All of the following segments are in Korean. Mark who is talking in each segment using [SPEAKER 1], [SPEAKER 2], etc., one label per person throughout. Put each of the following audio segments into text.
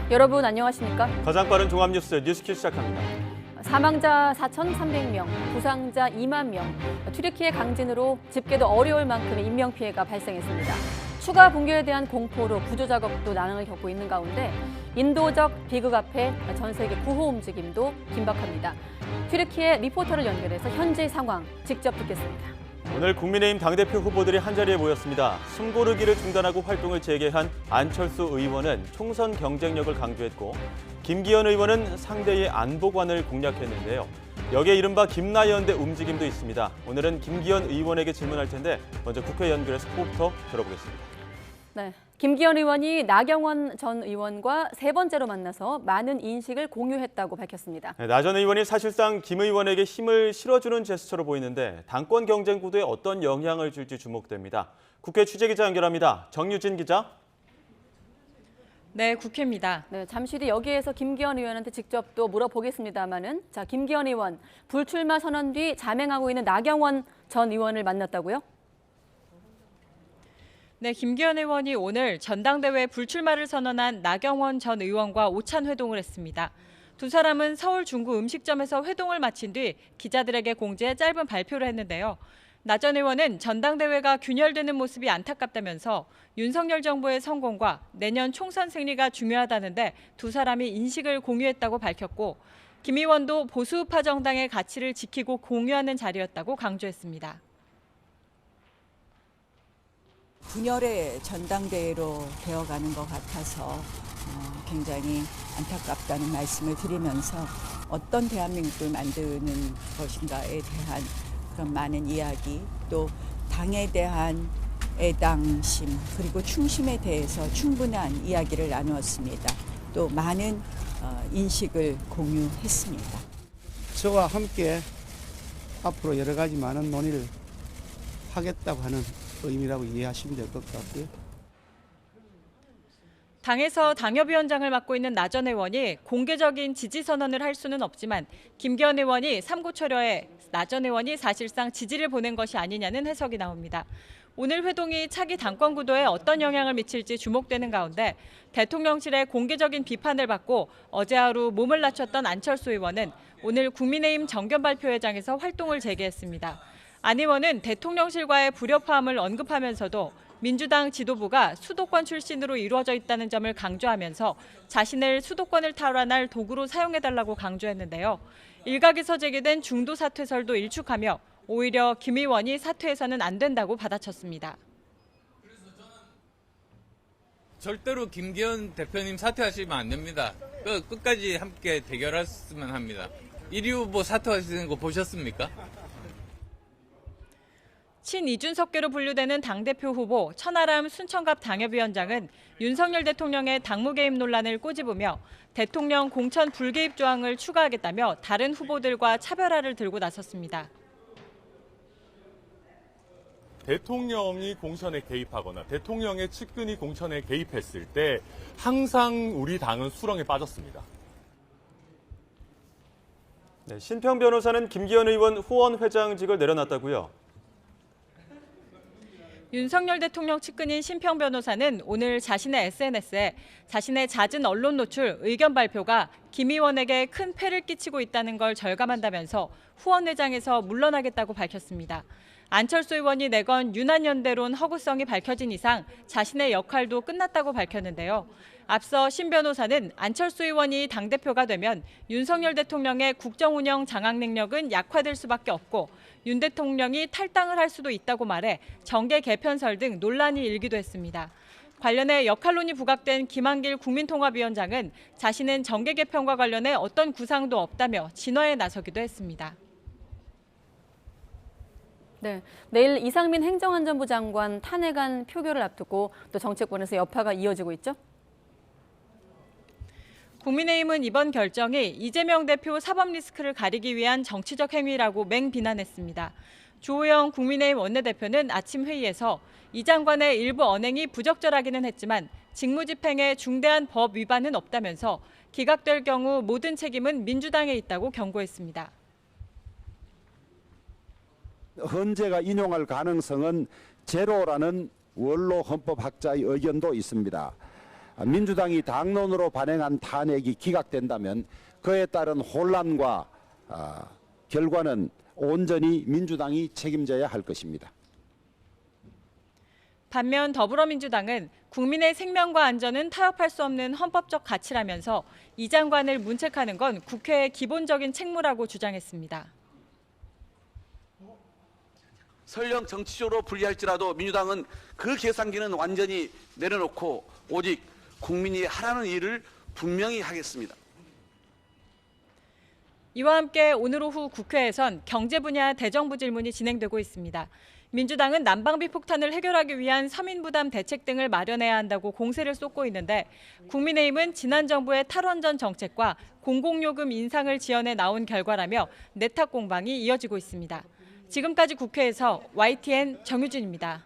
[SPEAKER 1] 여러분 안녕하십니까?
[SPEAKER 2] 가장 빠른 종합뉴스 뉴스퀴즈 시작합니다.
[SPEAKER 1] 사망자 4,300명, 부상자 2만 명, 튀르키예 강진으로 집계도 어려울 만큼의 인명피해가 발생했습니다. 추가 붕괴에 대한 공포로 구조작업도 난항을 겪고 있는 가운데 인도적 비극 앞에 전 세계 구호 움직임도 긴박합니다. 튀르키예 리포터를 연결해서 현재 상황 직접 듣겠습니다.
[SPEAKER 2] 오늘 국민의힘 당대표 후보들이 한자리에 모였습니다. 숨고르기를 중단하고 활동을 재개한 안철수 의원은 총선 경쟁력을 강조했고 김기현 의원은 상대의 안보관을 공략했는데요. 여기에 이른바 김나연대 움직임도 있습니다. 오늘은 김기현 의원에게 질문할 텐데 먼저 국회 연결해서 후보부터 들어보겠습니다.
[SPEAKER 1] 네, 김기현 의원이 나경원 전 의원과 세 번째로 만나서 많은 인식을 공유했다고 밝혔습니다.
[SPEAKER 2] 나 전 의원이 사실상 김 의원에게 힘을 실어주는 제스처로 보이는데 당권 경쟁 구도에 어떤 영향을 줄지 주목됩니다. 국회 취재기자 연결합니다. 정유진 기자.
[SPEAKER 3] 네, 국회입니다.
[SPEAKER 1] 네, 잠시 뒤 여기에서 김기현 의원한테 직접 또 물어보겠습니다만은 김기현 의원 불출마 선언 뒤 자맹하고 있는 나경원 전 의원을 만났다고요?
[SPEAKER 3] 네, 김기현 의원이 오늘 전당대회 불출마를 선언한 나경원 전 의원과 오찬 회동을 했습니다. 두 사람은 서울 중구 음식점에서 회동을 마친 뒤 기자들에게 공지해 짧은 발표를 했는데요. 나 전 의원은 전당대회가 균열되는 모습이 안타깝다면서 윤석열 정부의 성공과 내년 총선 승리가 중요하다는데 두 사람이 인식을 공유했다고 밝혔고 김 의원도 보수우파 정당의 가치를 지키고 공유하는 자리였다고 강조했습니다.
[SPEAKER 4] 분열의 전당대회로 되어가는 것 같아서 굉장히 안타깝다는 말씀을 드리면서 어떤 대한민국을 만드는 것인가에 대한 그런 많은 이야기, 또 당에 대한 애당심 그리고 충심에 대해서 충분한 이야기를 나누었습니다. 또 많은 인식을 공유했습니다.
[SPEAKER 5] 저와 함께 앞으로 여러 가지 많은 논의를 하겠다고 하는 의미라고 이해하시면 될 것 같고요.
[SPEAKER 3] 당에서 당협위원장을 맡고 있는 나 전 의원이 공개적인 지지 선언을 할 수는 없지만 김기현 의원이 삼고초려에 나 전 의원이 사실상 지지를 보낸 것이 아니냐는 해석이 나옵니다. 오늘 회동이 차기 당권 구도에 어떤 영향을 미칠지 주목되는 가운데 대통령실의 공개적인 비판을 받고 어제 하루 몸을 낮췄던 안철수 의원은 오늘 국민의힘 정견 발표회장에서 활동을 재개했습니다. 안 의원은 대통령실과의 불협화음을 언급하면서도 민주당 지도부가 수도권 출신으로 이루어져 있다는 점을 강조하면서 자신을 수도권을 탈환할 도구로 사용해달라고 강조했는데요. 일각에서 제기된 중도 사퇴설도 일축하며 오히려 김 의원이 사퇴해서는 안 된다고 받아쳤습니다.
[SPEAKER 6] 절대로 김기현 대표님 사퇴하시면 안 됩니다. 끝까지 함께 대결했으면 합니다. 1위 후보 사퇴하시는 거 보셨습니까?
[SPEAKER 3] 친이준석계로 분류되는 당대표 후보 천하람 순천갑 당협위원장은 윤석열 대통령의 당무 개입 논란을 꼬집으며 대통령 공천 불개입 조항을 추가하겠다며 다른 후보들과 차별화를 들고 나섰습니다.
[SPEAKER 7] 대통령이 공천에 개입하거나 대통령의 측근이 공천에 개입했을 때 항상 우리 당은 수렁에 빠졌습니다.
[SPEAKER 2] 네, 신평 변호사는 김기현 의원 후원 회장직을 내려놨다고요?
[SPEAKER 3] 윤석열 대통령 측근인 신평 변호사는 오늘 자신의 SNS에 자신의 잦은 언론 노출, 의견 발표가 김 의원에게 큰 폐를 끼치고 있다는 걸 절감한다면서 후원회장에서 물러나겠다고 밝혔습니다. 안철수 의원이 내건 유난연대론 허구성이 밝혀진 이상 자신의 역할도 끝났다고 밝혔는데요. 앞서 신 변호사는 안철수 의원이 당대표가 되면 윤석열 대통령의 국정운영 장악 능력은 약화될 수밖에 없고 윤 대통령이 탈당을 할 수도 있다고 말해 정계 개편설 등 논란이 일기도 했습니다. 관련해 역할론이 부각된 김한길 국민통합위원장은 자신은 정계 개편과 관련해 어떤 구상도 없다며 진화에 나서기도 했습니다.
[SPEAKER 1] 네, 내일 이상민 행정안전부 장관 탄핵안 표결을 앞두고 또 정치권에서 여파가 이어지고 있죠?
[SPEAKER 3] 국민의힘은 이번 결정이 이재명 대표 사법 리스크를 가리기 위한 정치적 행위라고 맹비난했습니다. 주호영 국민의힘 원내대표는 아침 회의에서 이 장관의 일부 언행이 부적절하기는 했지만 직무집행에 중대한 법 위반은 없다면서 기각될 경우 모든 책임은 민주당에 있다고 경고했습니다.
[SPEAKER 8] 헌재가 인용할 가능성은 제로라는 원로 헌법학자의 의견도 있습니다. 민주당이 당론으로 발행한 탄핵이 기각된다면 그에 따른 혼란과 결과는 온전히 민주당이 책임져야 할 것입니다.
[SPEAKER 3] 반면 더불어민주당은 국민의 생명과 안전은 타협할 수 없는 헌법적 가치라면서 이 장관을 문책하는 건 국회의 기본적인 책무라고 주장했습니다.
[SPEAKER 9] 설령 정치적으로 불리할지라도 민주당은 그 계산기는 완전히 내려놓고 오직 국민이 하라는 일을 분명히 하겠습니다.
[SPEAKER 3] 이와 함께 오늘 오후 국회에선 경제 분야 대정부 질문이 진행되고 있습니다. 민주당은 난방비 폭탄을 해결하기 위한 서민부담 대책 등을 마련해야 한다고 공세를 쏟고 있는데 국민의힘은 지난 정부의 탈원전 정책과 공공요금 인상을 지원해 나온 결과라며 내탁 공방이 이어지고 있습니다. 지금까지 국회에서 YTN 정유진입니다.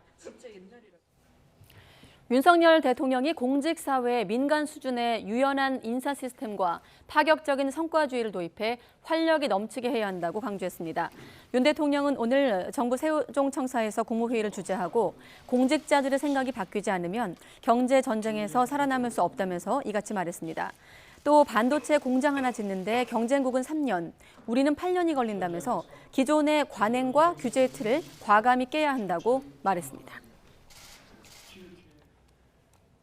[SPEAKER 1] 윤석열 대통령이 공직사회의 민간 수준의 유연한 인사 시스템과 파격적인 성과주의를 도입해 활력이 넘치게 해야 한다고 강조했습니다. 윤 대통령은 오늘 정부 세종청사에서 국무회의를 주재하고 공직자들의 생각이 바뀌지 않으면 경제 전쟁에서 살아남을 수 없다면서 이같이 말했습니다. 또 반도체 공장 하나 짓는데 경쟁국은 3년, 우리는 8년이 걸린다면서 기존의 관행과 규제의 틀을 과감히 깨야 한다고 말했습니다.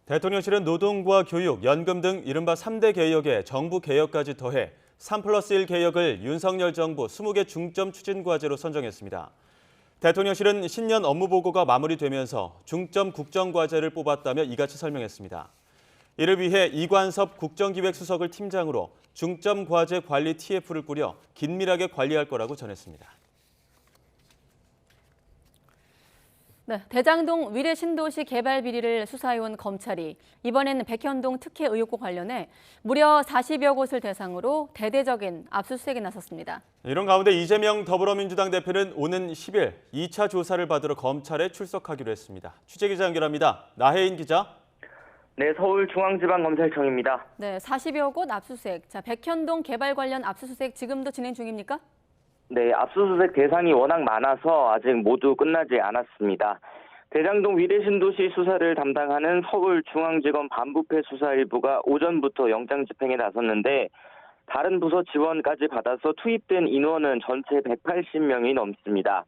[SPEAKER 2] 대통령실은 노동과 교육, 연금 등 이른바 3대 개혁에 정부 개혁까지 더해 3+1 개혁을 윤석열 정부 20개 중점 추진 과제로 선정했습니다. 대통령실은 신년 업무보고가 마무리되면서 중점 국정과제를 뽑았다며 이같이 설명했습니다. 이를 위해 이관섭 국정기획수석을 팀장으로 중점 과제 관리 TF를 꾸려 긴밀하게 관리할 거라고 전했습니다.
[SPEAKER 1] 네, 대장동 위례 신도시 개발 비리를 수사해온 검찰이 이번에는 백현동 특혜 의혹과 관련해 무려 40여 곳을 대상으로 대대적인 압수수색에 나섰습니다.
[SPEAKER 2] 이런 가운데 이재명 더불어민주당 대표는 오는 10일 2차 조사를 받으러 검찰에 출석하기로 했습니다. 취재기자 연결합니다. 나혜인 기자.
[SPEAKER 10] 네, 서울중앙지방검찰청입니다.
[SPEAKER 1] 네, 40여 곳 압수수색. 자, 백현동 개발 관련 압수수색 지금도 진행 중입니까?
[SPEAKER 10] 네, 압수수색 대상이 워낙 많아서 아직 모두 끝나지 않았습니다. 대장동 위례신도시 수사를 담당하는 서울중앙지검 반부패 수사일부가 오전부터 영장 집행에 나섰는데 다른 부서 지원까지 받아서 투입된 인원은 전체 180명이 넘습니다.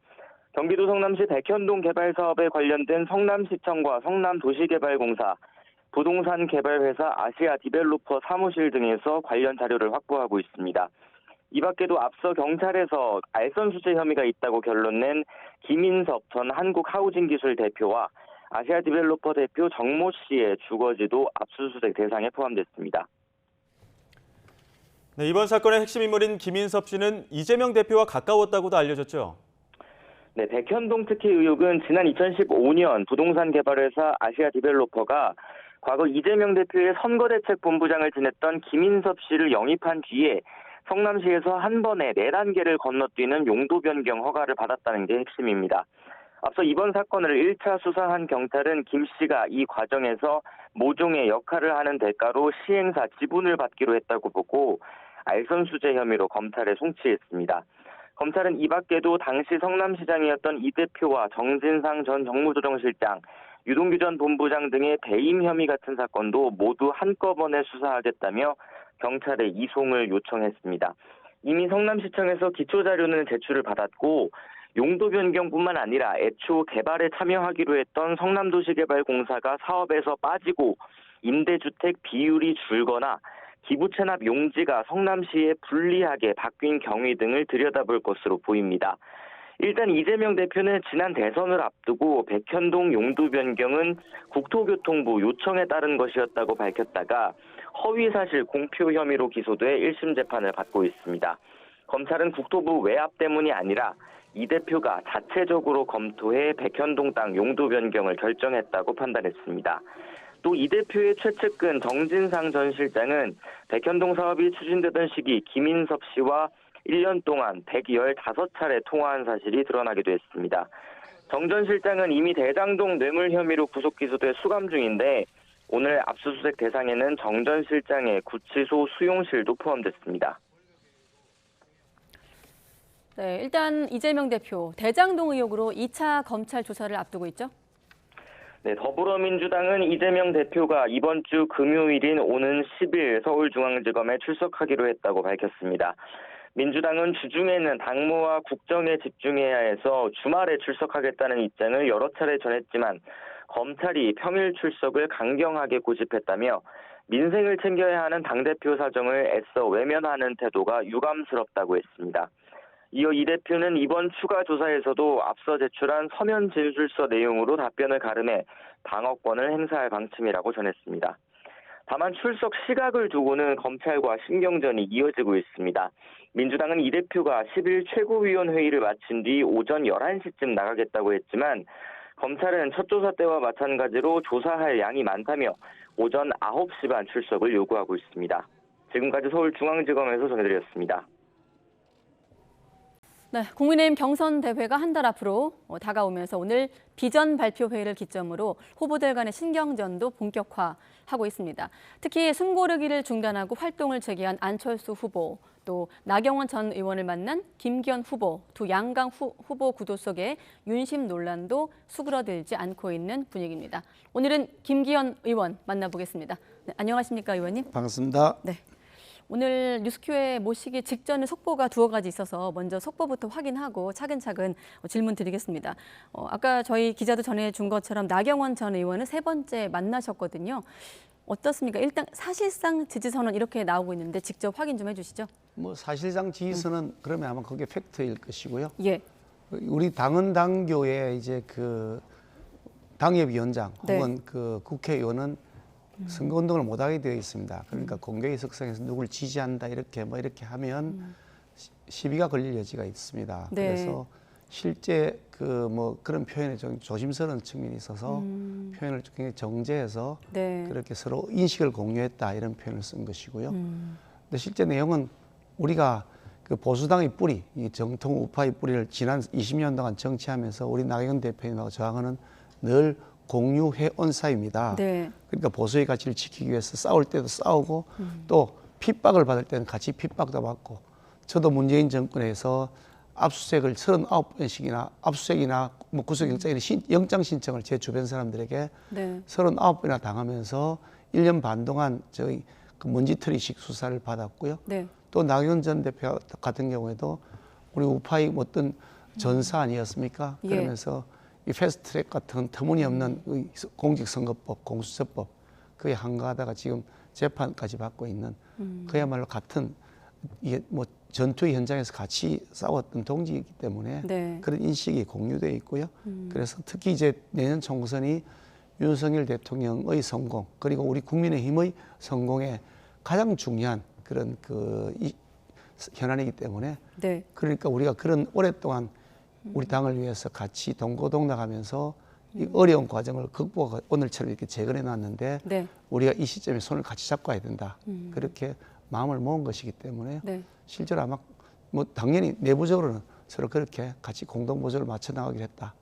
[SPEAKER 10] 경기도 성남시 백현동 개발 사업에 관련된 성남시청과 성남도시개발공사, 부동산 개발회사 아시아 디벨로퍼 사무실 등에서 관련 자료를 확보하고 있습니다. 이 밖에도 앞서 경찰에서 알선 수재 혐의가 있다고 결론낸 김인섭 전 한국하우징기술 대표와 아시아 디벨로퍼 대표 정모 씨의 주거지도 압수수색 대상에 포함됐습니다.
[SPEAKER 2] 네, 이번 사건의 핵심 인물인 김인섭 씨는 이재명 대표와 가까웠다고도 알려졌죠.
[SPEAKER 10] 네, 백현동 특혜 의혹은 지난 2015년 부동산 개발회사 아시아 디벨로퍼가 과거 이재명 대표의 선거대책본부장을 지냈던 김인섭 씨를 영입한 뒤에 성남시에서 한 번에 4단계를 건너뛰는 용도 변경 허가를 받았다는 게 핵심입니다. 앞서 이번 사건을 1차 수사한 경찰은 김 씨가 이 과정에서 모종의 역할을 하는 대가로 시행사 지분을 받기로 했다고 보고 알선 수재 혐의로 검찰에 송치했습니다. 검찰은 이 밖에도 당시 성남시장이었던 이 대표와 정진상 전 정무조정실장, 유동규 전 본부장 등의 배임 혐의 같은 사건도 모두 한꺼번에 수사하겠다며 경찰에 이송을 요청했습니다. 이미 성남시청에서 기초자료는 제출을 받았고 용도 변경뿐만 아니라 애초 개발에 참여하기로 했던 성남도시개발공사가 사업에서 빠지고 임대주택 비율이 줄거나 기부 체납 용지가 성남시에 불리하게 바뀐 경위 등을 들여다볼 것으로 보입니다. 일단 이재명 대표는 지난 대선을 앞두고 백현동 용도 변경은 국토교통부 요청에 따른 것이었다고 밝혔다가 허위사실 공표 혐의로 기소돼 1심 재판을 받고 있습니다. 검찰은 국토부 외압 때문이 아니라 이 대표가 자체적으로 검토해 백현동 땅 용도 변경을 결정했다고 판단했습니다. 또 이 대표의 최측근 정진상 전 실장은 백현동 사업이 추진되던 시기 김인섭 씨와 1년 동안 115차례 통화한 사실이 드러나기도 했습니다. 정 전 실장은 이미 대장동 뇌물 혐의로 구속 기소돼 수감 중인데 오늘 압수수색 대상에는 정 전 실장의 구치소 수용실도 포함됐습니다.
[SPEAKER 1] 네, 일단 이재명 대표 대장동 의혹으로 2차 검찰 조사를 앞두고 있죠?
[SPEAKER 10] 네, 더불어민주당은 이재명 대표가 이번 주 금요일인 오는 10일 서울중앙지검에 출석하기로 했다고 밝혔습니다. 민주당은 주중에는 당무와 국정에 집중해야 해서 주말에 출석하겠다는 입장을 여러 차례 전했지만 검찰이 평일 출석을 강경하게 고집했다며 민생을 챙겨야 하는 당대표 사정을 애써 외면하는 태도가 유감스럽다고 했습니다. 이어 이 대표는 이번 추가 조사에서도 앞서 제출한 서면 진술서 내용으로 답변을 가름해 방어권을 행사할 방침이라고 전했습니다. 다만 출석 시각을 두고는 검찰과 신경전이 이어지고 있습니다. 민주당은 이 대표가 10일 최고위원회의를 마친 뒤 오전 11시쯤 나가겠다고 했지만 검찰은 첫 조사 때와 마찬가지로 조사할 양이 많다며 오전 9시 반 출석을 요구하고 있습니다. 지금까지 서울중앙지검에서 전해드렸습니다.
[SPEAKER 1] 네, 국민의힘 경선 대회가 한 달 앞으로 다가오면서 오늘 비전 발표 회의를 기점으로 후보들 간의 신경전도 본격화하고 있습니다. 특히 숨고르기를 중단하고 활동을 재개한 안철수 후보, 또 나경원 전 의원을 만난 김기현 후보, 두 양강 후보 구도 속에 윤심 논란도 수그러들지 않고 있는 분위기입니다. 오늘은 김기현 의원 만나보겠습니다. 네, 안녕하십니까, 의원님?
[SPEAKER 5] 반갑습니다.
[SPEAKER 1] 네. 오늘 뉴스큐에 모시기 직전에 속보가 두어 가지 있어서 먼저 속보부터 확인하고 차근차근 질문 드리겠습니다. 아까 저희 기자도 전해준 것처럼 나경원 전 의원은 3번째 만나셨거든요. 어떻습니까? 일단 사실상 지지선언 이렇게 나오고 있는데 직접 확인 좀 해주시죠.
[SPEAKER 5] 뭐 사실상 지지선은 그러면 아마 그게 팩트일 것이고요.
[SPEAKER 1] 예.
[SPEAKER 5] 우리 당은 당교의 이제 그 당협위원장 혹은
[SPEAKER 1] 네.
[SPEAKER 5] 그 국회의원은 선거운동을 못하게 되어 있습니다. 그러니까 공개의 석상에서 누굴 지지한다 이렇게 하면 시비가 걸릴 여지가 있습니다.
[SPEAKER 1] 네.
[SPEAKER 5] 그래서 실제 그 뭐 그런 표현에 좀 조심스러운 측면이 있어서 표현을 굉장히 정제해서
[SPEAKER 1] 네.
[SPEAKER 5] 그렇게 서로 인식을 공유했다 이런 표현을 쓴 것이고요. 근데 실제 내용은 우리가 그 보수당의 뿌리, 이 정통 우파의 뿌리를 지난 20년 동안 정치하면서 우리 나경원 대표님하고 저하고는 늘 공유해 온 사이입니다.
[SPEAKER 1] 네.
[SPEAKER 5] 그러니까 보수의 가치를 지키기 위해서 싸울 때도 싸우고 또 핍박을 받을 때는 같이 핍박도 받고 저도 문재인 정권에서 압수수색을 39번씩이나 압수수색이나 뭐 구속영장이나 영장 신청을 제 주변 사람들에게
[SPEAKER 1] 네.
[SPEAKER 5] 39번이나 당하면서 1년 반 동안 저희 그 먼지털이식 수사를 받았고요.
[SPEAKER 1] 네.
[SPEAKER 5] 또 나경원 전 대표 같은 경우에도 우리 우파의 어떤 전사 아니었습니까?
[SPEAKER 1] 예.
[SPEAKER 5] 그러면서 이 패스트트랙 같은 터무니없는 공직선거법, 공수처법 그에 한가하다가 지금 재판까지 받고 있는 그야말로 같은 이게 뭐 전투의 현장에서 같이 싸웠던 동지이기 때문에
[SPEAKER 1] 네.
[SPEAKER 5] 그런 인식이 공유되어 있고요. 그래서 특히 이제 내년 총선이 윤석열 대통령의 성공 그리고 우리 국민의힘의 성공에 가장 중요한 그런 현안이기 때문에
[SPEAKER 1] 네.
[SPEAKER 5] 그러니까 우리가 그런 오랫동안 우리 당을 위해서 같이 동고동락하면서 이 어려운 과정을 극복하고 오늘처럼 이렇게 재건해 놨는데
[SPEAKER 1] 네.
[SPEAKER 5] 우리가 이 시점에 손을 같이 잡고 가야 된다. 그렇게 마음을 모은 것이기 때문에
[SPEAKER 1] 네.
[SPEAKER 5] 실제로 아마 뭐 당연히 내부적으로는 서로 그렇게 같이 공동보조를 맞춰 나가기로 했다.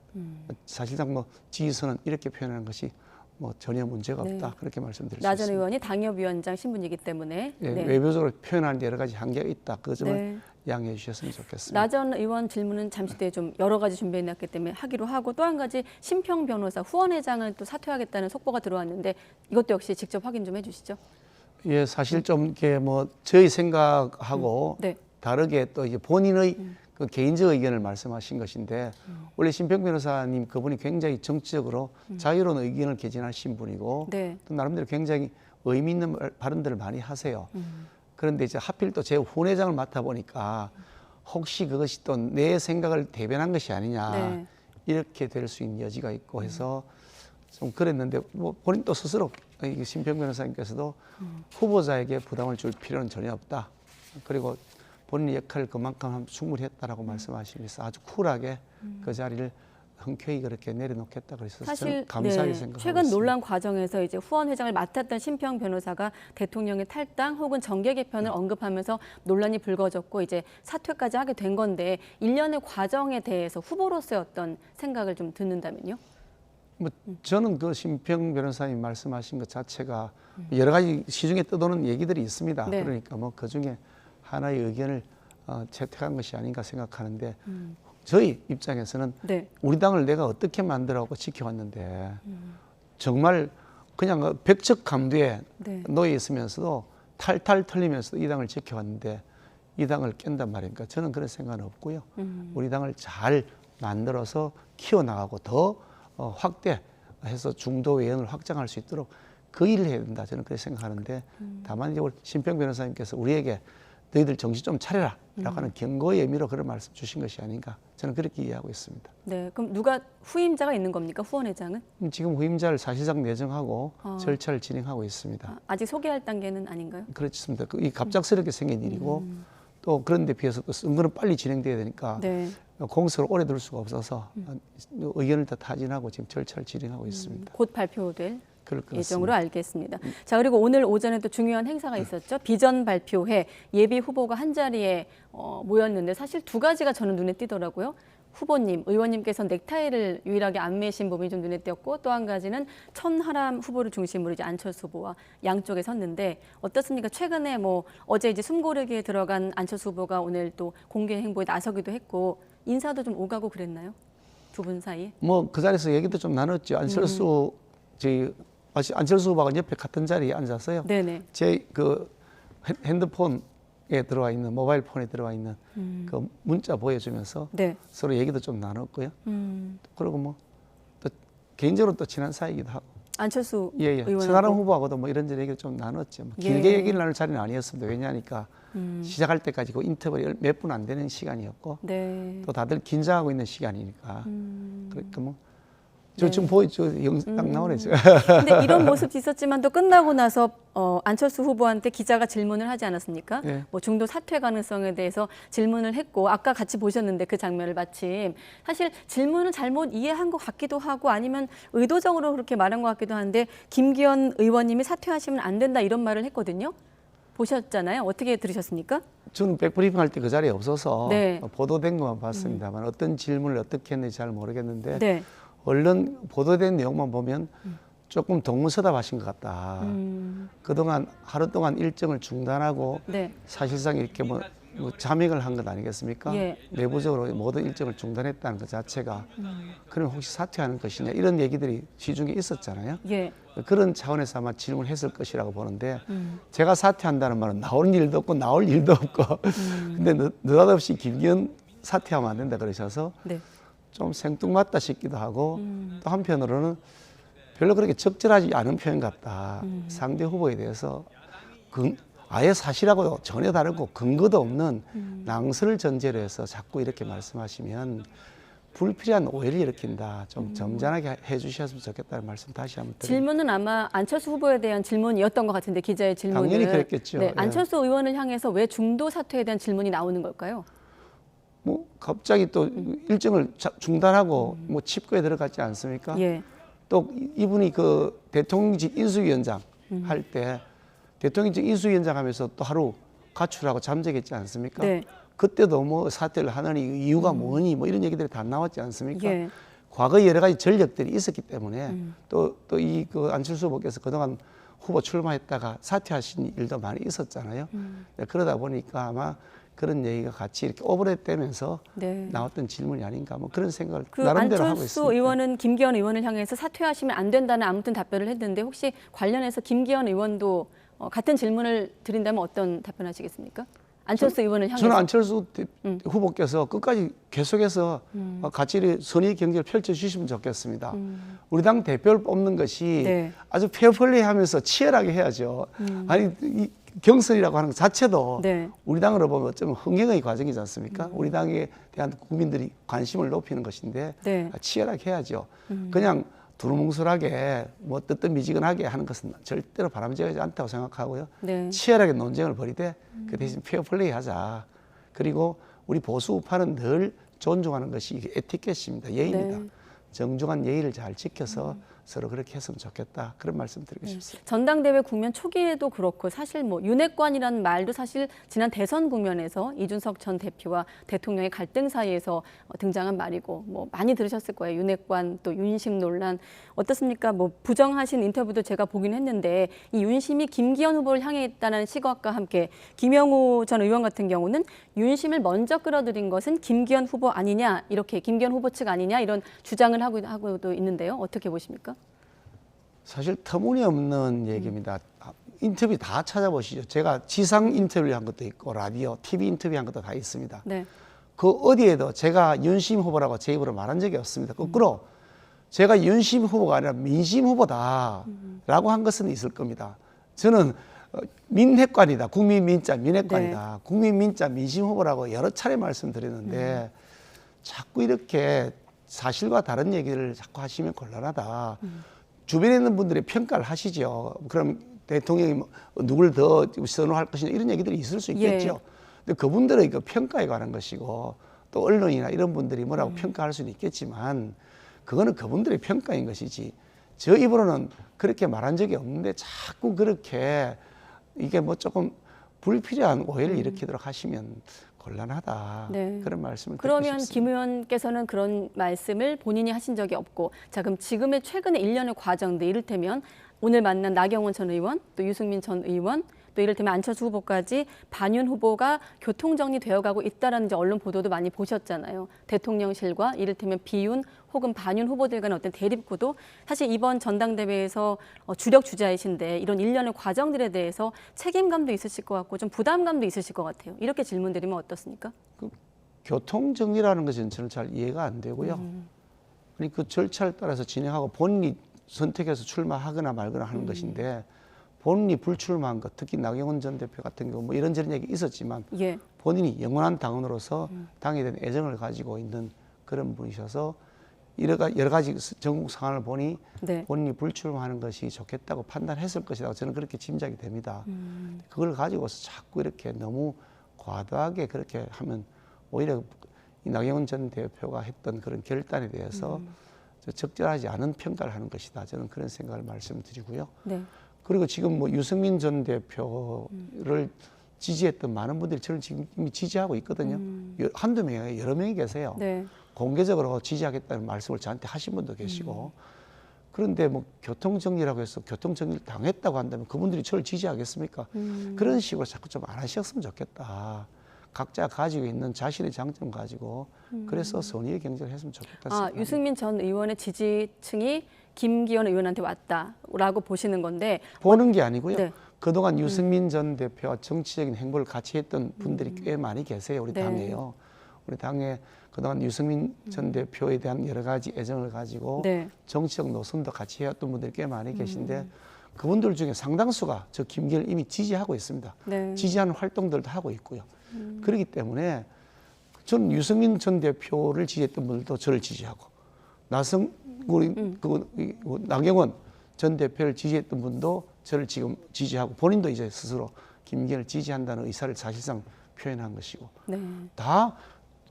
[SPEAKER 5] 사실상 뭐 지지선은 이렇게 표현하는 것이 뭐 전혀 문제가 없다.
[SPEAKER 1] 네.
[SPEAKER 5] 그렇게 말씀드릴 수
[SPEAKER 1] 나 전
[SPEAKER 5] 있습니다.
[SPEAKER 1] 의원이 당협위원장 신분이기 때문에
[SPEAKER 5] 예,
[SPEAKER 1] 네.
[SPEAKER 5] 외부적으로 표현하는 데 여러 가지 한계가 있다. 그 점을
[SPEAKER 1] 네.
[SPEAKER 5] 양해해 주셨으면 좋겠습니다.
[SPEAKER 1] 나 전 의원 질문은 잠시 뒤에 좀 여러 가지 준비해놨기 때문에 하기로 하고 또 한 가지 심평 변호사 후원회장을 또 사퇴하겠다는 속보가 들어왔는데 이것도 역시 직접 확인 좀 해주시죠.
[SPEAKER 5] 예, 사실 좀 이렇게 뭐 저희 생각하고
[SPEAKER 1] 네.
[SPEAKER 5] 다르게 또 이제 본인의 그 개인적 의견을 말씀하신 것인데 원래 심평 변호사님 그분이 굉장히 정치적으로 자유로운 의견을 개진하신 분이고
[SPEAKER 1] 네.
[SPEAKER 5] 또 나름대로 굉장히 의미 있는 발언들을 많이 하세요. 그런데 이제 하필 또 제 후원회장을 맡아 보니까 혹시 그것이 또 내 생각을 대변한 것이 아니냐
[SPEAKER 1] 네.
[SPEAKER 5] 이렇게 될 수 있는 여지가 있고 해서 좀 그랬는데 뭐 본인 또 스스로 이 심평 변호사님께서도 후보자에게 부담을 줄 필요는 전혀 없다. 그리고 본인의 역할을 그만큼 충분히 했다라고 말씀하시면서 아주 쿨하게 그 자리를 흔쾌히 그렇게 내려놓겠다 그래서
[SPEAKER 1] 사실
[SPEAKER 5] 저는 감사하게
[SPEAKER 1] 네,
[SPEAKER 5] 생각하고
[SPEAKER 1] 최근
[SPEAKER 5] 있습니다.
[SPEAKER 1] 논란 과정에서 이제 후원회장을 맡았던 심평 변호사가 대통령의 탈당 혹은 정계 개편을 언급하면서 논란이 불거졌고 이제 사퇴까지 하게 된 건데 일련의 과정에 대해서 후보로서의 어떤 생각을 좀 듣는다면요?
[SPEAKER 5] 뭐 저는 그 심평 변호사님 말씀하신 것 자체가 여러 가지 시중에 떠도는 얘기들이 있습니다.
[SPEAKER 1] 네.
[SPEAKER 5] 그러니까 뭐 그 중에 하나의 의견을 채택한 것이 아닌가 생각하는데 저희 입장에서는
[SPEAKER 1] 네.
[SPEAKER 5] 우리 당을 내가 어떻게 만들어가고 지켜왔는데 정말 그냥 그 벽적 감두에
[SPEAKER 1] 네.
[SPEAKER 5] 놓여 있으면서도 탈탈 털리면서도 이 당을 지켜왔는데 이 당을 깬단 말입니까? 저는 그런 생각은 없고요. 우리 당을 잘 만들어서 키워나가고 더 확대해서 중도 외연을 확장할 수 있도록 그 일을 해야 된다. 저는 그렇게 생각하는데 다만 이제 우리 심평 변호사님께서 우리에게 너희들 정신 좀 차려라 라고 하는 경고의 의미로 그런 말씀 주신 것이 아닌가 저는 그렇게 이해하고 있습니다.
[SPEAKER 1] 네, 그럼 누가 후임자가 있는 겁니까? 후원회장은?
[SPEAKER 5] 지금 후임자를 사실상 내정하고 절차를 진행하고 있습니다.
[SPEAKER 1] 아직 소개할 단계는 아닌가요?
[SPEAKER 5] 그렇습니다. 이 갑작스럽게 생긴 일이고 또 그런 데 비해서 또 선거는 빨리 진행돼야 되니까
[SPEAKER 1] 네.
[SPEAKER 5] 공석을 오래 둘 수가 없어서 의견을 다 타진하고 지금 절차를 진행하고 있습니다.
[SPEAKER 1] 곧 발표될
[SPEAKER 5] 그럴 것
[SPEAKER 1] 예정으로
[SPEAKER 5] 같습니다.
[SPEAKER 1] 알겠습니다. 자, 그리고 오늘 오전에 또 중요한 행사가 있었죠. 비전 발표회 예비 후보가 한 자리에 모였는데 사실 두 가지가 저는 눈에 띄더라고요. 후보님, 의원님께서 넥타이를 유일하게 안 매신 부분이 좀 눈에 띄었고 또 한 가지는 천하람 후보를 중심으로 이제 안철수 후보와 양쪽에 섰는데 어떻습니까? 최근에 뭐 어제 이제 숨고르기에 들어간 안철수 후보가 오늘 또 공개 행보에 나서기도 했고 인사도 좀 오가고 그랬나요? 두 분 사이에?
[SPEAKER 5] 뭐 그 자리에서 얘기도 좀 나눴죠. 안철수 안철수 후보가 옆에 같은 자리에 앉아서요.
[SPEAKER 1] 네네.
[SPEAKER 5] 제 그 핸드폰에 들어와 있는 모바일 폰에 들어와 있는 그 문자 보여주면서
[SPEAKER 1] 네.
[SPEAKER 5] 서로 얘기도 좀 나눴고요. 그리고 뭐 또 개인적으로 또 친한 사이기도 하고.
[SPEAKER 1] 안철수
[SPEAKER 5] 예예.
[SPEAKER 1] 의원하고
[SPEAKER 5] 천하람 후보하고도 뭐 이런저런 얘기를 좀 나눴죠. 뭐 길게 얘기를 나눌 자리는 아니었습니다. 왜냐하니까 시작할 때까지 그 인터벌이 몇 분 안 되는 시간이었고
[SPEAKER 1] 네.
[SPEAKER 5] 또 다들 긴장하고 있는 시간이니까 그러니까 뭐. 저
[SPEAKER 1] 네.
[SPEAKER 5] 지금 보이죠? 영상 딱 나오네.
[SPEAKER 1] 근데 이런 모습도 있었지만 또 끝나고 나서 안철수 후보한테 기자가 질문을 하지 않았습니까?
[SPEAKER 5] 네.
[SPEAKER 1] 뭐 중도 사퇴 가능성에 대해서 질문을 했고 아까 같이 보셨는데 그 장면을 마침 사실 질문을 잘못 이해한 것 같기도 하고 아니면 의도적으로 그렇게 말한 것 같기도 한데 김기현 의원님이 사퇴하시면 안 된다 이런 말을 했거든요. 보셨잖아요. 어떻게 들으셨습니까?
[SPEAKER 5] 저는 백브리핑 할 때 그 자리에 없어서
[SPEAKER 1] 네.
[SPEAKER 5] 보도된 것만 봤습니다만 어떤 질문을 어떻게 했는지 잘 모르겠는데
[SPEAKER 1] 네.
[SPEAKER 5] 언론 보도된 내용만 보면 조금 동문서답하신 것 같다. 그동안 하루 동안 일정을 중단하고
[SPEAKER 1] 네.
[SPEAKER 5] 사실상 이렇게 뭐 잠익을 한 것 아니겠습니까?
[SPEAKER 1] 예.
[SPEAKER 5] 내부적으로 모든 일정을 중단했다는 것 자체가 그럼 혹시 사퇴하는 것이냐 이런 얘기들이 시중에 있었잖아요.
[SPEAKER 1] 예.
[SPEAKER 5] 그런 차원에서 아마 질문했을 것이라고 보는데 제가 사퇴한다는 말은 나올 일도 없고 나올 일도 없고 근데 느닷없이 김기현 사퇴하면 안 된다 그러셔서
[SPEAKER 1] 네.
[SPEAKER 5] 좀 생뚱맞다 싶기도 하고 또 한편으로는 별로 그렇게 적절하지 않은 표현 같다. 상대 후보에 대해서 아예 사실하고 전혀 다르고 근거도 없는 낭설을 전제로 해서 자꾸 이렇게 말씀하시면 불필요한 오해를 일으킨다. 좀 점잖하게 해주셨으면 좋겠다는 말씀 다시 한번 드립니다.
[SPEAKER 1] 질문은 아마 안철수 후보에 대한 질문이었던 것 같은데 기자의 질문은.
[SPEAKER 5] 당연히 그랬겠죠.
[SPEAKER 1] 네,
[SPEAKER 5] 예.
[SPEAKER 1] 안철수 의원을 향해서 왜 중도 사퇴에 대한 질문이 나오는 걸까요?
[SPEAKER 5] 뭐 갑자기 또 일정을 중단하고 뭐 칩거에 들어갔지 않습니까?
[SPEAKER 1] 예.
[SPEAKER 5] 또 이분이 그 대통령직 인수위원장 할 때 대통령직 인수위원장 하면서 또 하루 가출하고 잠적했지 않습니까?
[SPEAKER 1] 네.
[SPEAKER 5] 그때도 뭐 사퇴를 하는 이유가 뭐니 뭐 이런 얘기들이 다 나왔지 않습니까?
[SPEAKER 1] 예.
[SPEAKER 5] 과거에 여러 가지 전력들이 있었기 때문에 또 이 그 안철수 후보께서 그동안 후보 출마했다가 사퇴하신 일도 많이 있었잖아요. 네, 그러다 보니까 아마 그런 얘기가 같이 이렇게 오버랩되면서
[SPEAKER 1] 네.
[SPEAKER 5] 나왔던 질문이 아닌가 뭐 그런 생각을
[SPEAKER 1] 그
[SPEAKER 5] 나름대로 하고
[SPEAKER 1] 안철수
[SPEAKER 5] 있습니다.
[SPEAKER 1] 의원은 김기현 의원을 향해서 사퇴하시면 안 된다는 아무튼 답변을 했는데 혹시 관련해서 김기현 의원도 같은 질문을 드린다면 어떤 답변하시겠습니까? 안철수 의원을 향해서.
[SPEAKER 5] 저는 안철수 후보께서 끝까지 계속해서 같이 선의 경제를 펼쳐주시면 좋겠습니다. 우리 당 대표를 뽑는 것이
[SPEAKER 1] 네.
[SPEAKER 5] 아주 페어플레이하면서 치열하게 해야죠. 아니 이 경선이라고 하는 것 자체도
[SPEAKER 1] 네.
[SPEAKER 5] 우리 당으로 보면 어쩌면 흥행의 과정이지 않습니까? 우리 당에 대한 국민들이 관심을 높이는 것인데
[SPEAKER 1] 네.
[SPEAKER 5] 치열하게 해야죠. 그냥 두루뭉술하게 뭐 뜨뜻미지근하게 하는 것은 절대로 바람직하지 않다고 생각하고요.
[SPEAKER 1] 네.
[SPEAKER 5] 치열하게 논쟁을 벌이되 그 대신 페어플레이 하자. 그리고 우리 보수 우파는 늘 존중하는 것이 이게 에티켓입니다. 예의입니다.
[SPEAKER 1] 네.
[SPEAKER 5] 정중한 예의를 잘 지켜서 서로 그렇게 했으면 좋겠다. 그런 말씀 드리고 싶습니다.
[SPEAKER 1] 전당대회 국면 초기에도 그렇고 사실 뭐 윤핵관이라는 말도 사실 지난 대선 국면에서 이준석 전 대표와 대통령의 갈등 사이에서 등장한 말이고 뭐 많이 들으셨을 거예요. 윤핵관 또 윤심 논란 어떻습니까? 뭐 부정하신 인터뷰도 제가 보긴 했는데 이 윤심이 김기현 후보를 향해 있다는 시각과 함께 김영우 전 의원 같은 경우는 윤심을 먼저 끌어들인 것은 김기현 후보 아니냐 이렇게 김기현 후보 측 아니냐 이런 주장을 하고도 있는데요. 어떻게 보십니까?
[SPEAKER 5] 사실 터무니없는 얘기입니다. 인터뷰 다 찾아보시죠. 제가 지상 인터뷰를 한 것도 있고 라디오, TV 인터뷰 한 것도 다 있습니다.
[SPEAKER 1] 네.
[SPEAKER 5] 그 어디에도 제가 윤심 후보라고 제 입으로 말한 적이 없습니다. 거꾸로 제가 윤심 후보가 아니라 민심 후보다라고 한 것은 있을 겁니다. 저는 민핵관이다. 국민민자 민핵관이다.
[SPEAKER 1] 네.
[SPEAKER 5] 국민민자 민심 후보라고 여러 차례 말씀드렸는데 자꾸 이렇게 사실과 다른 얘기를 자꾸 하시면 곤란하다. 주변에 있는 분들이 평가를 하시죠. 그럼 대통령이 뭐 누굴 더 선호할 것이냐 이런 얘기들이 있을 수 있겠죠.
[SPEAKER 1] 예.
[SPEAKER 5] 근데 그분들의 그 평가에 관한 것이고 또 언론이나 이런 분들이 뭐라고 평가할 수는 있겠지만 그거는 그분들의 평가인 것이지 저 입으로는 그렇게 말한 적이 없는데 자꾸 그렇게 이게 뭐 조금 불필요한 오해를 일으키도록 하시면 곤란하다.
[SPEAKER 1] 네.
[SPEAKER 5] 그런 말씀을 드리고
[SPEAKER 1] 그러면
[SPEAKER 5] 싶습니다.
[SPEAKER 1] 김 의원께서는 그런 말씀을 본인이 하신 적이 없고, 자 그럼 지금의 최근의 일련의 과정들, 이를테면 오늘 만난 나경원 전 의원, 또 유승민 전 의원, 또 이를테면 안철수 후보까지 반윤 후보가 교통정리되어가고 있다라는 이제 언론 보도도 많이 보셨잖아요. 대통령실과 이를테면 비윤 혹은 반윤 후보들 간의 어떤 대립구도 사실 이번 전당대회에서 주력 주자이신데 이런 일련의 과정들에 대해서 책임감도 있으실 것 같고 좀 부담감도 있으실 것 같아요. 이렇게 질문드리면 어떻습니까?
[SPEAKER 5] 교통정리라는 것은 저는 잘 이해가 안 되고요. 아니 그 절차를 따라서 진행하고 본인이 선택해서 출마하거나 말거나 하는 것인데 본인이 불출마한 것, 특히 나경원 전 대표 같은 경우 뭐 이런저런 얘기 있었지만
[SPEAKER 1] 예.
[SPEAKER 5] 본인이 영원한 당원으로서 당에 대한 애정을 가지고 있는 그런 분이셔서 여러 가지 전국 상황을 보니
[SPEAKER 1] 네.
[SPEAKER 5] 본인이 불출마하는 것이 좋겠다고 판단했을 것이라고 저는 그렇게 짐작이 됩니다. 그걸 가지고서 자꾸 이렇게 너무 과도하게 그렇게 하면 오히려 이 나경원 전 대표가 했던 그런 결단에 대해서 적절하지 않은 평가를 하는 것이다. 저는 그런 생각을 말씀드리고요.
[SPEAKER 1] 네.
[SPEAKER 5] 그리고 지금 뭐 유승민 전 대표를 지지했던 많은 분들이 저를 지금 이미 지지하고 있거든요. 한두 명이 여러 명이 계세요.
[SPEAKER 1] 네.
[SPEAKER 5] 공개적으로 지지하겠다는 말씀을 저한테 하신 분도 계시고 그런데 뭐 교통정리라고 해서 교통정리를 당했다고 한다면 그분들이 저를 지지하겠습니까? 그런 식으로 자꾸 좀 안 하셨으면 좋겠다. 각자 가지고 있는 자신의 장점 가지고 그래서 선의의 경쟁을 했으면 좋겠다.
[SPEAKER 1] 아, 유승민 전 의원의 지지층이 김기현 의원한테 왔다라고 보시는 건데
[SPEAKER 5] 보는 게 아니고요.
[SPEAKER 1] 네.
[SPEAKER 5] 그동안 유승민 전 대표와 정치적인 행보를 같이 했던 분들이 꽤 많이 계세요. 우리
[SPEAKER 1] 네.
[SPEAKER 5] 당에요. 우리 당에 그동안 유승민 전 대표에 대한 여러 가지 애정을 가지고
[SPEAKER 1] 네.
[SPEAKER 5] 정치적 노선도 같이 해왔던 분들이 꽤 많이 계신데 그분들 중에 상당수가 저 김기현을 이미 지지하고 있습니다.
[SPEAKER 1] 네.
[SPEAKER 5] 지지하는 활동들도 하고 있고요. 그렇기 때문에 저는 유승민 전 대표를 지지했던 분들도 저를 지지하고 나경원 전 대표를 지지했던 분도 저를 지금 지지하고 본인도 이제 스스로 김기현을 지지한다는 의사를 사실상 표현한 것이고
[SPEAKER 1] 네.
[SPEAKER 5] 다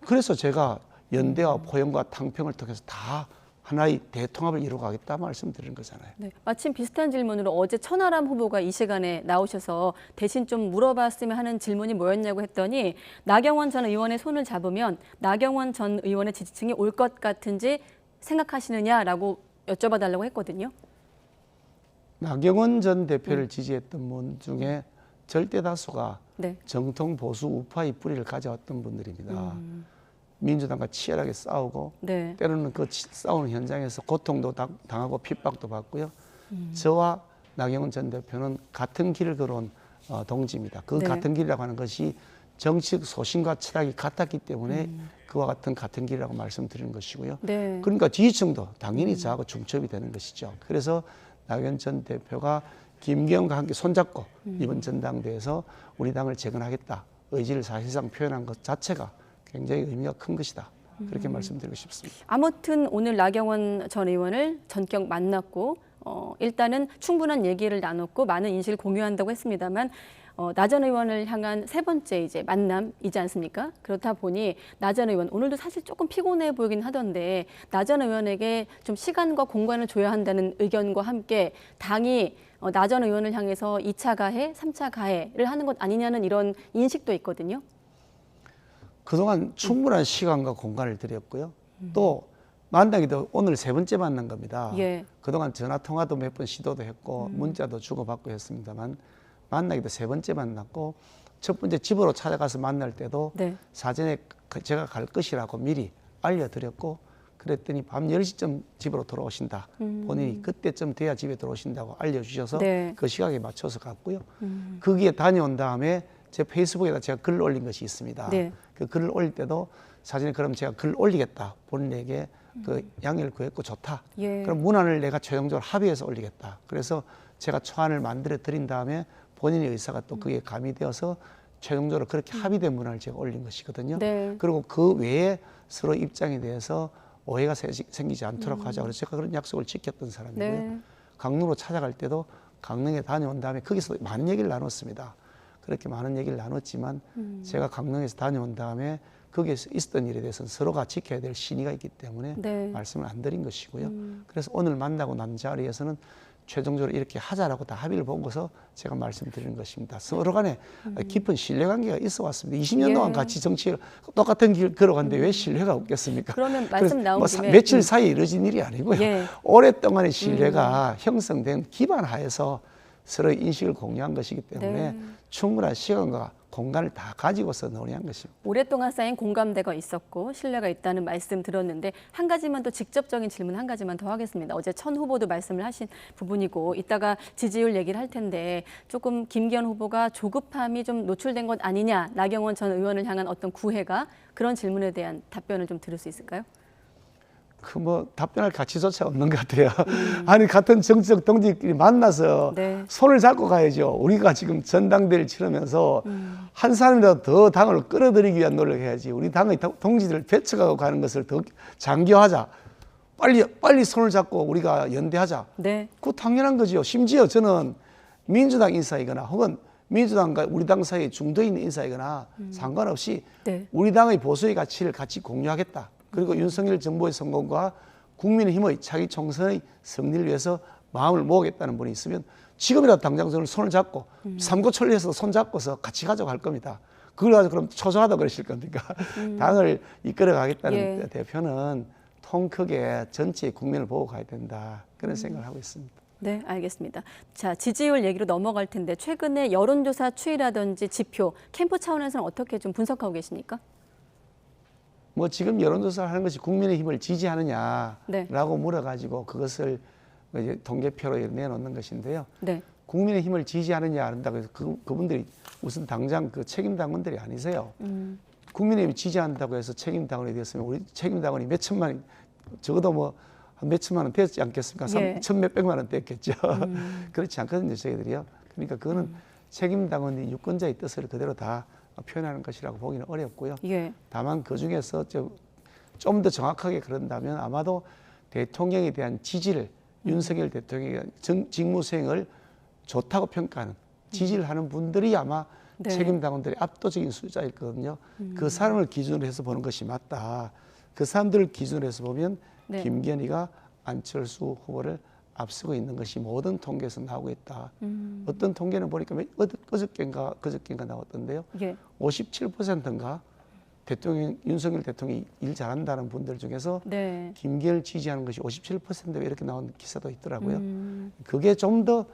[SPEAKER 5] 그래서 제가 연대와 포용과 탕평을 통해서 다 하나의 대통합을 이루어가겠다 말씀드리는 거잖아요.
[SPEAKER 1] 네, 마침 비슷한 질문으로 어제 천하람 후보가 이 시간에 나오셔서 대신 좀 물어봤으면 하는 질문이 뭐였냐고 했더니 나경원 전 의원의 손을 잡으면 나경원 전 의원의 지지층이 올 것 같은지 생각하시느냐라고 여쭤봐달라고 했거든요.
[SPEAKER 5] 나경원 전 대표를 지지했던 분 중에 절대 다수가
[SPEAKER 1] 네.
[SPEAKER 5] 정통 보수 우파의 뿌리를 가져왔던 분들입니다. 민주당과 치열하게 싸우고
[SPEAKER 1] 네.
[SPEAKER 5] 때로는 그 싸우는 현장에서 고통도 당하고 핍박도 받고요. 저와 나경원 전 대표는 같은 길을 걸어온 동지입니다. 그
[SPEAKER 1] 네.
[SPEAKER 5] 같은 길이라고 하는 것이 정치적 소신과 철학이 같았기 때문에 그와 같은 길이라고 말씀드리는 것이고요.
[SPEAKER 1] 네.
[SPEAKER 5] 그러니까 지지층도 당연히 저하고 중첩이 되는 것이죠. 그래서 나경원 전 대표가 김기현과 함께 손잡고 이번 전당대회에서 우리 당을 재건하겠다 의지를 사실상 표현한 것 자체가 굉장히 의미가 큰 것이다. 그렇게 말씀드리고 싶습니다.
[SPEAKER 1] 아무튼 오늘 나경원 전 의원을 전격 만났고 일단은 충분한 얘기를 나눴고 많은 인식을 공유한다고 했습니다만 나 전 의원을 향한 세 번째 이제 만남이지 않습니까? 그렇다 보니 나 전 의원 오늘도 사실 조금 피곤해 보이긴 하던데 나 전 의원에게 좀 시간과 공간을 줘야 한다는 의견과 함께 당이 나 전 의원을 향해서 2차 가해, 3차 가해를 하는 것 아니냐는 이런 인식도 있거든요.
[SPEAKER 5] 그동안 충분한 시간과 공간을 드렸고요. 또 만나기도 오늘 세 번째 만난 겁니다.
[SPEAKER 1] 예.
[SPEAKER 5] 그동안 전화 통화도 몇 번 시도도 했고 문자도 주고받고 했습니다만 만나기도 세 번째 만났고 첫 번째 집으로 찾아가서 만날 때도
[SPEAKER 1] 네.
[SPEAKER 5] 사전에 제가 갈 것이라고 미리 알려드렸고 그랬더니 밤 10시쯤 집으로 돌아오신다. 본인이 그때쯤 돼야 집에 들어오신다고 알려주셔서
[SPEAKER 1] 네.
[SPEAKER 5] 그 시각에 맞춰서 갔고요. 거기에 다녀온 다음에 제 페이스북에다 제가 글을 올린 것이 있습니다.
[SPEAKER 1] 네.
[SPEAKER 5] 그 글을 올릴 때도 사진에 그럼 제가 글을 올리겠다. 본인에게 그 양해를 구했고 좋다.
[SPEAKER 1] 예.
[SPEAKER 5] 그럼 문안을 내가 최종적으로 합의해서 올리겠다. 그래서 제가 초안을 만들어 드린 다음에 본인의 의사가 또 그게 가미되어서 최종적으로 그렇게 합의된 문안을 제가 올린 것이거든요.
[SPEAKER 1] 네.
[SPEAKER 5] 그리고 그 외에 서로 입장에 대해서 오해가 생기지 않도록 하자. 그래서 제가 그런 약속을 지켰던 사람이고요.
[SPEAKER 1] 네.
[SPEAKER 5] 강릉으로 찾아갈 때도 강릉에 다녀온 다음에 거기서 많은 얘기를 나눴습니다. 그렇게 많은 얘기를 나눴지만 제가 강릉에서 다녀온 다음에 거기에서 있었던 일에 대해서는 서로가 지켜야 될 신의가 있기 때문에
[SPEAKER 1] 네.
[SPEAKER 5] 말씀을 안 드린 것이고요. 그래서 오늘 만나고 난 자리에서는 최종적으로 이렇게 하자라고 다 합의를 보고서 제가 말씀드리는 것입니다. 서로 간에 깊은 신뢰관계가 있어 왔습니다. 20년
[SPEAKER 1] 예.
[SPEAKER 5] 동안 같이 정치를 똑같은 길 걸어갔는데 왜 신뢰가 없겠습니까?
[SPEAKER 1] 그러면 말씀 나온
[SPEAKER 5] 뭐
[SPEAKER 1] 김에
[SPEAKER 5] 며칠 사이에 이루어진 일이 아니고요.
[SPEAKER 1] 예.
[SPEAKER 5] 오랫동안의 신뢰가 형성된 기반 하에서 서로의 인식을 공유한 것이기 때문에
[SPEAKER 1] 네.
[SPEAKER 5] 충분한 시간과 공간을 다 가지고서 논의한 것입니다.
[SPEAKER 1] 오랫동안 쌓인 공감대가 있었고 신뢰가 있다는 말씀 들었는데 한 가지만 또 직접적인 질문 한 가지만 더 하겠습니다. 어제 천 후보도 말씀을 하신 부분이고 이따가 지지율 얘기를 할 텐데 조금 김기현 후보가 조급함이 좀 노출된 것 아니냐, 나경원 전 의원을 향한 어떤 구애가, 그런 질문에 대한 답변을 좀 들을 수 있을까요?
[SPEAKER 5] 그 뭐 답변할 가치조차 없는 것 같아요. 아니 같은 정치적 동지끼리 만나서
[SPEAKER 1] 네.
[SPEAKER 5] 손을 잡고 가야죠. 우리가 지금 전당대회를 치르면서 한 사람이라도 더 당을 끌어들이기 위한 노력을 해야지. 우리 당의 동지들을 배척하고 가는 것을 더 장려하자. 빨리 손을 잡고 우리가 연대하자.
[SPEAKER 1] 네.
[SPEAKER 5] 그거 당연한 거죠. 심지어 저는 민주당 인사이거나 혹은 민주당과 우리 당 사이에 중도 있는 인사이거나 상관없이
[SPEAKER 1] 네.
[SPEAKER 5] 우리 당의 보수의 가치를 같이 공유하겠다. 그리고 윤석열 정부의 성공과 국민의힘의 차기 총선의 승리를 위해서 마음을 모으겠다는 분이 있으면 지금이라도 당장 저는 손을 잡고 삼고천리에서 손 잡고서 같이 가자고 할 겁니다. 그걸 가지고 그럼 초조하다고 그러실 겁니까? 당을 이끌어가겠다는
[SPEAKER 1] 예.
[SPEAKER 5] 대표는 통 크게 전체 국민을 보고 가야 된다. 그런 생각을 하고 있습니다.
[SPEAKER 1] 네, 알겠습니다. 자, 지지율 얘기로 넘어갈 텐데 최근에 여론조사 추이라든지 지표, 캠프 차원에서는 어떻게 좀 분석하고 계십니까?
[SPEAKER 5] 뭐 지금 여론조사를 하는 것이 국민의힘을 지지하느냐라고
[SPEAKER 1] 네.
[SPEAKER 5] 물어가지고 그것을 이제 통계표로 내놓는 것인데요.
[SPEAKER 1] 네.
[SPEAKER 5] 국민의힘을 지지하느냐 한다고 해서 그분들이 무슨 당장 그 책임당원들이 아니세요. 국민의힘이 지지한다고 해서 책임당원이 되었으면 우리 책임당원이 몇 천만, 적어도 뭐 한 몇 천만 원 되었지 않겠습니까?
[SPEAKER 1] 예.
[SPEAKER 5] 천 몇백만 원 됐겠죠. 그렇지 않거든요, 저희들이요. 그러니까 그거는 책임당원이 유권자의 뜻을 그대로 다 표현하는 것이라고 보기는 어렵고요.
[SPEAKER 1] 예.
[SPEAKER 5] 다만 그 중에서 좀 더 정확하게 그런다면 아마도 대통령에 대한 지지를 윤석열 대통령에 대한 직무 수행을 좋다고 평가하는 지지를 하는 분들이 아마
[SPEAKER 1] 네.
[SPEAKER 5] 책임당원들의 압도적인 숫자일 거거든요. 그 사람을 기준으로 해서 보는 것이 맞다. 그 사람들을 기준으로 해서 보면
[SPEAKER 1] 네.
[SPEAKER 5] 김기현이가 안철수 후보를 앞서고 있는 것이 모든 통계에서 나오고 있다. 어떤 통계는 보니까 그저께인가 나왔던데요.
[SPEAKER 1] 예.
[SPEAKER 5] 57%인가 윤석열 대통령이 일 잘한다는 분들 중에서
[SPEAKER 1] 네.
[SPEAKER 5] 김기현을 지지하는 것이 57%왜 이렇게 나온 기사도 있더라고요. 그게 좀 더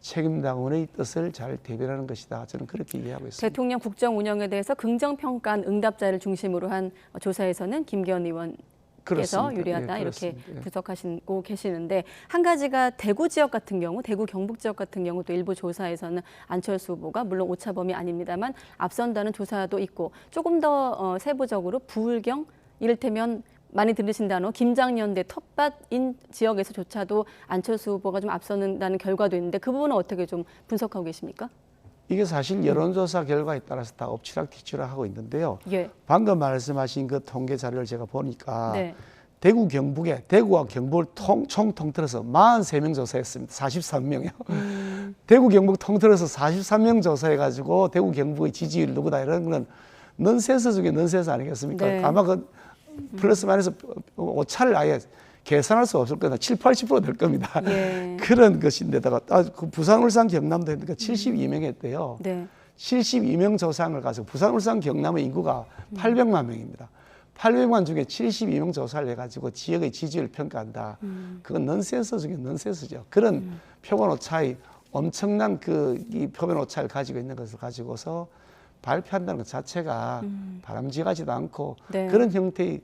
[SPEAKER 5] 책임당원의 뜻을 잘 대변하는 것이다. 저는 그렇게 이해하고 있습니다.
[SPEAKER 1] 대통령 국정 운영에 대해서 긍정평가한 응답자를 중심으로 한 조사에서는 김기현 의원 께서
[SPEAKER 5] 그렇습니다.
[SPEAKER 1] 유리하다
[SPEAKER 5] 예,
[SPEAKER 1] 이렇게
[SPEAKER 5] 그렇습니다. 예.
[SPEAKER 1] 분석하시고 계시는데, 한 가지가 대구 지역 같은 경우, 대구 경북 지역 같은 경우 또 일부 조사에서는 안철수 후보가 물론 오차범위 아닙니다만 앞선다는 조사도 있고, 조금 더 세부적으로 부울경, 이를테면 많이 들으신 단어 김장연대 텃밭인 지역에서조차도 안철수 후보가 좀 앞서는다는 결과도 있는데 그 부분은 어떻게 좀 분석하고 계십니까?
[SPEAKER 5] 이게 사실 여론조사 결과에 따라서 다 엎치락뒤치락 하고 있는데요.
[SPEAKER 1] 예.
[SPEAKER 5] 방금 말씀하신 그 통계 자료를 제가 보니까
[SPEAKER 1] 네.
[SPEAKER 5] 대구 경북에 대구와 경북을 총 통틀어서 43명 조사했습니다. 43명이요. 대구 경북 통틀어서 43명 조사해가지고 대구 경북의 지지율 누구다 이런 거는 넌센스 중에 넌센스 아니겠습니까?
[SPEAKER 1] 네.
[SPEAKER 5] 아마 그 플러스 마이너스 오차를 아예 계산할 수 없을 거다. 7, 80% 될 겁니다.
[SPEAKER 1] 예.
[SPEAKER 5] 그런 것인데다가 그 부산, 울산, 경남도 했으니까 72명 했대요.
[SPEAKER 1] 네.
[SPEAKER 5] 72명 조사를 가서 부산, 울산, 경남의 인구가 800만 명입니다. 800만 중에 72명 조사를 해가지고 지역의 지지율을 평가한다. 그건 넌센스 중에 넌센스죠. 그런 표본 오차의 엄청난 이 표본 오차를 가지고 있는 것을 가지고서 발표한다는 것 자체가 바람직하지도 않고
[SPEAKER 1] 네.
[SPEAKER 5] 그런 형태의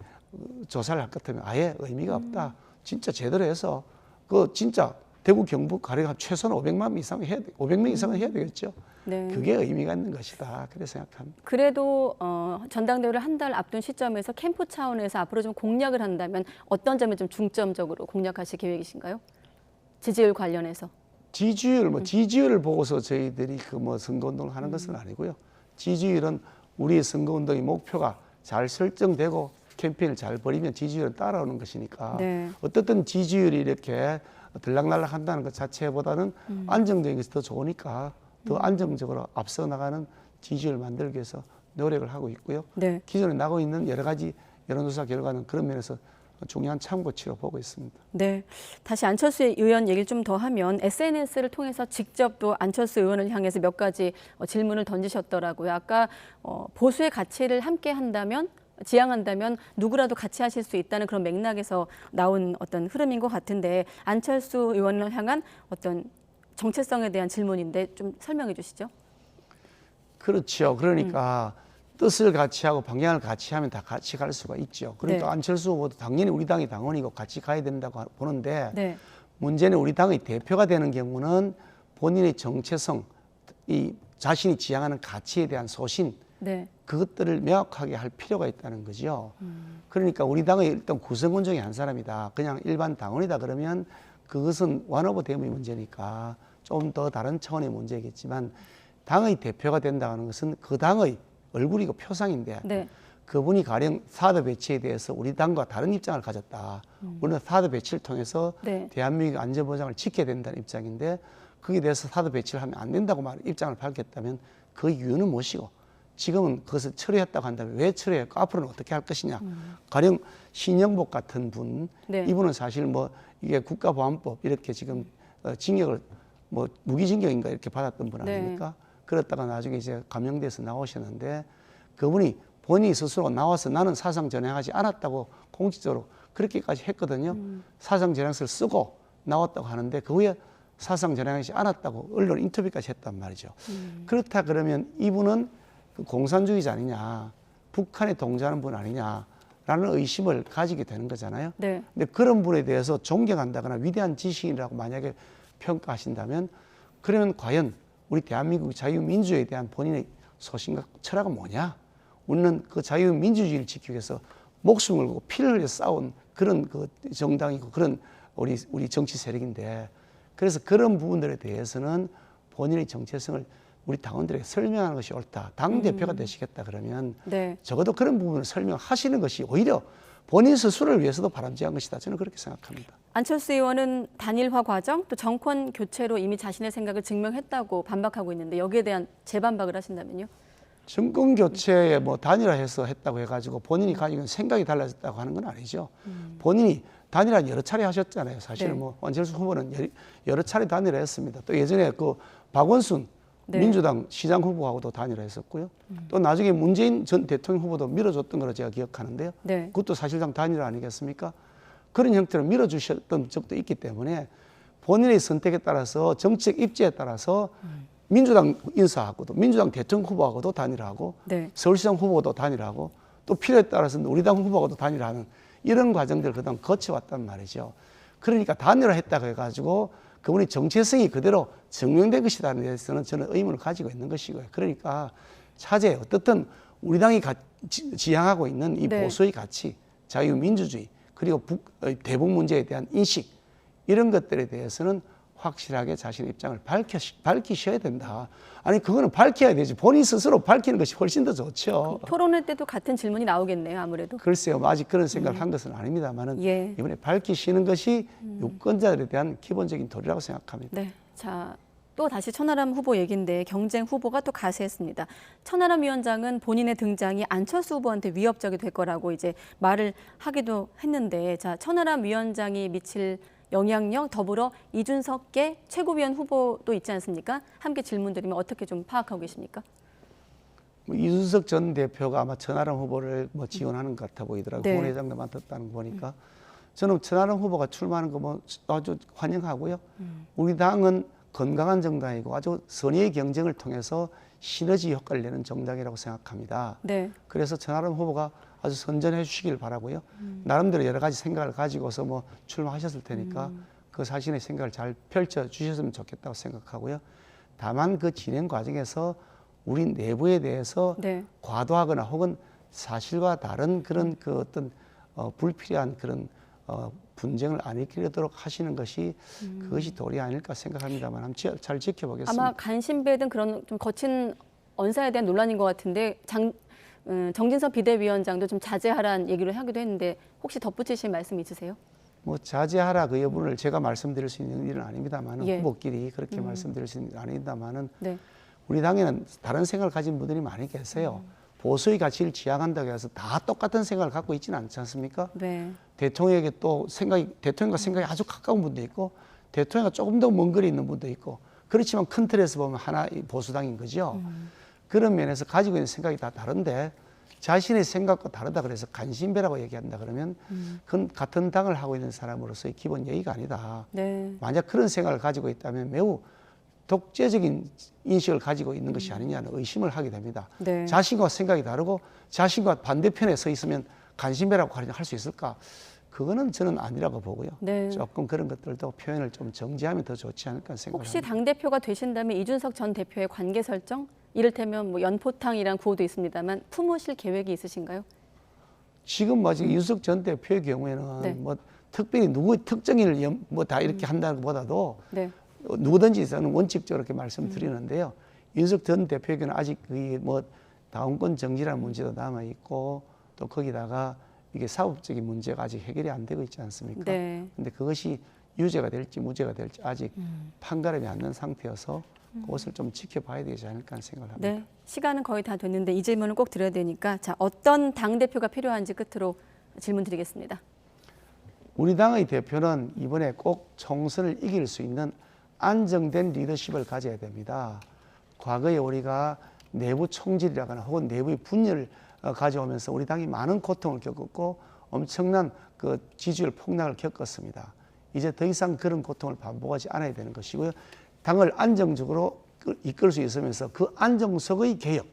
[SPEAKER 5] 조사를 할 것 같으면 아예 의미가 없다. 진짜 제대로 해서 그 진짜 대구 경북 가령 최소한 500만 명 이상 해야 돼. 500명 이상은 해야 되겠죠.
[SPEAKER 1] 네.
[SPEAKER 5] 그게 의미가 있는 것이다. 그래 생각합니다.
[SPEAKER 1] 그래도 전당대회를 한 달 앞둔 시점에서 캠프 차원에서 앞으로 좀 공략을 한다면 어떤 점을 좀 중점적으로 공략하실 계획이신가요? 지지율 관련해서.
[SPEAKER 5] 지지율을 보고서 저희들이 그 뭐 선거운동을 하는 것은 아니고요. 지지율은 우리 선거운동의 목표가 잘 설정되고 캠페인을 잘 벌이면 지지율은 따라오는 것이니까
[SPEAKER 1] 네.
[SPEAKER 5] 어떻든 지지율이 이렇게 들락날락 한다는 것 자체보다는 안정적인 것이 더 좋으니까 더 안정적으로 앞서 나가는 지지율을 만들기 위해서 노력을 하고 있고요.
[SPEAKER 1] 네.
[SPEAKER 5] 기존에 나고 있는 여러 가지 여론조사 결과는 그런 면에서 중요한 참고치로 보고 있습니다.
[SPEAKER 1] 네, 다시 안철수 의원 얘기를 좀 더 하면 SNS를 통해서 직접 또 안철수 의원을 향해서 몇 가지 질문을 던지셨더라고요. 아까 보수의 가치를 함께 한다면, 지향한다면 누구라도 같이 하실 수 있다는 그런 맥락에서 나온 어떤 흐름인 것 같은데 안철수 의원을 향한 어떤 정체성에 대한 질문인데 좀 설명해 주시죠.
[SPEAKER 5] 그렇죠. 그러니까 뜻을 같이 하고 방향을 같이 하면 다 같이 갈 수가 있죠. 그러니까
[SPEAKER 1] 네.
[SPEAKER 5] 안철수 후보도 당연히 우리 당의 당원이고 같이 가야 된다고 보는데
[SPEAKER 1] 네.
[SPEAKER 5] 문제는 우리 당의 대표가 되는 경우는 본인의 정체성, 이 자신이 지향하는 가치에 대한 소신,
[SPEAKER 1] 네.
[SPEAKER 5] 그것들을 명확하게 할 필요가 있다는 거죠. 그러니까 우리 당의 일단 구성원 중에 한 사람이다. 그냥 일반 당원이다 그러면 그것은 완오버 댐의 문제니까 좀 더 다른 차원의 문제겠지만 당의 대표가 된다는 것은 그 당의 얼굴이고 표상인데
[SPEAKER 1] 네.
[SPEAKER 5] 그분이 가령 사드 배치에 대해서 우리 당과 다른 입장을 가졌다. 우리는 사드 배치를 통해서
[SPEAKER 1] 네.
[SPEAKER 5] 대한민국의 안전보장을 지켜야 된다는 입장인데 거기에 대해서 사드 배치를 하면 안 된다고 입장을 밝혔다면 그 이유는 무엇이고 지금은 그것을 철회했다고 한다면 왜 철회했고 앞으로는 어떻게 할 것이냐. 가령 신영복 같은 분,
[SPEAKER 1] 네.
[SPEAKER 5] 이분은 사실 뭐 이게 국가보안법 이렇게 지금 징역을 뭐 무기징역인가 이렇게 받았던 분 아닙니까?
[SPEAKER 1] 네.
[SPEAKER 5] 그랬다가 나중에 이제 감형돼서 나오셨는데 그분이 본인이 스스로 나와서 나는 사상 전향하지 않았다고 공식적으로 그렇게까지 했거든요. 사상 전향서를 쓰고 나왔다고 하는데 그 후에 사상 전향하지 않았다고 언론 인터뷰까지 했단 말이죠. 그렇다 그러면 이분은 그 공산주의자 아니냐, 북한에 동조하는 분 아니냐라는 의심을 가지게 되는 거잖아요.
[SPEAKER 1] 네.
[SPEAKER 5] 근데 그런 분에 대해서 존경한다거나 위대한 지식인이라고 만약에 평가하신다면 그러면 과연 우리 대한민국 자유민주주의에 대한 본인의 소신과 철학은 뭐냐? 우리는 그 자유민주주의를 지키기 위해서 목숨을 걸고 피를 흘려 싸운 그런 그 정당이고 그런 우리 정치 세력인데 그래서 그런 부분들에 대해서는 본인의 정체성을 우리 당원들에게 설명하는 것이 옳다. 당대표가 되시겠다 그러면
[SPEAKER 1] 네.
[SPEAKER 5] 적어도 그런 부분을 설명하시는 것이 오히려 본인 스스로를 위해서도 바람직한 것이다. 저는 그렇게 생각합니다.
[SPEAKER 1] 안철수 의원은 단일화 과정 또 정권 교체로 이미 자신의 생각을 증명했다고 반박하고 있는데 여기에 대한 재반박을 하신다면요?
[SPEAKER 5] 정권 교체에 뭐 단일화해서 했다고 해가지고 본인이 가지고 있는 생각이 달라졌다고 하는 건 아니죠. 본인이 단일화 여러 차례 하셨잖아요. 사실은
[SPEAKER 1] 네.
[SPEAKER 5] 뭐 안철수 후보는 여러 차례 단일화했습니다. 또 예전에 그 박원순
[SPEAKER 1] 네.
[SPEAKER 5] 민주당 시장 후보하고도 단일화했었고요. 또 나중에 문재인 전 대통령 후보도 밀어줬던 걸로 제가 기억하는데요.
[SPEAKER 1] 네.
[SPEAKER 5] 그것도 사실상 단일화 아니겠습니까? 그런 형태로 밀어주셨던 적도 있기 때문에 본인의 선택에 따라서 정책 입지에 따라서 민주당 인사하고도 민주당 대통령 후보하고도 단일화하고
[SPEAKER 1] 네.
[SPEAKER 5] 서울시장 후보도 단일화하고 또 필요에 따라서는 우리 당 후보하고도 단일화하는 이런 과정들을 그동안 거쳐왔단 말이죠. 그러니까 단일화했다고 해가지고 그분의 정체성이 그대로 증명된 것이라는 데서는 저는 의문을 가지고 있는 것이고요. 그러니까 차제 어떻든 우리 당이 지향하고 있는 이
[SPEAKER 1] 네.
[SPEAKER 5] 보수의 가치, 자유민주주의 그리고 대북 문제에 대한 인식 이런 것들에 대해서는 확실하게 자신의 입장을 밝히셔야 된다. 아니 그거는 밝혀야 되지. 본인 스스로 밝히는 것이 훨씬 더 좋죠.
[SPEAKER 1] 토론회 때도 같은 질문이 나오겠네요. 아무래도.
[SPEAKER 5] 글쎄요. 아직 그런 생각을 한 것은 아닙니다만은
[SPEAKER 1] 예.
[SPEAKER 5] 이번에 밝히시는 것이 유권자들에 대한 기본적인 도리라고 생각합니다.
[SPEAKER 1] 네. 자, 또 다시 천하람 후보 얘기인데 경쟁 후보가 또 가세했습니다. 천하람 위원장은 본인의 등장이 안철수 후보한테 위협적이 될 거라고 이제 말을 하기도 했는데 자, 천하람 위원장이 미칠 영향력 더불어 이준석계 최고위원 후보도 있지 않습니까? 함께 질문 드리면 어떻게 좀 파악하고 계십니까?
[SPEAKER 5] 뭐 이준석 전 대표가 아마 천하람 후보를 뭐 지원하는 것 같아 보이더라고요.
[SPEAKER 1] 네.
[SPEAKER 5] 후원회장도 맡았다는 거 보니까 저는 천하람 후보가 출마하는 거 뭐 아주 환영하고요. 우리 당은 건강한 정당이고 아주 선의의 경쟁을 통해서 시너지 효과를 내는 정당이라고 생각합니다.
[SPEAKER 1] 네.
[SPEAKER 5] 그래서 천하람 후보가 아주 선전해 주시길 바라고요. 나름대로 여러 가지 생각을 가지고서 뭐 출마하셨을 테니까 그 자신의 생각을 잘 펼쳐 주셨으면 좋겠다고 생각하고요. 다만 그 진행 과정에서 우리 내부에 대해서
[SPEAKER 1] 네.
[SPEAKER 5] 과도하거나 혹은 사실과 다른 그런 그 어떤 불필요한 그런 분쟁을 안 일으키도록 하시는 것이 그것이 도리 아닐까 생각합니다만 한번 잘 지켜보겠습니다.
[SPEAKER 1] 아마 간신배 등 그런 좀 거친 언사에 대한 논란인 것 같은데 정진석 비대위원장도 좀 자제하라는 얘기를 하기도 했는데 혹시 덧붙이실 말씀 있으세요?
[SPEAKER 5] 뭐 자제하라 그 여부를 제가 말씀드릴 수 있는 일은 아닙니다만은
[SPEAKER 1] 예.
[SPEAKER 5] 후보끼리 그렇게 말씀드릴 수 있는 일은 아닙니다만은
[SPEAKER 1] 네.
[SPEAKER 5] 우리 당에는 다른 생각을 가진 분들이 많이 계세요. 보수의 가치를 지향한다고 해서 다 똑같은 생각을 갖고 있지는 않지 않습니까?
[SPEAKER 1] 네.
[SPEAKER 5] 대통령에게 또 대통령과 생각이 아주 가까운 분도 있고 대통령과 조금 더 먼 거리에 있는 분도 있고 그렇지만 큰 틀에서 보면 하나의 보수당인 거죠. 그런 면에서 가지고 있는 생각이 다 다른데 자신의 생각과 다르다 그래서 간신배라고 얘기한다 그러면 그건 같은 당을 하고 있는 사람으로서의 기본 예의가 아니다.
[SPEAKER 1] 네.
[SPEAKER 5] 만약 그런 생각을 가지고 있다면 매우 독재적인 인식을 가지고 있는 것이 아니냐는 의심을 하게 됩니다.
[SPEAKER 1] 네.
[SPEAKER 5] 자신과 생각이 다르고 자신과 반대편에 서 있으면 간신배라고 할 수 있을까? 그거는 저는 아니라고 보고요.
[SPEAKER 1] 네.
[SPEAKER 5] 조금 그런 것들도 표현을 좀 정지하면 더 좋지 않을까 생각합니다.
[SPEAKER 1] 혹시 당대표가 되신다면 이준석 전 대표의 관계 설정? 이를테면 뭐 연포탕이란 구호도 있습니다만 품으실 계획이 있으신가요?
[SPEAKER 5] 지금 뭐 이준석 전 대표의 경우에는
[SPEAKER 1] 네.
[SPEAKER 5] 뭐 특별히 누구 특정인을 뭐 다 이렇게 한다는 것보다도
[SPEAKER 1] 네.
[SPEAKER 5] 누구든지 저는 원칙적으로 이렇게 말씀드리는데요. 이준석 전 대표에게는 아직 뭐 당원권 정지라는 문제도 남아 있고 또 거기다가 이게 사법적인 문제가 아직 해결이 안 되고 있지 않습니까?
[SPEAKER 1] 네.
[SPEAKER 5] 근데 그것이 유죄가 될지 무죄가 될지 아직 판가름이 안 난 상태여서 그것을 좀 지켜봐야 되지 않을까 하는 생각을 합니다.
[SPEAKER 1] 네. 시간은 거의 다 됐는데 이 질문을 꼭 드려야 되니까 자, 어떤 당대표가 필요한지 끝으로 질문 드리겠습니다.
[SPEAKER 5] 우리 당의 대표는 이번에 꼭 총선을 이길 수 있는 안정된 리더십을 가져야 됩니다. 과거에 우리가 내부 총질이라거나 혹은 내부의 분열을 가져오면서 우리 당이 많은 고통을 겪었고 엄청난 그 지지율 폭락을 겪었습니다. 이제 더 이상 그런 고통을 반복하지 않아야 되는 것이고요. 당을 안정적으로 이끌 수 있으면서 그 안정적의 개혁,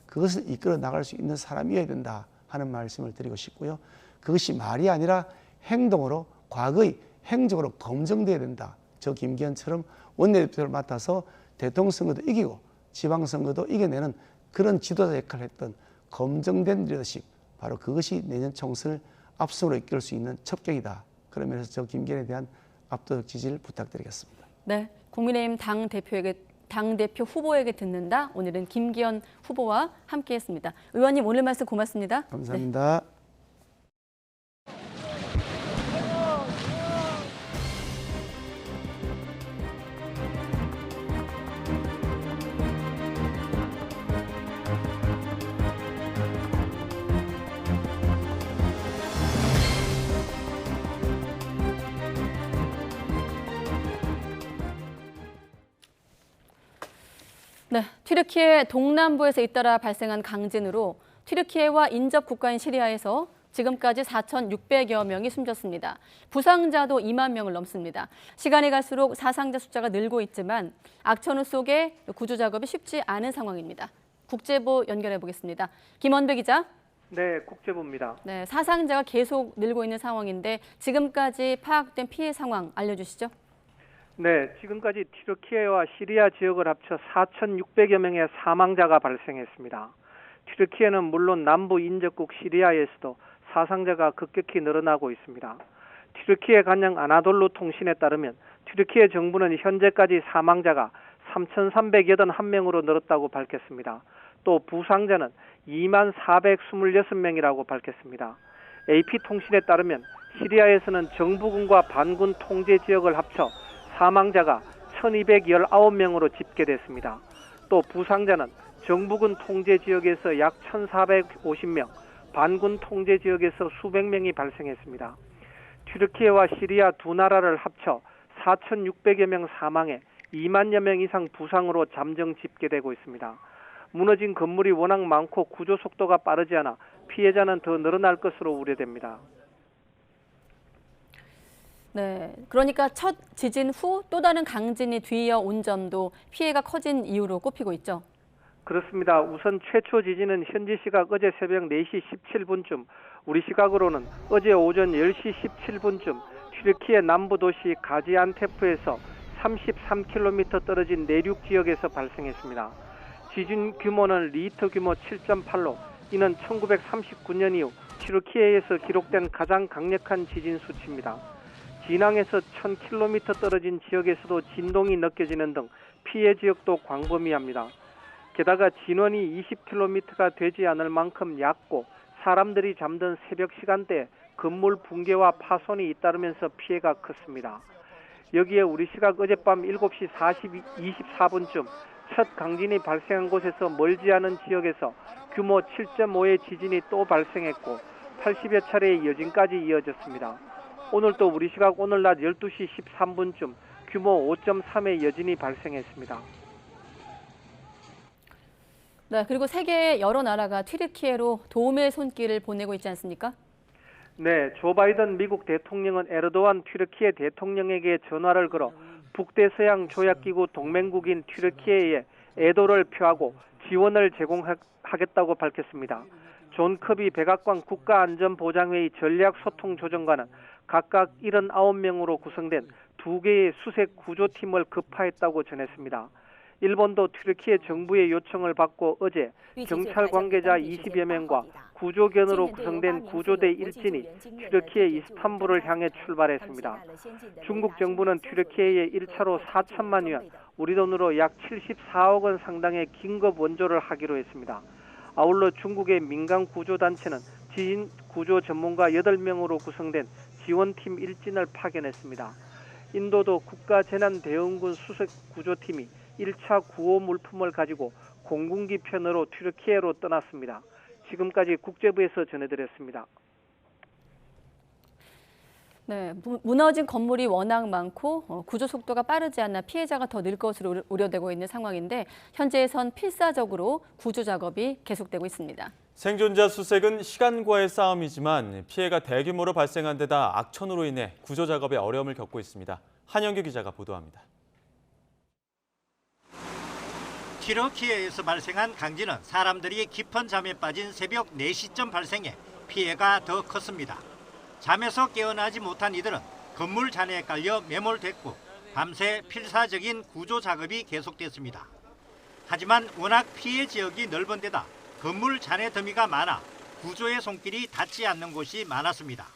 [SPEAKER 5] 그것을 이끌어 나갈 수 있는 사람이어야 된다 하는 말씀을 드리고 싶고요. 그것이 말이 아니라 행동으로 과거의 행적으로 검증돼야 된다. 저 김기현처럼 원내대표를 맡아서 대통령 선거도 이기고 지방선거도 이겨내는 그런 지도자 역할을 했던 검증된 리더십, 바로 그것이 내년 총선을 압승으로 이끌 수 있는 첩경이다. 그런 면에서 저 김기현에 대한 압도적 지지를 부탁드리겠습니다.
[SPEAKER 1] 네, 국민의힘 당대표 후보에게 듣는다. 오늘은 김기현 후보와 함께했습니다. 의원님 오늘 말씀 고맙습니다.
[SPEAKER 5] 감사합니다.
[SPEAKER 1] 네. 네, 튀르키예 동남부에서 잇따라 발생한 강진으로 튀르키예와 인접 국가인 시리아에서 지금까지 4,600여 명이 숨졌습니다. 부상자도 2만 명을 넘습니다. 시간이 갈수록 사상자 숫자가 늘고 있지만 악천후 속에 구조 작업이 쉽지 않은 상황입니다. 국제부 연결해 보겠습니다. 김원배 기자.
[SPEAKER 11] 네, 국제부입니다.
[SPEAKER 1] 네, 사상자가 계속 늘고 있는 상황인데 지금까지 파악된 피해 상황 알려주시죠.
[SPEAKER 11] 네, 지금까지 튀르키예와 시리아 지역을 합쳐 4,600여 명의 사망자가 발생했습니다. 튀르키예는 물론 남부 인접국 시리아에서도 사상자가 급격히 늘어나고 있습니다. 튀르키예 관영 아나돌루 통신에 따르면 튀르키예 정부는 현재까지 사망자가 3,381명으로 늘었다고 밝혔습니다. 또 부상자는 24,426명이라고 밝혔습니다. AP통신에 따르면 시리아에서는 정부군과 반군 통제 지역을 합쳐 사망자가 1,219명으로 집계됐습니다. 또 부상자는 정부군 통제 지역에서 약 1,450명, 반군 통제 지역에서 수백 명이 발생했습니다. 튀르키예와 시리아 두 나라를 합쳐 4,600여 명 사망에 2만여 명 이상 부상으로 잠정 집계되고 있습니다. 무너진 건물이 워낙 많고 구조 속도가 빠르지 않아 피해자는 더 늘어날 것으로 우려됩니다.
[SPEAKER 1] 네, 그러니까 첫 지진 후 또 다른 강진이 뒤이어 온 점도 피해가 커진 이유로 꼽히고 있죠.
[SPEAKER 11] 그렇습니다. 우선 최초 지진은 현지 시각 어제 새벽 4시 17분쯤, 우리 시각으로는 어제 오전 10시 17분쯤 튀르키예 남부 도시 가지안테프에서 33km 떨어진 내륙 지역에서 발생했습니다. 지진 규모는 리히터 규모 7.8로 이는 1939년 이후 튀르키예에서 기록된 가장 강력한 지진 수치입니다. 진앙에서 1000km 떨어진 지역에서도 진동이 느껴지는 등 피해 지역도 광범위합니다. 게다가 진원이 20km가 되지 않을 만큼 얕고 사람들이 잠든 새벽 시간대에 건물 붕괴와 파손이 잇따르면서 피해가 컸습니다. 여기에 우리 시각 어젯밤 7시 24분쯤 첫 강진이 발생한 곳에서 멀지 않은 지역에서 규모 7.5의 지진이 또 발생했고 80여 차례의 여진까지 이어졌습니다. 오늘 또 우리 시각 오늘 낮 12시 13분쯤 규모 5.3의 여진이 발생했습니다.
[SPEAKER 1] 네, 그리고 세계의 여러 나라가 튀르키예로 도움의 손길을 보내고 있지 않습니까?
[SPEAKER 11] 네, 조 바이든 미국 대통령은 에르도안 튀르키예 대통령에게 전화를 걸어 북대서양 조약기구 동맹국인 튀르키예에 애도를 표하고 지원을 제공하겠다고 밝혔습니다. 존 커비 백악관 국가안전보장회의 전략소통조정관은 각각 79명으로 구성된 2개의 수색 구조팀을 급파했다고 전했습니다. 일본도 튀르키예 정부의 요청을 받고 어제 경찰 관계자 20여 명과 구조견으로 구성된 구조대 1진이 튀르키예 이스탄불을 향해 출발했습니다. 중국 정부는 튀르키예에 1차로 4천만 위안, 우리 돈으로 약 74억 원 상당의 긴급 원조를 하기로 했습니다. 아울러 중국의 민간 구조단체는 지진 구조 전문가 8명으로 구성된 지원팀 1진을 파견했습니다. 인도도 국가재난대응군 수색 구조팀이 1차 구호 물품을 가지고 공군기 편으로 튀르키예로 떠났습니다. 지금까지 국제부에서 전해드렸습니다.
[SPEAKER 1] 네, 무너진 건물이 워낙 많고 구조 속도가 빠르지 않아 피해자가 더 늘 것으로 우려되고 있는 상황인데 현재에선 필사적으로 구조 작업이 계속되고 있습니다.
[SPEAKER 2] 생존자 수색은 시간과의 싸움이지만 피해가 대규모로 발생한 데다 악천후로 인해 구조 작업에 어려움을 겪고 있습니다. 한영규 기자가 보도합니다.
[SPEAKER 12] 튀르키예에서 발생한 강진은 사람들이 깊은 잠에 빠진 새벽 4시쯤 발생해 피해가 더 컸습니다. 잠에서 깨어나지 못한 이들은 건물 잔해에 깔려 매몰됐고 밤새 필사적인 구조 작업이 계속됐습니다. 하지만 워낙 피해 지역이 넓은 데다 건물 잔해 더미가 많아 구조의 손길이 닿지 않는 곳이 많았습니다.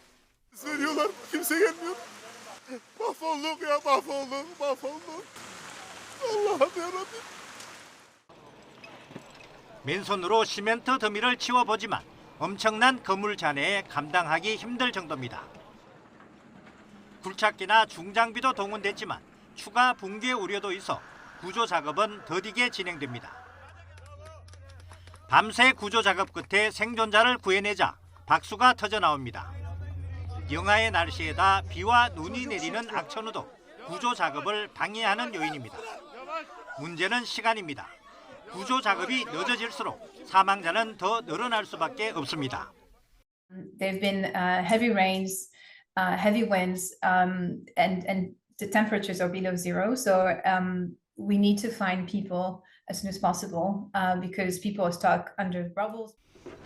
[SPEAKER 12] 맨손으로 시멘트 더미를 치워보지만 엄청난 건물 잔해에 감당하기 힘들 정도입니다. 굴착기나 중장비도 동원됐지만 추가 붕괴 우려도 있어 구조 작업은 더디게 진행됩니다. 밤새 구조 작업 끝에 생존자를 구해내자 박수가 터져 나옵니다. 영하의 날씨에다 비와 눈이 내리는 악천후도 구조 작업을 방해하는 요인입니다. 문제는 시간입니다. 구조 작업이 늦어질수록 사망자는 더 늘어날 수밖에 없습니다.
[SPEAKER 13] There've been heavy rains, heavy winds, and the temperatures are below zero. So we need to find people as soon as possible because people are stuck under rubble.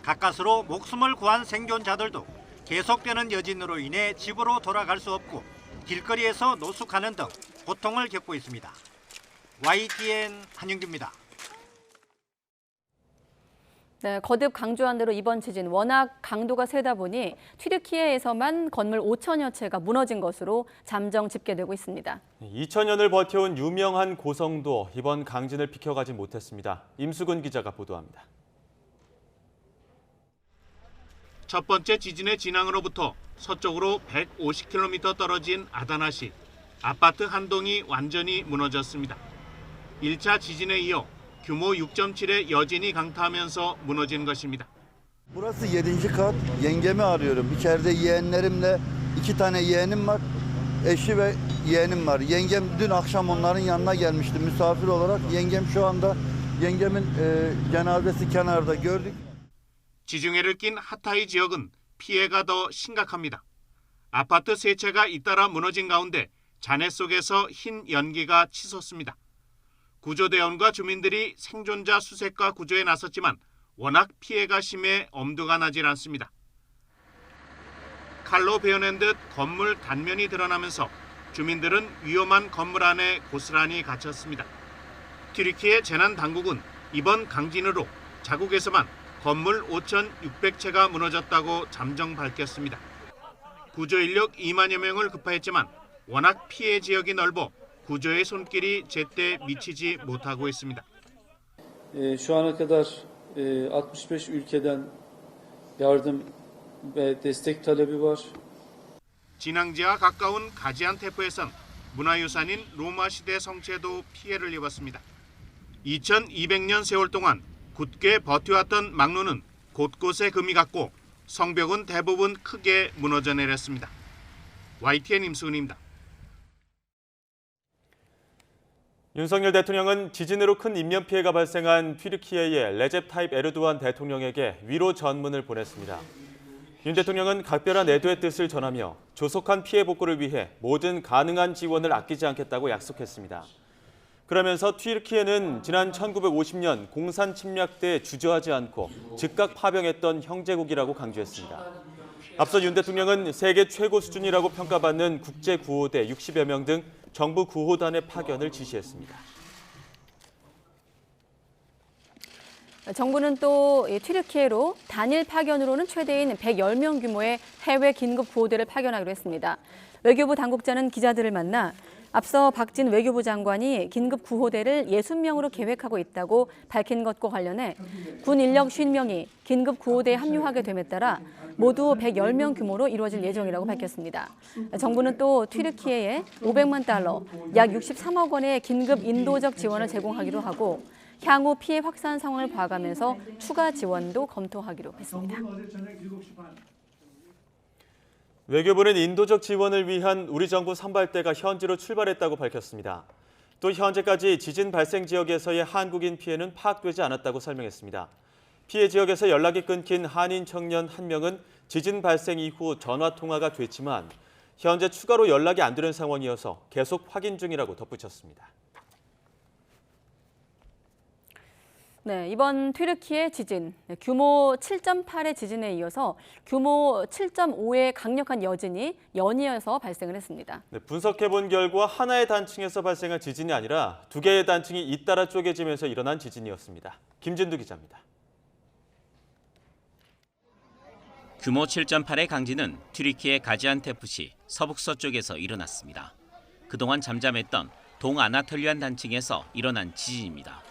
[SPEAKER 12] 가까스로 목숨을 구한 생존자들도 계속되는 여진으로 인해 집으로 돌아갈 수 없고 길거리에서 노숙하는 등 고통을 겪고 있습니다. YTN 한영규입니다.
[SPEAKER 1] 네, 거듭 강조한 대로 이번 지진 워낙 강도가 세다 보니 튀르키예에서만 건물 5천여 채가 무너진 것으로 잠정 집계되고 있습니다.
[SPEAKER 2] 2000년을 버텨온 유명한 고성도 이번 강진을 비켜가지 못했습니다. 임수근 기자가 보도합니다.
[SPEAKER 14] 첫 번째 지진의 진앙으로부터 서쪽으로 150km 떨어진 아다나시, 아파트 한 동이 완전히 무너졌습니다. 1차 지진에 이어 규모 6.7의 여진이 강타하면서 무너진 것입니다.
[SPEAKER 15] Burası 7. kat. Yengemi arıyorum. İçeride yeğenlerimle 2 tane yeğenim var. Eşi ve yeğenim var. Yengem dün akşam onların yanına gelmişti misafir olarak. Yengem şu anda yengemin cenazesi kenarda gördük.
[SPEAKER 14] 지중해를 낀 하타이 지역은 피해가 더 심각합니다. 아파트 3채가 잇따라 무너진 가운데 잔해 속에서 흰 연기가 치솟습니다. 구조대원과 주민들이 생존자 수색과 구조에 나섰지만 워낙 피해가 심해 엄두가 나질 않습니다. 칼로 베어낸 듯 건물 단면이 드러나면서 주민들은 위험한 건물 안에 고스란히 갇혔습니다. 튀르키예 재난당국은 이번 강진으로 자국에서만 건물 5,600채가 무너졌다고 잠정 밝혔습니다. 구조인력 2만여 명을 급파했지만 워낙 피해 지역이 넓어 구조의 손길이 제때 미치지 못하고 있습니다.
[SPEAKER 16] Şu ana kadar 65 ülkeden yardım ve destek talebi var.
[SPEAKER 14] 진앙지와 가까운 가지안테프에선 문화유산인 로마 시대 성체도 피해를 입었습니다. 2200년 세월 동안 굳게 버텨왔던 망루는 곳곳에 금이 갔고 성벽은 대부분 크게 무너져 내렸습니다. YTN 임수은입니다.
[SPEAKER 2] 윤석열 대통령은 지진으로 큰 인명피해가 발생한 튀르키예의 레셉 타입 에르도안 대통령에게 위로 전문을 보냈습니다. 윤 대통령은 각별한 애도의 뜻을 전하며 조속한 피해 복구를 위해 모든 가능한 지원을 아끼지 않겠다고 약속했습니다. 그러면서 튀르키예는 지난 1950년 공산 침략 때 주저하지 않고 즉각 파병했던 형제국이라고 강조했습니다. 앞서 윤 대통령은 세계 최고 수준이라고 평가받는 국제구호대 60여 명 등 정부 구호단의 파견을 지시했습니다.
[SPEAKER 1] 정부는 또 튀르키예로 단일 파견으로는 최대인 110명 규모의 해외 긴급 구호대를 파견하기로 했습니다. 외교부 당국자는 기자들을 만나 앞서 박진 외교부 장관이 긴급 구호대를 60명으로 계획하고 있다고 밝힌 것과 관련해 군 인력 50명이 긴급 구호대에 합류하게 됨에 따라 모두 110명 규모로 이루어질 예정이라고 밝혔습니다. 정부는 또 튀르키예에 500만 달러, 약 63억 원의 긴급 인도적 지원을 제공하기로 하고 향후 피해 확산 상황을 봐가면서 추가 지원도 검토하기로 했습니다.
[SPEAKER 2] 외교부는 인도적 지원을 위한 우리 정부 선발대가 현지로 출발했다고 밝혔습니다. 또 현재까지 지진 발생 지역에서의 한국인 피해는 파악되지 않았다고 설명했습니다. 피해 지역에서 연락이 끊긴 한인 청년 1명은 지진 발생 이후 전화 통화가 됐지만 현재 추가로 연락이 안 되는 상황이어서 계속 확인 중이라고 덧붙였습니다.
[SPEAKER 1] 네, 이번 튀르키예 지진, 규모 7.8의 지진에 이어서 규모 7.5의 강력한 여진이 연이어서 발생을 했습니다.
[SPEAKER 2] 네, 분석해본 결과 하나의 단층에서 발생한 지진이 아니라 두 개의 단층이 잇따라 쪼개지면서 일어난 지진이었습니다. 김진두 기자입니다.
[SPEAKER 17] 규모 7.8의 강진은 튀르키예 가지안테프시 서북서쪽에서 일어났습니다. 그동안 잠잠했던 동아나톨리안 단층에서 일어난 지진입니다.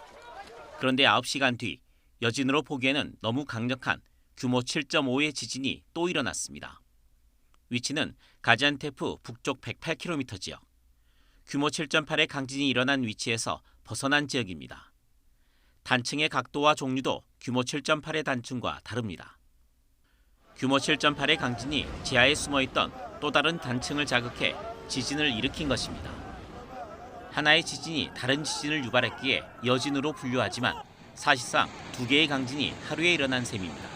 [SPEAKER 17] 그런데 9시간 뒤 여진으로 보기에는 너무 강력한 규모 7.5의 지진이 또 일어났습니다. 위치는 가지안테프 북쪽 108km 지역. 규모 7.8의 강진이 일어난 위치에서 벗어난 지역입니다. 단층의 각도와 종류도 규모 7.8의 단층과 다릅니다. 규모 7.8의 강진이 지하에 숨어있던 또 다른 단층을 자극해 지진을 일으킨 것입니다. 하나의 지진이 다른 지진을 유발했기에 여진으로 분류하지만 사실상 두 개의 강진이 하루에 일어난 셈입니다.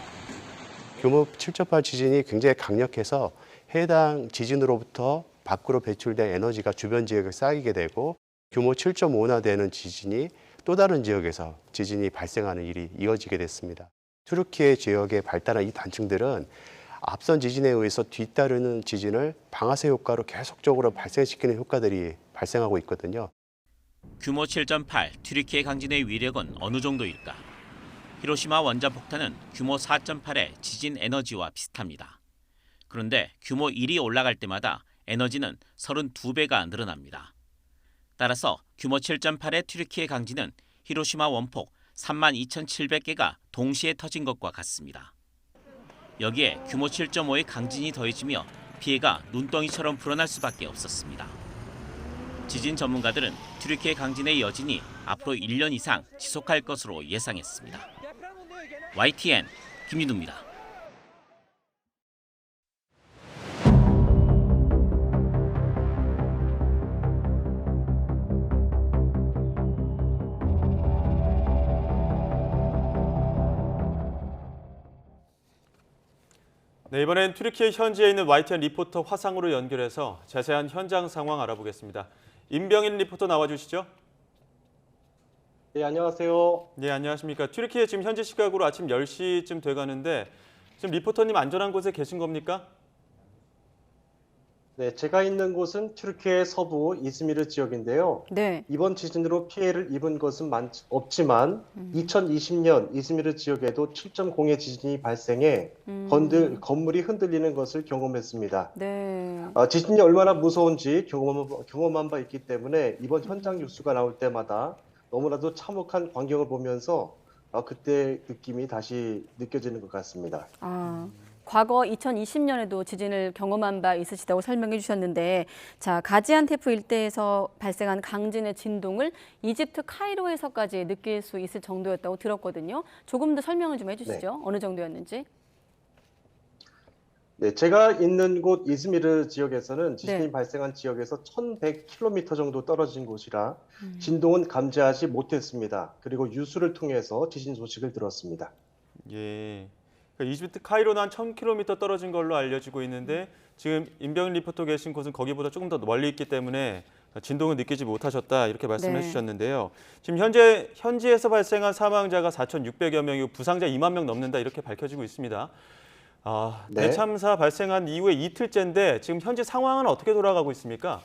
[SPEAKER 18] 규모 7.8 지진이 굉장히 강력해서 해당 지진으로부터 밖으로 배출된 에너지가 주변 지역에 쌓이게 되고 규모 7.5나 되는 지진이 또 다른 지역에서 지진이 발생하는 일이 이어지게 됐습니다. 튀르키예 지역에 발달한 이 단층들은 앞선 지진에 의해서 뒤따르는 지진을 방아쇠 효과로 계속적으로 발생시키는 효과들이 발생하고 있거든요.
[SPEAKER 17] 규모 7.8 튀르키예 강진의 위력은 어느 정도일까? 히로시마 원자폭탄은 규모 4.8의 지진 에너지와 비슷합니다. 그런데 규모 1이 올라갈 때마다 에너지는 32배가 늘어납니다. 따라서 규모 7.8의 튀르키예 강진은 히로시마 원폭 32,700개가 동시에 터진 것과 같습니다. 여기에 규모 7.5의 강진이 더해지며 피해가 눈덩이처럼 불어날 수밖에 없었습니다. 지진 전문가들은 튀르키예 강진의 여진이 앞으로 1년 이상 지속할 것으로 예상했습니다. YTN 김민우입니다.
[SPEAKER 2] 네, 이번엔 튀르키예 현지에 있는 YTN 리포터 화상으로 연결해서 자세한 현장 상황 알아보겠습니다. 임병인 리포터 나와주시죠.
[SPEAKER 19] 네, 안녕하세요.
[SPEAKER 2] 네, 안녕하십니까. 튀르키예 지금 현지 시각으로 아침 10시쯤 돼가는데 지금 리포터님 안전한 곳에 계신 겁니까?
[SPEAKER 19] 네, 제가 있는 곳은 튀르키예 서부 이즈미르 지역인데요.
[SPEAKER 1] 네.
[SPEAKER 19] 이번 지진으로 피해를 입은 것은 없지만 2020년 이즈미르 지역에도 7.0의 지진이 발생해 건물이 흔들리는 것을 경험했습니다.
[SPEAKER 1] 네.
[SPEAKER 19] 지진이 얼마나 무서운지 경험한 바 있기 때문에 이번 현장 뉴스가 나올 때마다 너무나도 참혹한 광경을 보면서 그때 느낌이 다시 느껴지는 것 같습니다.
[SPEAKER 1] 과거 2020년에도 지진을 경험한 바 있으시다고 설명해 주셨는데, 자, 가지안테프 일대에서 발생한 강진의 진동을 이집트 카이로에서까지 느낄 수 있을 정도였다고 들었거든요. 조금 더 설명을 좀 해주시죠.
[SPEAKER 19] 네.
[SPEAKER 1] 어느 정도였는지.
[SPEAKER 19] 네, 제가 있는 곳 이즈미르 지역에서는 지진이
[SPEAKER 1] 네.
[SPEAKER 19] 발생한 지역에서 1100km 정도 떨어진 곳이라 진동은 감지하지 못했습니다. 그리고 유수를 통해서 지진 소식을 들었습니다.
[SPEAKER 2] 예. 그러니까 이집트 카이로는 한 1000km 떨어진 걸로 알려지고 있는데 지금 임병 리포터 계신 곳은 거기보다 조금 더 멀리 있기 때문에 진동을 느끼지 못하셨다 이렇게 말씀해 주셨는데요. 지금 현지에서 발생한 사망자가 4,600여 명이고 부상자 2만 명 넘는다 이렇게 밝혀지고 있습니다.
[SPEAKER 19] 네.
[SPEAKER 2] 대참사 발생한 이후에 이틀째인데 지금 현재 상황은 어떻게 돌아가고 있습니까?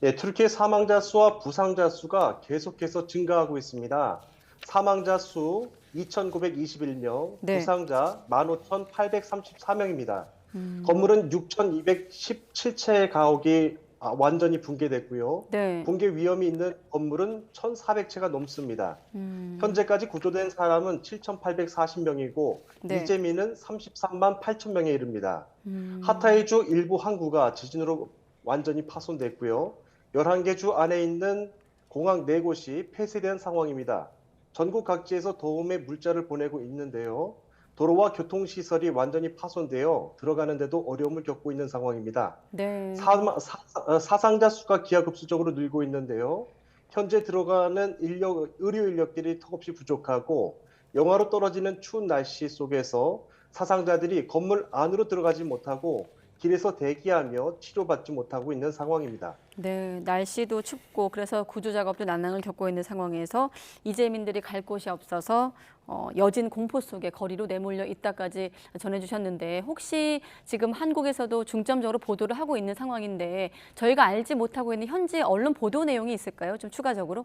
[SPEAKER 19] 네, 튀르키예 사망자 수와 부상자 수가 계속해서 증가하고 있습니다. 사망자 수 2,921명,
[SPEAKER 1] 네.
[SPEAKER 19] 부상자 15,834명입니다. 건물은 6,217채의 가옥이 완전히 붕괴됐고요.
[SPEAKER 1] 네.
[SPEAKER 19] 붕괴 위험이 있는 건물은 1,400채가 넘습니다. 현재까지 구조된 사람은 7,840명이고
[SPEAKER 1] 네.
[SPEAKER 19] 이재민은 33만 8천 명에 이릅니다. 하타이주 일부 항구가 지진으로 완전히 파손됐고요. 11개 주 안에 있는 공항 4곳이 폐쇄된 상황입니다. 전국 각지에서 도움의 물자를 보내고 있는데요. 도로와 교통시설이 완전히 파손되어 들어가는데도 어려움을 겪고 있는 상황입니다.
[SPEAKER 1] 네.
[SPEAKER 19] 사상자 수가 기하급수적으로 늘고 있는데요. 현재 들어가는 의료 인력들이 턱없이 부족하고 영하로 떨어지는 추운 날씨 속에서 사상자들이 건물 안으로 들어가지 못하고 길에서 대기하며 치료받지 못하고 있는 상황입니다.
[SPEAKER 1] 네, 날씨도 춥고 그래서 구조 작업도 난항을 겪고 있는 상황에서 이재민들이 갈 곳이 없어서 여진 공포 속에 거리로 내몰려 있다까지 전해주셨는데, 혹시 지금 한국에서도 중점적으로 보도를 하고 있는 상황인데 저희가 알지 못하고 있는 현지 언론 보도 내용이 있을까요? 좀 추가적으로?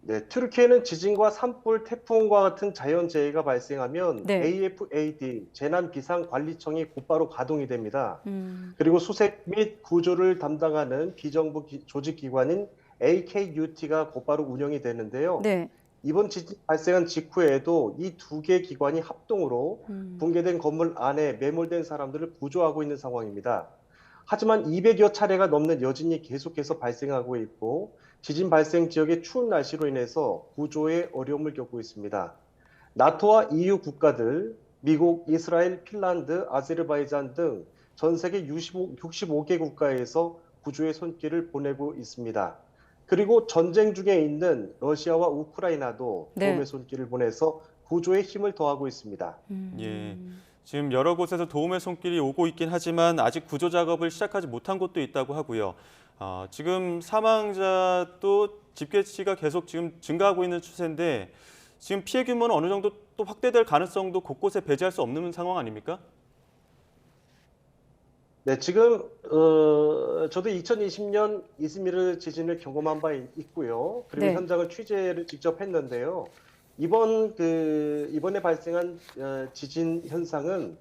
[SPEAKER 19] 네, 튀르키예는 지진과 산불, 태풍과 같은 자연재해가 발생하면
[SPEAKER 1] 네.
[SPEAKER 19] AFAD, 재난비상관리청이 곧바로 가동이 됩니다. 그리고 수색 및 구조를 담당하는 비정부 조직기관인 AKUT가 곧바로 운영이 되는데요.
[SPEAKER 1] 네.
[SPEAKER 19] 이번 지진 발생한 직후에도 이 두 개 기관이 합동으로 붕괴된 건물 안에 매몰된 사람들을 구조하고 있는 상황입니다. 하지만 200여 차례가 넘는 여진이 계속해서 발생하고 있고 지진 발생 지역의 추운 날씨로 인해서 구조에 어려움을 겪고 있습니다. 나토와 EU 국가들, 미국, 이스라엘, 핀란드, 아제르바이잔 등 전 세계 65개 국가에서 구조의 손길을 보내고 있습니다. 그리고 전쟁 중에 있는 러시아와 우크라이나도
[SPEAKER 1] 네.
[SPEAKER 19] 도움의 손길을 보내서 구조에 힘을 더하고 있습니다.
[SPEAKER 2] 예. 지금 여러 곳에서 도움의 손길이 오고 있긴 하지만 아직 구조 작업을 시작하지 못한 곳도 있다고 하고요. 지금 사망자도 집계치가 계속 지금 증가하고 있는 추세인데 지금 피해 규모는 어느 정도 또 확대될 가능성도 곳곳에 배제할 수 없는 상황 아닙니까?
[SPEAKER 19] 네, 지금 저도 2020년 이즈미르 지진을 경험한 바 있고요. 그리고
[SPEAKER 1] 네.
[SPEAKER 19] 현장을 취재를 직접 했는데요. 이번에 발생한 지진 현상은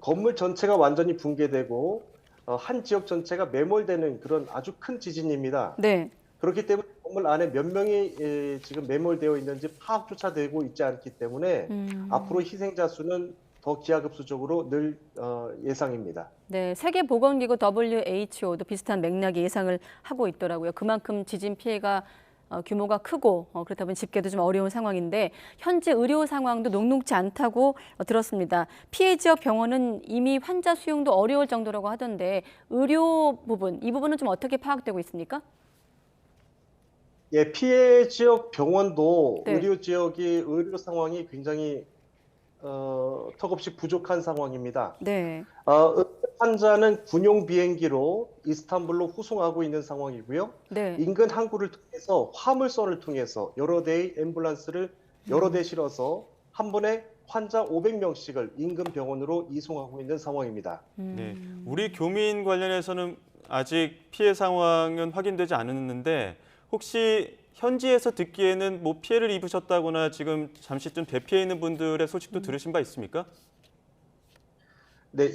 [SPEAKER 19] 건물 전체가 완전히 붕괴되고 한 지역 전체가 매몰되는 그런 아주 큰 지진입니다.
[SPEAKER 1] 네.
[SPEAKER 19] 그렇기 때문에 건물 안에 몇 명이 지금 매몰되어 있는지 파악조차 되고 있지 않기 때문에 앞으로 희생자 수는 더 기하급수적으로 늘 예상입니다.
[SPEAKER 1] 네, 세계보건기구 WHO도 비슷한 맥락의 예상을 하고 있더라고요. 그만큼 지진 피해가 규모가 크고 그렇다 보니 집계도 좀 어려운 상황인데 현재 의료 상황도 녹록지 않다고 들었습니다. 피해 지역 병원은 이미 환자 수용도 어려울 정도라고 하던데 의료 부분, 이 부분은 좀 어떻게 파악되고 있습니까?
[SPEAKER 19] 예, 피해 지역 병원도
[SPEAKER 1] 네.
[SPEAKER 19] 의료 지역이 의료 상황이 굉장히 턱없이 부족한 상황입니다.
[SPEAKER 1] 네.
[SPEAKER 19] 환자는 군용 비행기로 이스탄불로 후송하고 있는 상황이고요.
[SPEAKER 1] 네.
[SPEAKER 19] 인근 항구를 통해서 화물선을 통해서 여러 대의 앰뷸런스를 여러 대 실어서 한 번에 환자 500명씩을 인근 병원으로 이송하고 있는 상황입니다.
[SPEAKER 2] 네. 우리 교민 관련해서는 아직 피해 상황은 확인되지 않았는데 혹시 현지에서 듣기에는 뭐 피해를 입으셨다거나 지금 잠시 좀 대피해 있는 분들의 소식도 들으신 바 있습니까?
[SPEAKER 19] 네,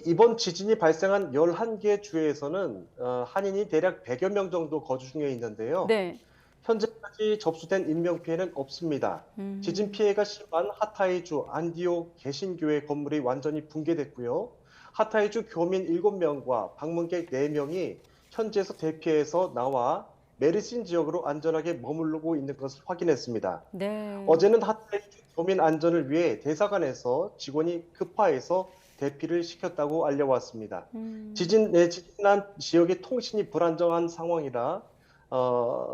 [SPEAKER 19] 이번 지진이 발생한 11개 주에서는 한인이 대략 100여 명 정도 거주 중에 있는데요.
[SPEAKER 1] 네.
[SPEAKER 19] 현재까지 접수된 인명피해는 없습니다. 지진 피해가 심한 하타이주 안디오 개신교회 건물이 완전히 붕괴됐고요. 하타이주 교민 7명과 방문객 4명이 현지에서 대피해서 나와 메르신 지역으로 안전하게 머무르고 있는 것을 확인했습니다.
[SPEAKER 1] 네.
[SPEAKER 19] 어제는 하타이주 교민 안전을 위해 대사관에서 직원이 급파해서 대피를 시켰다고 알려왔습니다. 지진난 지역의 통신이 불안정한 상황이라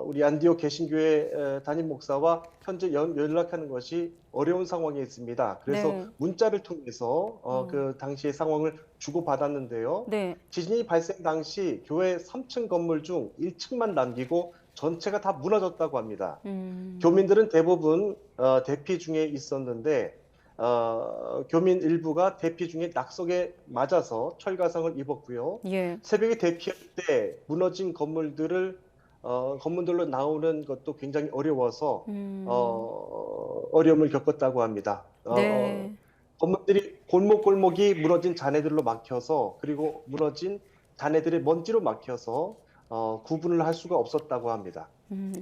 [SPEAKER 19] 우리 안디오 개신교회 담임 목사와 현재 연락하는 것이 어려운 상황에 있습니다. 그래서
[SPEAKER 1] 네.
[SPEAKER 19] 문자를 통해서 그 당시의 상황을 주고받았는데요.
[SPEAKER 1] 네.
[SPEAKER 19] 지진이 발생 당시 교회 3층 건물 중 1층만 남기고 전체가 다 무너졌다고 합니다. 교민들은 대부분 대피 중에 있었는데 교민 일부가 대피 중에 낙석에 맞아서 철가상을 입었고요.
[SPEAKER 1] 예.
[SPEAKER 19] 새벽에 대피할 때 무너진 건물들로 나오는 것도 굉장히 어려워서 어려움을 겪었다고 합니다.
[SPEAKER 1] 네.
[SPEAKER 19] 건물들이 골목골목이 무너진 잔해들로 막혀서 그리고 무너진 잔해들의 먼지로 막혀서 구분을 할 수가 없었다고 합니다.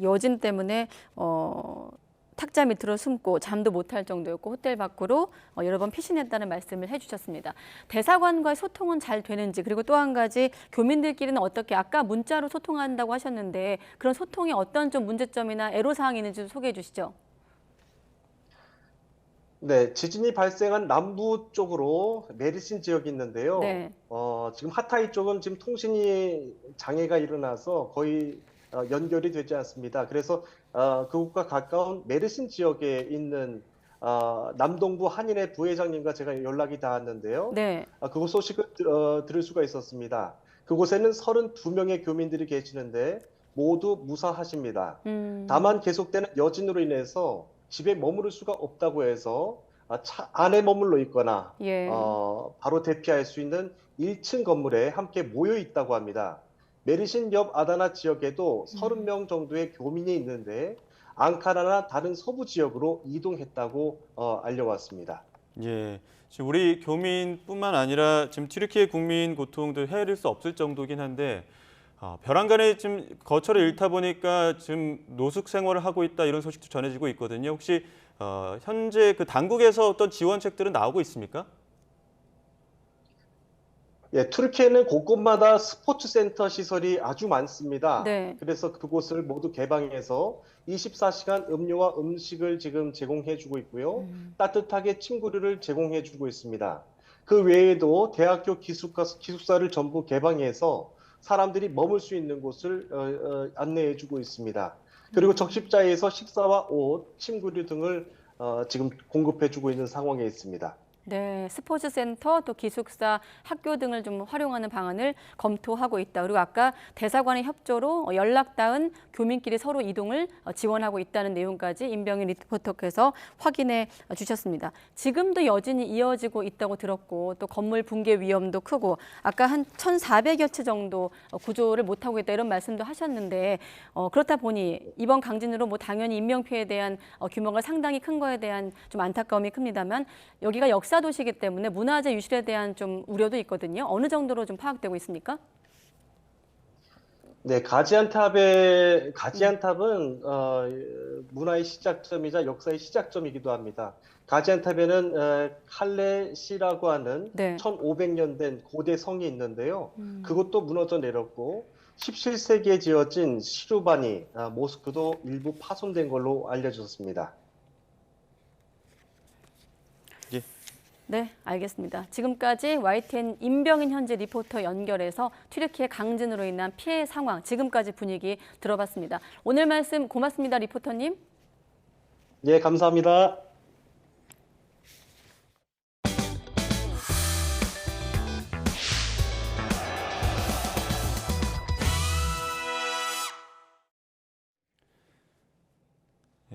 [SPEAKER 1] 여진 때문에 탁자 밑으로 숨고 잠도 못할 정도였고 호텔 밖으로 여러 번 피신했다는 말씀을 해주셨습니다. 대사관과의 소통은 잘 되는지, 그리고 또 한 가지 교민들끼리는 어떻게, 아까 문자로 소통한다고 하셨는데 그런 소통에 어떤 좀 문제점이나 애로사항이 있는지 좀 소개해 주시죠.
[SPEAKER 19] 네, 지진이 발생한 남부 쪽으로 메르신 지역이 있는데요.
[SPEAKER 1] 네.
[SPEAKER 19] 지금 하타이 쪽은 지금 통신이 장애가 일어나서 거의 연결이 되지 않습니다. 그래서 그곳과 가까운 메르신 지역에 있는 남동부 한인회 부회장님과 제가 연락이 닿았는데요.
[SPEAKER 1] 네.
[SPEAKER 19] 그곳 소식을 들을 수가 있었습니다. 그곳에는 32명의 교민들이 계시는데 모두 무사하십니다. 다만 계속되는 여진으로 인해서 집에 머무를 수가 없다고 해서 차 안에 머물러 있거나
[SPEAKER 1] 예.
[SPEAKER 19] 바로 대피할 수 있는 1층 건물에 함께 모여 있다고 합니다. 메르신 옆 아다나 지역에도 30명 정도의 교민이 있는데 앙카라나 다른 서부 지역으로 이동했다고 알려왔습니다.
[SPEAKER 2] 예, 지금 우리 교민뿐만 아니라 지금 튀르키예 국민 고통도 헤아릴 수 없을 정도긴 한데 벼랑간에 지금 거처를 잃다 보니까 지금 노숙 생활을 하고 있다 이런 소식도 전해지고 있거든요. 혹시 현재 그 당국에서 어떤 지원책들은 나오고 있습니까?
[SPEAKER 19] 예, 튀르키예는 곳곳마다 스포츠 센터 시설이 아주 많습니다.
[SPEAKER 1] 네.
[SPEAKER 19] 그래서 그곳을 모두 개방해서 24시간 음료와 음식을 지금 제공해주고 있고요. 따뜻하게 침구류를 제공해주고 있습니다. 그 외에도 대학교 기숙사를 전부 개방해서 사람들이 머물 수 있는 곳을 안내해주고 있습니다. 그리고 적십자에서 식사와 옷, 침구류 등을 지금 공급해주고 있는 상황에 있습니다.
[SPEAKER 1] 네, 스포츠센터, 또 기숙사, 학교 등을 좀 활용하는 방안을 검토하고 있다. 그리고 아까 대사관의 협조로 연락 닿은 교민끼리 서로 이동을 지원하고 있다는 내용까지 임병인 리포터께서 확인해 주셨습니다. 지금도 여진이 이어지고 있다고 들었고 또 건물 붕괴 위험도 크고 아까 한 1,400여 채 정도 구조를 못하고 있다 이런 말씀도 하셨는데 그렇다 보니 이번 강진으로 뭐 당연히 인명피해에 대한 규모가 상당히 큰 거에 대한 좀 안타까움이 큽니다만 여기가 역사 도시이기 때문에 문화재 유실에 대한 좀 우려도 있거든요. 어느 정도로 좀 파악되고 있습니까?
[SPEAKER 19] 네, 가지안탑은 문화의 시작점이자 역사의 시작점이기도 합니다. 가지안탑에는 칼레시라고 하는
[SPEAKER 1] 네.
[SPEAKER 19] 1500년 된 고대 성이 있는데요. 그것도 무너져 내렸고 17세기에 지어진 시루바니 모스크도 일부 파손된 걸로 알려졌습니다.
[SPEAKER 1] 네, 알겠습니다. 지금까지 YTN 임병인 현지 리포터 연결해서 튀르키예 강진으로 인한 피해 상황, 지금까지 분위기 들어봤습니다. 오늘 말씀 고맙습니다, 리포터님.
[SPEAKER 19] 네, 감사합니다.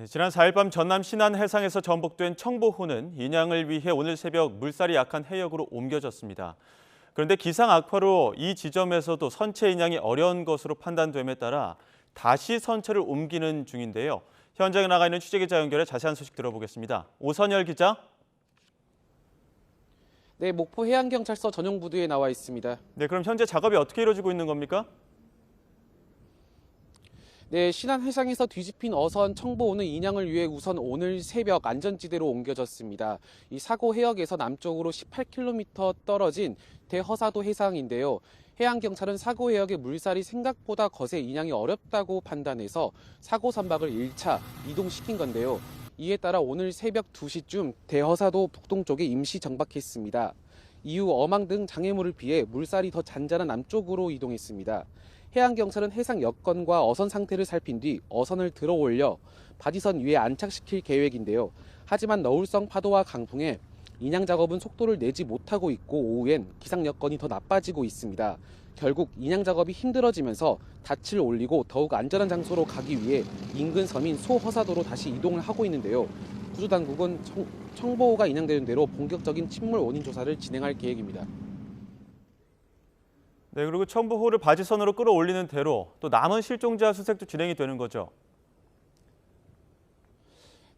[SPEAKER 2] 지난 4일 밤 전남 신안 해상에서 전복된 청보호는 인양을 위해 오늘 새벽 물살이 약한 해역으로 옮겨졌습니다. 그런데 기상 악화로 이 지점에서도 선체 인양이 어려운 것으로 판단됨에 따라 다시 선체를 옮기는 중인데요. 현장에 나가 있는 취재기자 연결해 자세한 소식 들어보겠습니다. 오선열 기자.
[SPEAKER 20] 네, 목포 해양경찰서 전용부두에 나와 있습니다.
[SPEAKER 2] 네, 그럼 현재 작업이 어떻게 이루어지고 있는 겁니까?
[SPEAKER 20] 네, 신안 해상에서 뒤집힌 어선 청보호는 인양을 위해 우선 오늘 새벽 안전지대로 옮겨졌습니다. 이 사고 해역에서 남쪽으로 18km 떨어진 대허사도 해상인데요. 해양경찰은 사고 해역의 물살이 생각보다 거세 인양이 어렵다고 판단해서 사고 선박을 1차 이동시킨 건데요. 이에 따라 오늘 새벽 2시쯤 대허사도 북동쪽에 임시 정박했습니다. 이후 어망 등 장애물을 피해 물살이 더 잔잔한 남쪽으로 이동했습니다. 해양경찰은 해상 여건과 어선 상태를 살핀 뒤 어선을 들어 올려 바지선 위에 안착시킬 계획인데요. 하지만 너울성 파도와 강풍에 인양 작업은 속도를 내지 못하고 있고 오후엔 기상 여건이 더 나빠지고 있습니다. 결국 인양 작업이 힘들어지면서 닻을 올리고 더욱 안전한 장소로 가기 위해 인근 섬인 소허사도로 다시 이동을 하고 있는데요. 구조당국은 청보호가 인양되는 대로 본격적인 침몰 원인 조사를 진행할 계획입니다.
[SPEAKER 2] 네, 그리고 청보호를 바지선으로 끌어올리는 대로 또 남은 실종자 수색도 진행이 되는 거죠?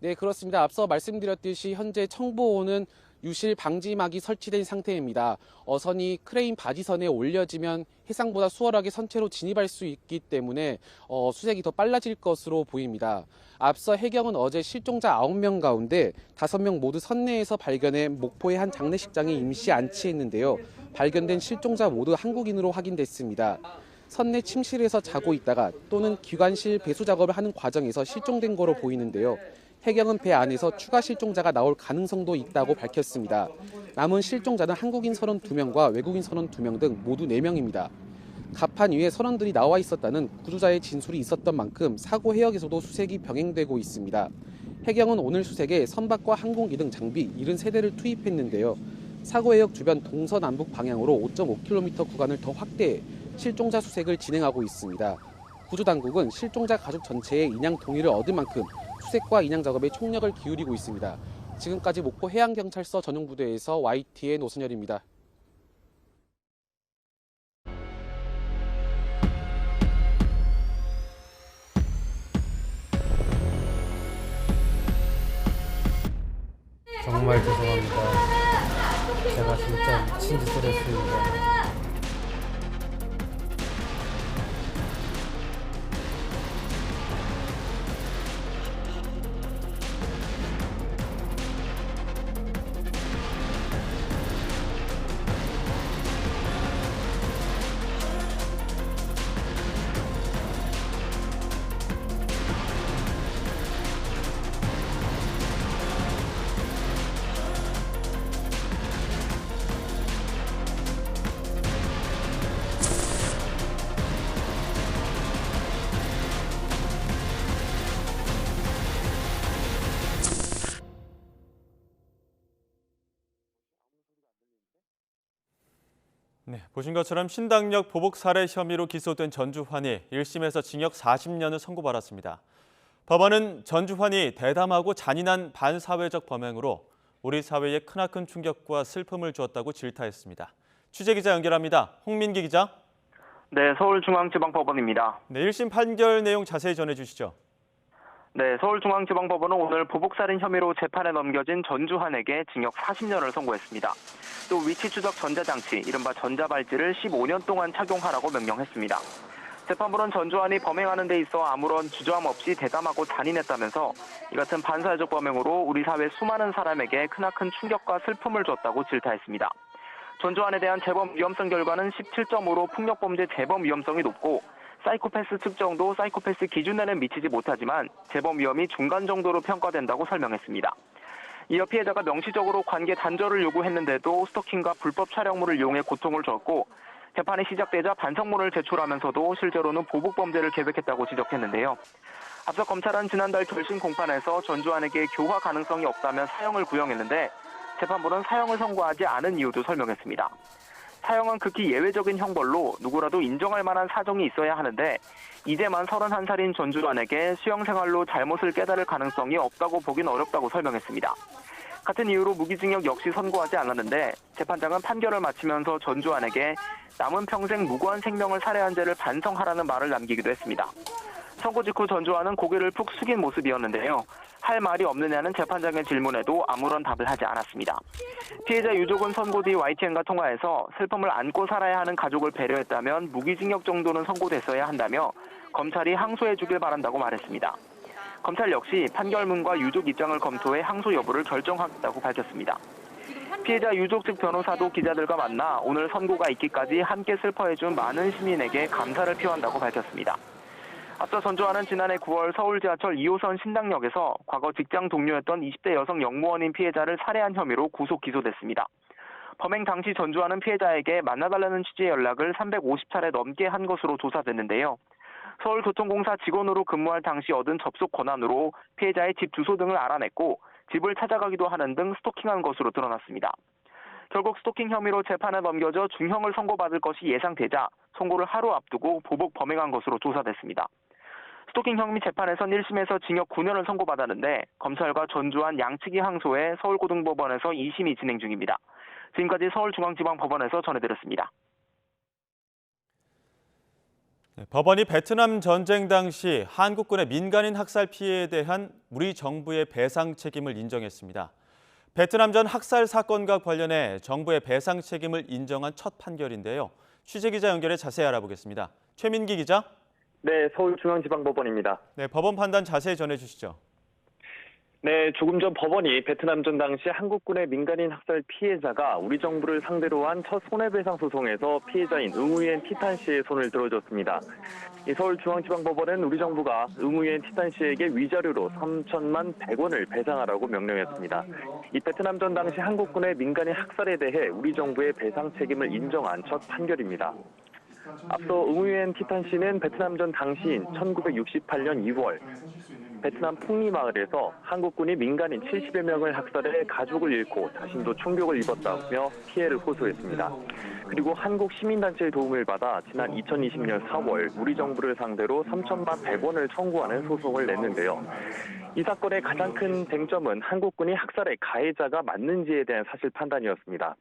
[SPEAKER 20] 네, 그렇습니다. 앞서 말씀드렸듯이 현재 청보호는 유실 방지막이 설치된 상태입니다. 어선이 크레인 바지선에 올려지면 해상보다 수월하게 선체로 진입할 수 있기 때문에 수색이 더 빨라질 것으로 보입니다. 앞서 해경은 어제 실종자 9명 가운데 5명 모두 선내에서 발견해 목포의 한 장례식장에 임시 안치했는데요. 발견된 실종자 모두 한국인으로 확인됐습니다. 선내 침실에서 자고 있다가 또는 기관실 배수 작업을 하는 과정에서 실종된 거로 보이는데요. 해경은 배 안에서 추가 실종자가 나올 가능성도 있다고 밝혔습니다. 남은 실종자는 한국인 32명과 외국인 32명 등 모두 4명입니다. 갑판 위에 선원들이 나와 있었다는 구조자의 진술이 있었던 만큼 사고 해역에서도 수색이 병행되고 있습니다. 해경은 오늘 수색에 선박과 항공기 등 장비 73대를 투입했는데요. 사고 해역 주변 동서남북 방향으로 5.5km 구간을 더 확대해 실종자 수색을 진행하고 있습니다. 구조당국은 실종자 가족 전체의 인양 동의를 얻을 만큼 수색과 인양 작업에 총력을 기울이고 있습니다. 지금까지 목포 해양경찰서 전용부대에서 YTN 오선열입니다.
[SPEAKER 21] 정말 죄송합니다. 제가 진짜 미친 짓을 했습니다.
[SPEAKER 2] 네, 보신 것처럼 신당역 보복 살해 혐의로 기소된 전주환이 1심에서 징역 40년을 선고받았습니다. 법원은 전주환이 대담하고 잔인한 반사회적 범행으로 우리 사회에 크나큰 충격과 슬픔을 주었다고 질타했습니다. 취재기자 연결합니다. 홍민기 기자.
[SPEAKER 10] 네, 서울중앙지방법원입니다.
[SPEAKER 2] 네, 1심 판결 내용 자세히 전해주시죠.
[SPEAKER 10] 네, 서울중앙지방법원은 오늘 보복살인 혐의로 재판에 넘겨진 전주환에게 징역 40년을 선고했습니다. 또 위치 추적 전자장치, 이른바 전자발찌를 15년 동안 착용하라고 명령했습니다. 재판부는 전주환이 범행하는 데 있어 아무런 주저함 없이 대담하고 잔인했다면서 이 같은 반사회적 범행으로 우리 사회 수많은 사람에게 크나큰 충격과 슬픔을 줬다고 질타했습니다. 전주환에 대한 재범 위험성 결과는 17.5로 폭력범죄 재범 위험성이 높고 사이코패스 측정도 사이코패스 기준에는 미치지 못하지만 재범 위험이 중간 정도로 평가된다고 설명했습니다. 이어 피해자가 명시적으로 관계 단절을 요구했는데도 스토킹과 불법 촬영물을 이용해 고통을 줬고 재판이 시작되자 반성문을 제출하면서도 실제로는 보복범죄를 계획했다고 지적했는데요. 앞서 검찰은 지난달 결심 공판에서 전주환에게 교화 가능성이 없다면 사형을 구형했는데 재판부는 사형을 선고하지 않은 이유도 설명했습니다. 사형은 극히 예외적인 형벌로 누구라도 인정할 만한 사정이 있어야 하는데 이제만 31살인 전주환에게 수형생활로 잘못을 깨달을 가능성이 없다고 보긴 어렵다고 설명했습니다. 같은 이유로 무기징역 역시 선고하지 않았는데 재판장은 판결을 마치면서 전주환에게 남은 평생 무고한 생명을 살해한 죄를 반성하라는 말을 남기기도 했습니다. 선고 직후 전주환은 고개를 푹 숙인 모습이었는데요. 할 말이 없느냐는 재판장의 질문에도 아무런 답을 하지 않았습니다. 피해자 유족은 선고 뒤 YTN과 통화해서 슬픔을 안고 살아야 하는 가족을 배려했다면 무기징역 정도는 선고됐어야 한다며 검찰이 항소해 주길 바란다고 말했습니다. 검찰 역시 판결문과 유족 입장을 검토해 항소 여부를 결정하겠다고 밝혔습니다. 피해자 유족 측 변호사도 기자들과 만나 오늘 선고가 있기까지 함께 슬퍼해준 많은 시민에게 감사를 표한다고 밝혔습니다. 앞서 전주환은 지난해 9월 서울 지하철 2호선 신당역에서 과거 직장 동료였던 20대 여성 영무원인 피해자를 살해한 혐의로 구속 기소됐습니다. 범행 당시 전주환은 피해자에게 만나달라는 취지의 연락을 350차례 넘게 한 것으로 조사됐는데요. 서울교통공사 직원으로 근무할 당시 얻은 접속 권한으로 피해자의 집 주소 등을 알아냈고 집을 찾아가기도 하는 등 스토킹한 것으로 드러났습니다. 결국 스토킹 혐의로 재판에 넘겨져 중형을 선고받을 것이 예상되자 선고를 하루 앞두고 보복 범행한 것으로 조사됐습니다. 스토킹 혐의 재판에선 1심에서 징역 9년을 선고받았는데 검찰과 전주환 양측이 항소해 서울고등법원에서 2심이 진행 중입니다. 지금까지 서울중앙지방법원에서 전해드렸습니다.
[SPEAKER 2] 법원이 베트남 전쟁 당시 한국군의 민간인 학살 피해에 대한 우리 정부의 배상 책임을 인정했습니다. 베트남전 학살 사건과 관련해 정부의 배상 책임을 인정한 첫 판결인데요. 취재기자 연결해 자세히 알아보겠습니다. 최민기 기자.
[SPEAKER 4] 네, 서울중앙지방법원입니다.
[SPEAKER 2] 네, 법원 판단 자세히 전해주시죠.
[SPEAKER 4] 네, 조금 전 법원이 베트남전 당시 한국군의 민간인 학살 피해자가 우리 정부를 상대로 한 첫 손해배상 소송에서 피해자인 응우엔 티탄 씨의 손을 들어줬습니다. 이 서울중앙지방법원은 우리 정부가 응우엔 티탄 씨에게 위자료로 3천만 100원을 배상하라고 명령했습니다. 이 베트남전 당시 한국군의 민간인 학살에 대해 우리 정부의 배상 책임을 인정한 첫 판결입니다. 앞서 응우엔 티탄 씨는 베트남전 당시인 1968년 2월 베트남 풍리 마을에서 한국군이 민간인 70여 명을 학살해 가족을 잃고 자신도 충격을 입었다며 피해를 호소했습니다. 그리고 한국 시민단체의 도움을 받아 지난 2020년 4월 우리 정부를 상대로 3천만 100원을 청구하는 소송을 냈는데요. 이 사건의 가장 큰 쟁점은 한국군이 학살의 가해자가 맞는지에 대한 사실 판단이었습니다.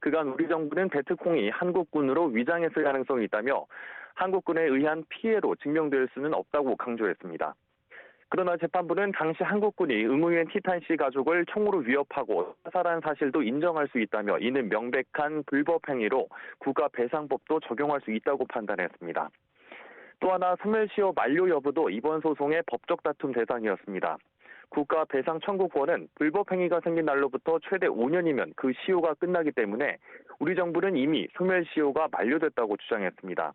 [SPEAKER 4] 그간 우리 정부는 베트콩이 한국군으로 위장했을 가능성이 있다며 한국군에 의한 피해로 증명될 수는 없다고 강조했습니다. 그러나 재판부는 당시 한국군이 응우엔 티탄 씨 가족을 총으로 위협하고 사살한 사실도 인정할 수 있다며 이는 명백한 불법 행위로 국가배상법도 적용할 수 있다고 판단했습니다. 또 하나 소멸시효 만료 여부도 이번 소송의 법적 다툼 대상이었습니다. 국가배상 청구권은 불법 행위가 생긴 날로부터 최대 5년이면 그 시효가 끝나기 때문에 우리 정부는 이미 소멸시효가 만료됐다고 주장했습니다.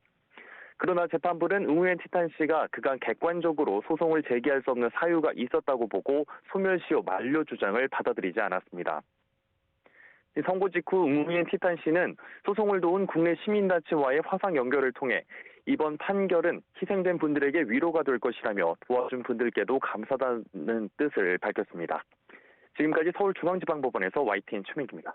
[SPEAKER 4] 그러나 재판부는 응우엔 티탄 씨가 그간 객관적으로 소송을 제기할 수 없는 사유가 있었다고 보고 소멸시효 만료 주장을 받아들이지 않았습니다. 선고 직후 응우엔 티탄 씨는 소송을 도운 국내 시민단체와의 화상 연결을 통해 이번 판결은 희생된 분들에게 위로가 될 것이라며 도와준 분들께도 감사하다는 뜻을 밝혔습니다. 지금까지 서울중앙지방법원에서 YTN 최민기입니다.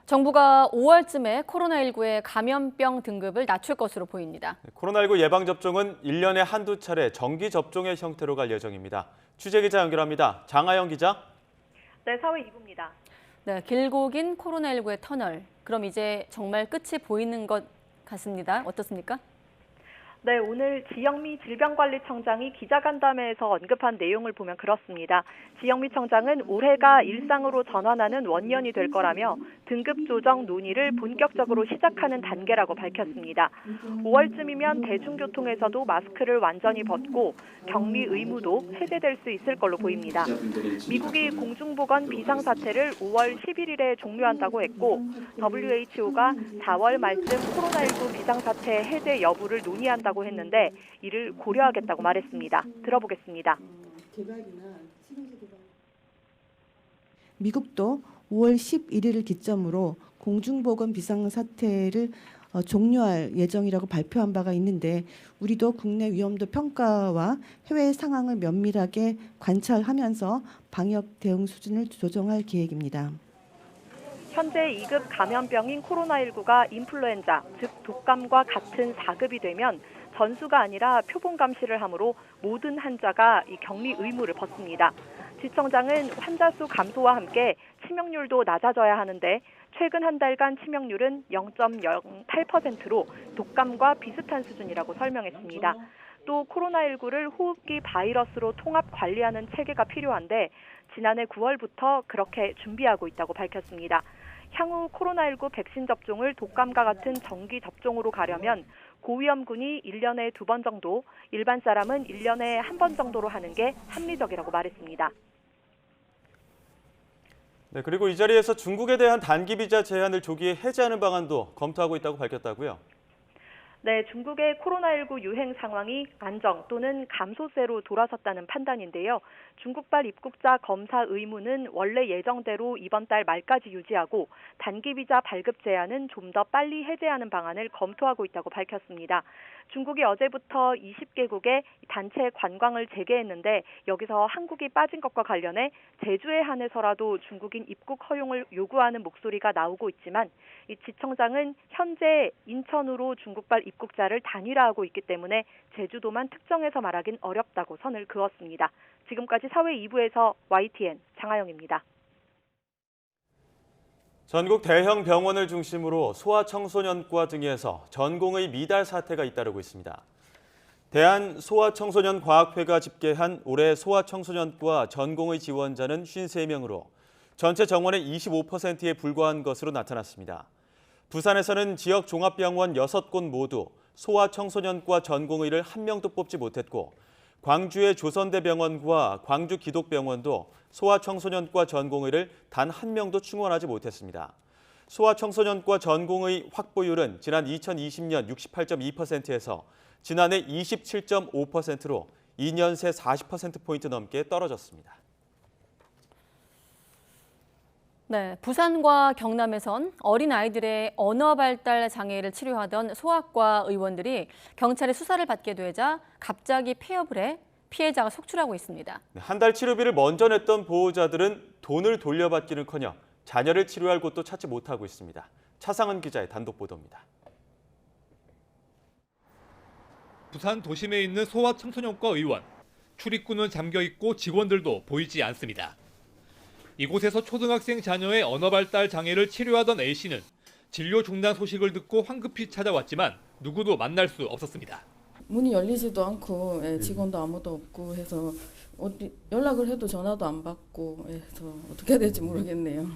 [SPEAKER 1] 정부가 5월쯤에 코로나19의 감염병 등급을 낮출 것으로 보입니다.
[SPEAKER 2] 코로나19 예방접종은 1년에 한두 차례 정기 접종의 형태로 갈 예정입니다. 취재기자 연결합니다. 장하영 기자.
[SPEAKER 22] 네, 사회 2부입니다.
[SPEAKER 1] 네, 길고 긴 코로나19의 터널. 그럼 이제 정말 끝이 보이는 것 같습니다. 어떻습니까?
[SPEAKER 22] 네, 오늘 지영미 질병관리청장이 기자간담회에서 언급한 내용을 보면 그렇습니다. 지영미 청장은 올해가 일상으로 전환하는 원년이 될 거라며 등급 조정 논의를 본격적으로 시작하는 단계라고 밝혔습니다. 5월쯤이면 대중교통에서도 마스크를 완전히 벗고 격리 의무도 해제될 수 있을 걸로 보입니다. 미국이 공중보건 비상사태를 5월 11일에 종료한다고 했고 WHO가 4월 말쯤 코로나19 비상사태 해제 여부를 논의한다고 했는데 이를 고려하겠다고 말했습니다. 들어보겠습니다.
[SPEAKER 23] 미국도 5월 11일을 기점으로 공중보건 비상사태를
[SPEAKER 6] 종료할 예정이라고 발표한 바가 있는데 우리도 국내 위험도 평가와 해외 상황을 면밀하게 관찰하면서 방역 대응 수준을 조정할 계획입니다.
[SPEAKER 22] 현재 2급 감염병인 코로나19가 인플루엔자, 즉 독감과 같은 4급이 되면 전수가 아니라 표본 감시를 하므로 모든 환자가 이 격리 의무를 벗습니다. 지청장은 환자 수 감소와 함께 치명률도 낮아져야 하는데 최근 한 달간 치명률은 0.08%로 독감과 비슷한 수준이라고 설명했습니다. 또 코로나19를 호흡기 바이러스로 통합 관리하는 체계가 필요한데 지난해 9월부터 그렇게 준비하고 있다고 밝혔습니다. 향후 코로나19 백신 접종을 독감과 같은 정기 접종으로 가려면 고위험군이 1년에 2번 정도, 일반 사람은 1년에 1번 정도로 하는 게 합리적이라고 말했습니다.
[SPEAKER 2] 네, 그리고 이 자리에서 중국에 대한 단기 비자 제한을 조기에 해제하는 방안도 검토하고 있다고 밝혔다고요?
[SPEAKER 22] 네, 중국의 코로나19 유행 상황이 안정 또는 감소세로 돌아섰다는 판단인데요. 중국발 입국자 검사 의무는 원래 예정대로 이번 달 말까지 유지하고 단기 비자 발급 제한은 좀 더 빨리 해제하는 방안을 검토하고 있다고 밝혔습니다. 중국이 어제부터 20개국의 단체 관광을 재개했는데 여기서 한국이 빠진 것과 관련해 제주에 한해서라도 중국인 입국 허용을 요구하는 목소리가 나오고 있지만 이 지청장은 현재 인천으로 중국발 입국자를 단일화하고 있기 때문에 제주도만 특정해서 말하긴 어렵다고 선을 그었습니다. 지금까지 사회 2부에서 YTN 장하영입니다.
[SPEAKER 2] 전국 대형 병원을 중심으로 소아청소년과 등에서 전공의 미달 사태가 잇따르고 있습니다. 대한소아청소년과학회가 집계한 올해 소아청소년과 전공의 지원자는 53명으로 전체 정원의 25%에 불과한 것으로 나타났습니다. 부산에서는 지역 종합병원 6곳 모두 소아청소년과 전공의를 한 명도 뽑지 못했고 광주의 조선대병원과 광주기독병원도 소아청소년과 전공의를 단 한 명도 충원하지 못했습니다. 소아청소년과 전공의 확보율은 지난 2020년 68.2%에서 지난해 27.5%로 2년 새 40%포인트 넘게 떨어졌습니다.
[SPEAKER 1] 네, 부산과 경남에선 어린아이들의 언어 발달 장애를 치료하던 소아과 의원들이 경찰의 수사를 받게 되자 갑자기 폐업을 해 피해자가 속출하고 있습니다.
[SPEAKER 2] 한 달 치료비를 먼저 냈던 보호자들은 돈을 돌려받기는커녕 자녀를 치료할 곳도 찾지 못하고 있습니다. 차상은 기자의 단독 보도입니다.
[SPEAKER 7] 부산 도심에 있는 소아청소년과 의원. 출입구는 잠겨있고 직원들도 보이지 않습니다. 이곳에서 초등학생 자녀의 언어 발달 장애를 치료하던 A씨는 진료 중단 소식을 듣고 황급히 찾아왔지만 누구도 만날 수 없었습니다.
[SPEAKER 23] 문이 열리지도 않고 직원도 아무도 없고 해서 연락을 해도 전화도 안 받고 해서 어떻게 해야 될지 모르겠네요.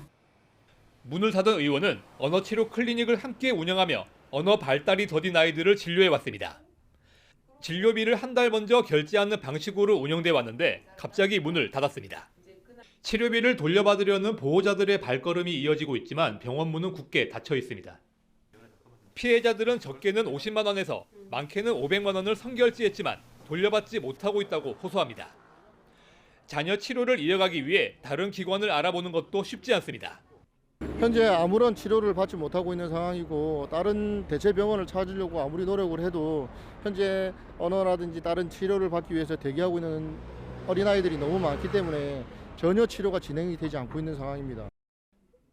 [SPEAKER 7] 문을 닫은 의원은 언어치료 클리닉을 함께 운영하며 언어 발달이 더딘 아이들을 진료해왔습니다. 진료비를 한 달 먼저 결제하는 방식으로 운영돼 왔는데 갑자기 문을 닫았습니다. 치료비를 돌려받으려는 보호자들의 발걸음이 이어지고 있지만 병원 문은 굳게 닫혀 있습니다. 피해자들은 적게는 50만 원에서 많게는 500만 원을 선결제했지만 돌려받지 못하고 있다고 호소합니다. 자녀 치료를 이어가기 위해 다른 기관을 알아보는 것도 쉽지 않습니다.
[SPEAKER 24] 현재 아무런 치료를 받지 못하고 있는 상황이고 다른 대체 병원을 찾으려고 아무리 노력을 해도 현재 언어라든지 다른 치료를 받기 위해서 대기하고 있는 어린아이들이 너무 많기 때문에 전혀 치료가 진행이 되지 않고 있는 상황입니다.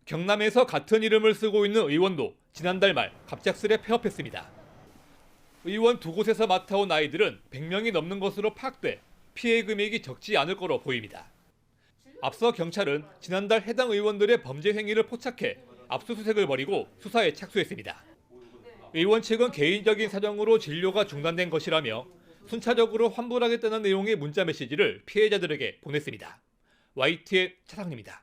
[SPEAKER 7] 경남에서 같은 이름을 쓰고 있는 의원도 지난달 말 갑작스레 폐업했습니다. 의원 두 곳에서 맡아온 아이들은 100명이 넘는 것으로 파악돼 피해 금액이 적지 않을 거로 보입니다. 앞서 경찰은 지난달 해당 의원들의 범죄 행위를 포착해 압수수색을 벌이고 수사에 착수했습니다. 의원 측은 개인적인 사정으로 진료가 중단된 것이라며 순차적으로 환불하겠다는 내용의 문자 메시지를 피해자들에게 보냈습니다. YTN 차상입니다.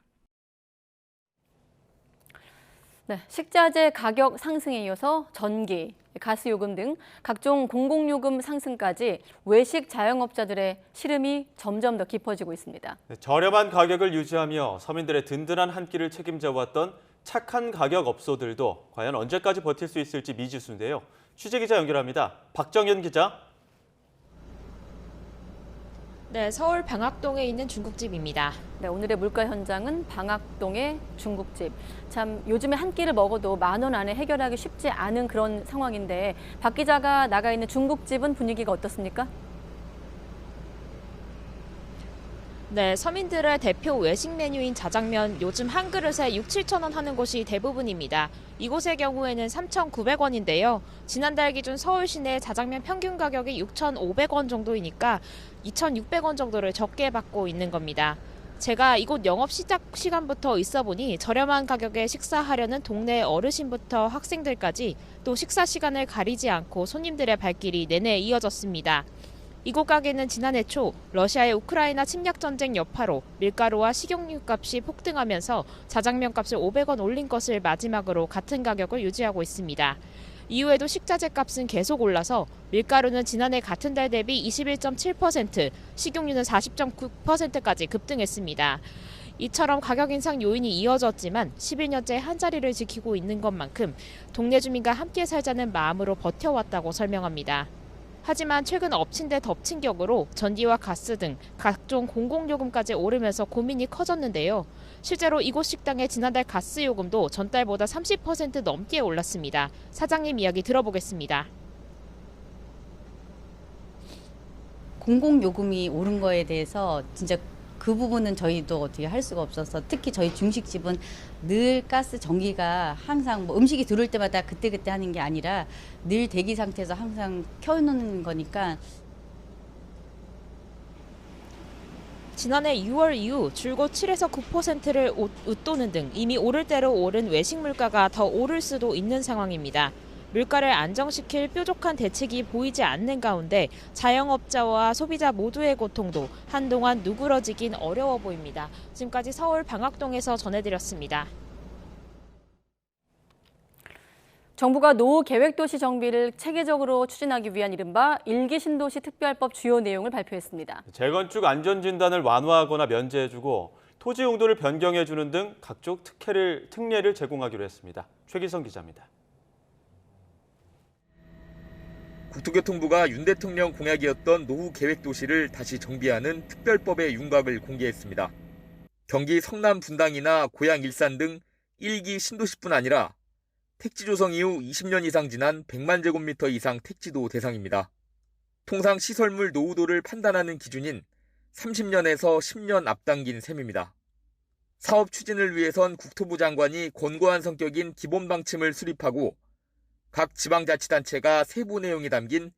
[SPEAKER 1] 네, 식자재 가격 상승에 이어서 전기, 가스요금 등 각종 공공요금 상승까지 외식 자영업자들의 시름이 점점 더 깊어지고 있습니다.
[SPEAKER 2] 네, 저렴한 가격을 유지하며 서민들의 든든한 한 끼를 책임져 왔던 착한 가격 업소들도 과연 언제까지 버틸 수 있을지 미지수인데요. 취재기자 연결합니다. 박정현 기자.
[SPEAKER 3] 네, 서울 방학동에 있는 중국집입니다.
[SPEAKER 1] 네, 오늘의 물가 현장은 방학동의 중국집. 참 요즘에 한 끼를 먹어도 10,000원 안에 해결하기 쉽지 않은 그런 상황인데 박 기자가 나가 있는 중국집은 분위기가 어떻습니까?
[SPEAKER 3] 네, 서민들의 대표 외식 메뉴인 자장면 요즘 한 그릇에 6-7천 원 하는 곳이 대부분입니다. 이곳의 경우에는 3,900원인데요. 지난달 기준 서울 시내 자장면 평균 가격이 6,500원 정도이니까 2,600원 정도를 적게 받고 있는 겁니다. 제가 이곳 영업 시작 시간부터 있어 보니 저렴한 가격에 식사하려는 동네 어르신부터 학생들까지 또 식사 시간을 가리지 않고 손님들의 발길이 내내 이어졌습니다. 이곳 가게는 지난해 초 러시아의 우크라이나 침략 전쟁 여파로 밀가루와 식용유 값이 폭등하면서 자장면 값을 500원 올린 것을 마지막으로 같은 가격을 유지하고 있습니다. 이후에도 식자재 값은 계속 올라서 밀가루는 지난해 같은 달 대비 21.7%, 식용유는 40.9%까지 급등했습니다. 이처럼 가격 인상 요인이 이어졌지만 11년째 한자리를 지키고 있는 것만큼 동네 주민과 함께 살자는 마음으로 버텨왔다고 설명합니다. 하지만 최근 엎친 데 덮친 격으로 전기와 가스 등 각종 공공요금까지 오르면서 고민이 커졌는데요. 실제로 이곳 식당의 지난달 가스 요금도 전달보다 30% 넘게 올랐습니다. 사장님 이야기 들어보겠습니다.
[SPEAKER 5] 공공요금이 오른 거에 대해서 진짜 그 부분은 저희도 어떻게 할 수가 없어서 특히 저희 중식집은 늘 가스 전기가 항상 뭐 음식이 들어올 때마다 그때그때 하는 게 아니라 늘 대기 상태에서 항상 켜놓는 거니까.
[SPEAKER 3] 지난해 6월 이후 줄곧 7에서 9%를 웃도는 등 이미 오를 대로 오른 외식 물가가 더 오를 수도 있는 상황입니다. 물가를 안정시킬 뾰족한 대책이 보이지 않는 가운데 자영업자와 소비자 모두의 고통도 한동안 누그러지긴 어려워 보입니다. 지금까지 서울 방학동에서 전해드렸습니다.
[SPEAKER 1] 정부가 노후 계획도시 정비를 체계적으로 추진하기 위한 이른바 1기 신도시 특별법 주요 내용을 발표했습니다.
[SPEAKER 2] 재건축 안전진단을 완화하거나 면제해주고 토지 용도를 변경해주는 등 각종 특례를 제공하기로 했습니다. 최기성 기자입니다.
[SPEAKER 8] 국토교통부가 윤 대통령 공약이었던 노후 계획 도시를 다시 정비하는 특별법의 윤곽을 공개했습니다. 경기 성남 분당이나 고양 일산 등 1기 신도시뿐 아니라 택지 조성 이후 20년 이상 지난 100만 제곱미터 이상 택지도 대상입니다. 통상 시설물 노후도를 판단하는 기준인 30년에서 10년 앞당긴 셈입니다. 사업 추진을 위해선 국토부 장관이 권고한 성격인 기본 방침을 수립하고 각 지방자치단체가 세부 내용이 담긴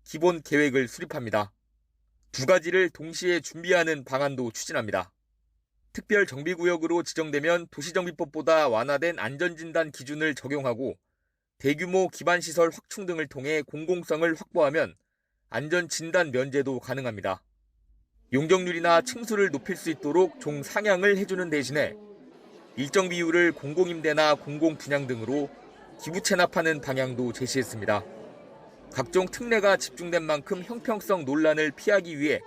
[SPEAKER 8] 기본 계획을 수립합니다. 두 가지를 동시에 준비하는 방안도 추진합니다. 특별 정비구역으로 지정되면 도시정비법보다 완화된 안전진단 기준을 적용하고 대규모 기반시설 확충 등을 통해 공공성을 확보하면 안전진단 면제도 가능합니다. 용적률이나 층수를 높일 수 있도록 종 상향을 해주는 대신에 일정 비율을 공공임대나 공공분양 등으로 기부 체납하는 방향도 제시했습니다. 각종 특례가 집중된 만큼 형평성 논란을 피하기 위해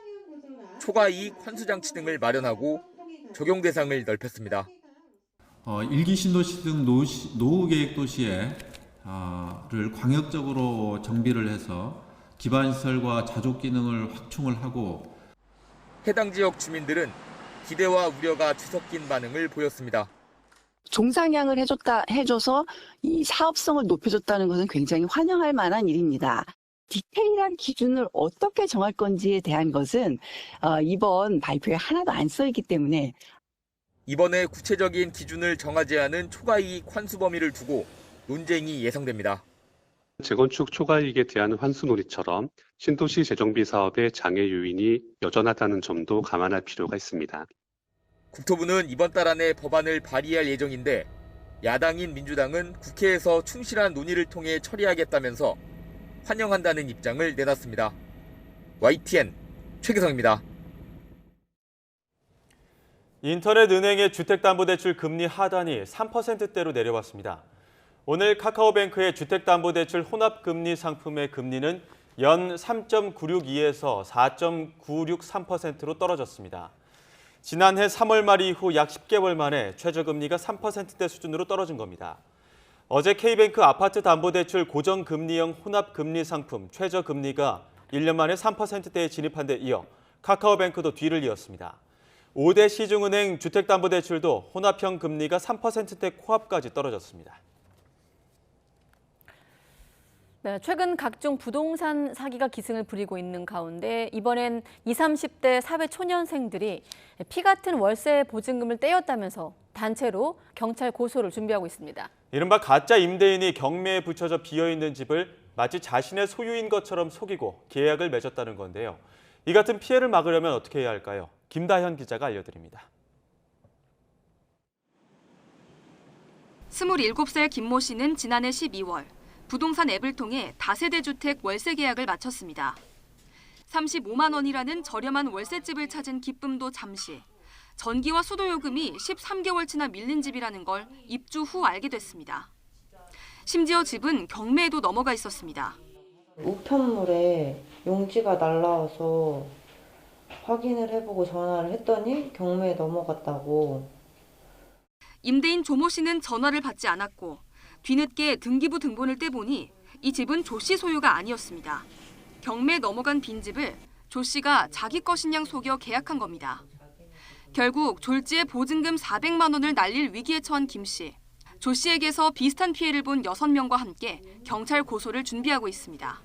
[SPEAKER 8] 초과이익 환수장치 등을 마련하고 적용 대상을 넓혔습니다.
[SPEAKER 9] 1기 신도시 등 노후계획도시를 광역적으로 정비를 해서 기반시설과 자족 기능을 확충을 하고
[SPEAKER 8] 해당 지역 주민들은 기대와 우려가 뒤섞인 반응을 보였습니다.
[SPEAKER 25] 종상향을 해줘서 이 사업성을 높여줬다는 것은 굉장히 환영할 만한 일입니다. 디테일한 기준을 어떻게 정할 건지에 대한 것은 이번 발표에 하나도 안 써있기 때문에
[SPEAKER 8] 이번에 구체적인 기준을 정하지 않은 초과이익 환수 범위를 두고 논쟁이 예상됩니다.
[SPEAKER 26] 재건축 초과이익에 대한 환수 논의처럼 신도시 재정비 사업의 장애 요인이 여전하다는 점도 감안할 필요가 있습니다.
[SPEAKER 8] 국토부는 이번 달 안에 법안을 발의할 예정인데 야당인 민주당은 국회에서 충실한 논의를 통해 처리하겠다면서 환영한다는 입장을 내놨습니다. YTN 최기성입니다.
[SPEAKER 2] 인터넷 은행의 주택담보대출 금리 하단이 3%대로 내려왔습니다. 오늘 카카오뱅크의 주택담보대출 혼합금리 상품의 금리는 연 3.962에서 4.963%로 떨어졌습니다. 지난해 3월 말 이후 약 10개월 만에 최저금리가 3%대 수준으로 떨어진 겁니다. 어제 K뱅크 아파트 담보대출 고정금리형 혼합금리 상품 최저금리가 1년 만에 3%대에 진입한 데 이어 카카오뱅크도 뒤를 이었습니다. 5대 시중은행 주택담보대출도 혼합형 금리가 3%대 코앞까지 떨어졌습니다.
[SPEAKER 1] 네, 최근 각종 부동산 사기가 기승을 부리고 있는 가운데 이번엔 20, 30대 사회 초년생들이 피 같은 월세 보증금을 떼었다면서 단체로 경찰 고소를 준비하고 있습니다.
[SPEAKER 2] 이른바 가짜 임대인이 경매에 붙여져 비어있는 집을 마치 자신의 소유인 것처럼 속이고 계약을 맺었다는 건데요. 이 같은 피해를 막으려면 어떻게 해야 할까요? 김다현 기자가 알려드립니다.
[SPEAKER 11] 27살 김모 씨는 지난해 12월 부동산 앱을 통해 다세대 주택 월세 계약을 마쳤습니다. 35만 원이라는 저렴한 월세집을 찾은 기쁨도 잠시. 전기와 수도 요금이 13개월치나 밀린 집이라는 걸 입주 후 알게 됐습니다. 심지어 집은 경매에도 넘어가 있었습니다.
[SPEAKER 12] 우편물에 용지가 날라와서 확인을 해보고 전화를 했더니 경매에 넘어갔다고.
[SPEAKER 11] 임대인 조모 씨는 전화를 받지 않았고 뒤늦게 등기부 등본을 떼보니 이 집은 조 씨 소유가 아니었습니다. 경매에 넘어간 빈집을 조 씨가 자기 것인 양 속여 계약한 겁니다. 결국 졸지에 보증금 400만 원을 날릴 위기에 처한 김 씨. 조 씨에게서 비슷한 피해를 본 6명과 함께 경찰 고소를 준비하고 있습니다.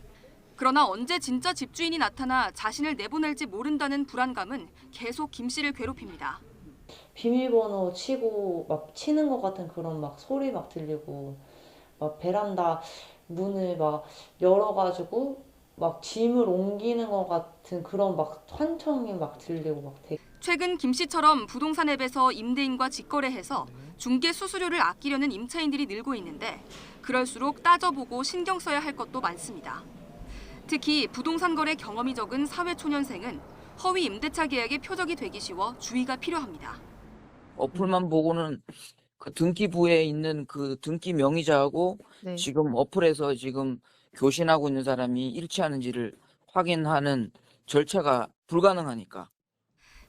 [SPEAKER 11] 그러나 언제 진짜 집주인이 나타나 자신을 내보낼지 모른다는 불안감은 계속 김 씨를 괴롭힙니다.
[SPEAKER 12] 비밀번호 치고 막 치는 것 같은 그런 막 소리 막 들리고 막 베란다 문을 막 열어가지고 막 짐을 옮기는 것 같은 그런 막 환청이 막 들리고 막 되게.
[SPEAKER 11] 최근 김 씨처럼 부동산 앱에서 임대인과 직거래해서 중개 수수료를 아끼려는 임차인들이 늘고 있는데 그럴수록 따져보고 신경 써야 할 것도 많습니다. 특히 부동산 거래 경험이 적은 사회초년생은 허위 임대차 계약의 표적이 되기 쉬워 주의가 필요합니다.
[SPEAKER 13] 어플만 보고는 그 등기부에 있는 그 등기 명의자하고 지금 어플에서 지금 교신하고 있는 사람이 일치하는지를 확인하는 절차가 불가능하니까.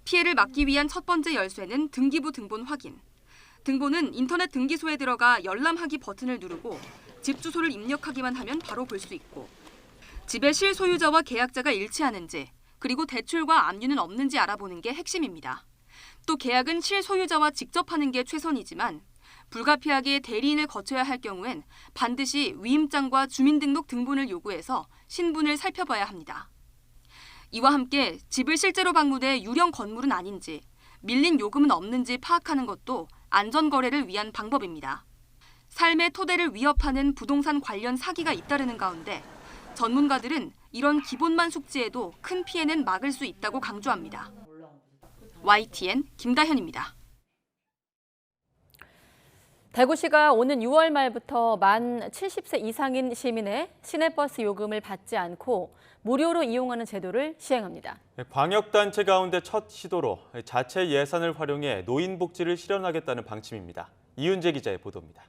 [SPEAKER 11] 피해를 막기 위한 첫 번째 열쇠는 등기부 등본 확인. 등본은 인터넷 등기소에 들어가 열람하기 버튼을 누르고 집 주소를 입력하기만 하면 바로 볼 수 있고 집의 실소유자와 계약자가 일치하는지 그리고 대출과 압류는 없는지 알아보는 게 핵심입니다. 또 계약은 실소유자와 직접 하는 게 최선이지만 불가피하게 대리인을 거쳐야 할 경우엔 반드시 위임장과 주민등록 등본을 요구해서 신분을 살펴봐야 합니다. 이와 함께 집을 실제로 방문해 유령 건물은 아닌지, 밀린 요금은 없는지 파악하는 것도 안전거래를 위한 방법입니다. 삶의 토대를 위협하는 부동산 관련 사기가 잇따르는 가운데 전문가들은 이런 기본만 숙지해도 큰 피해는 막을 수 있다고 강조합니다. YTN 김다현입니다.
[SPEAKER 1] 대구시가 오는 6월 말부터 만 70세 이상인 시민의 시내버스 요금을 받지 않고 무료로 이용하는 제도를 시행합니다.
[SPEAKER 2] 광역단체 가운데 첫 시도로 자체 예산을 활용해 노인 복지를 실현하겠다는 방침입니다. 이윤재 기자의 보도입니다.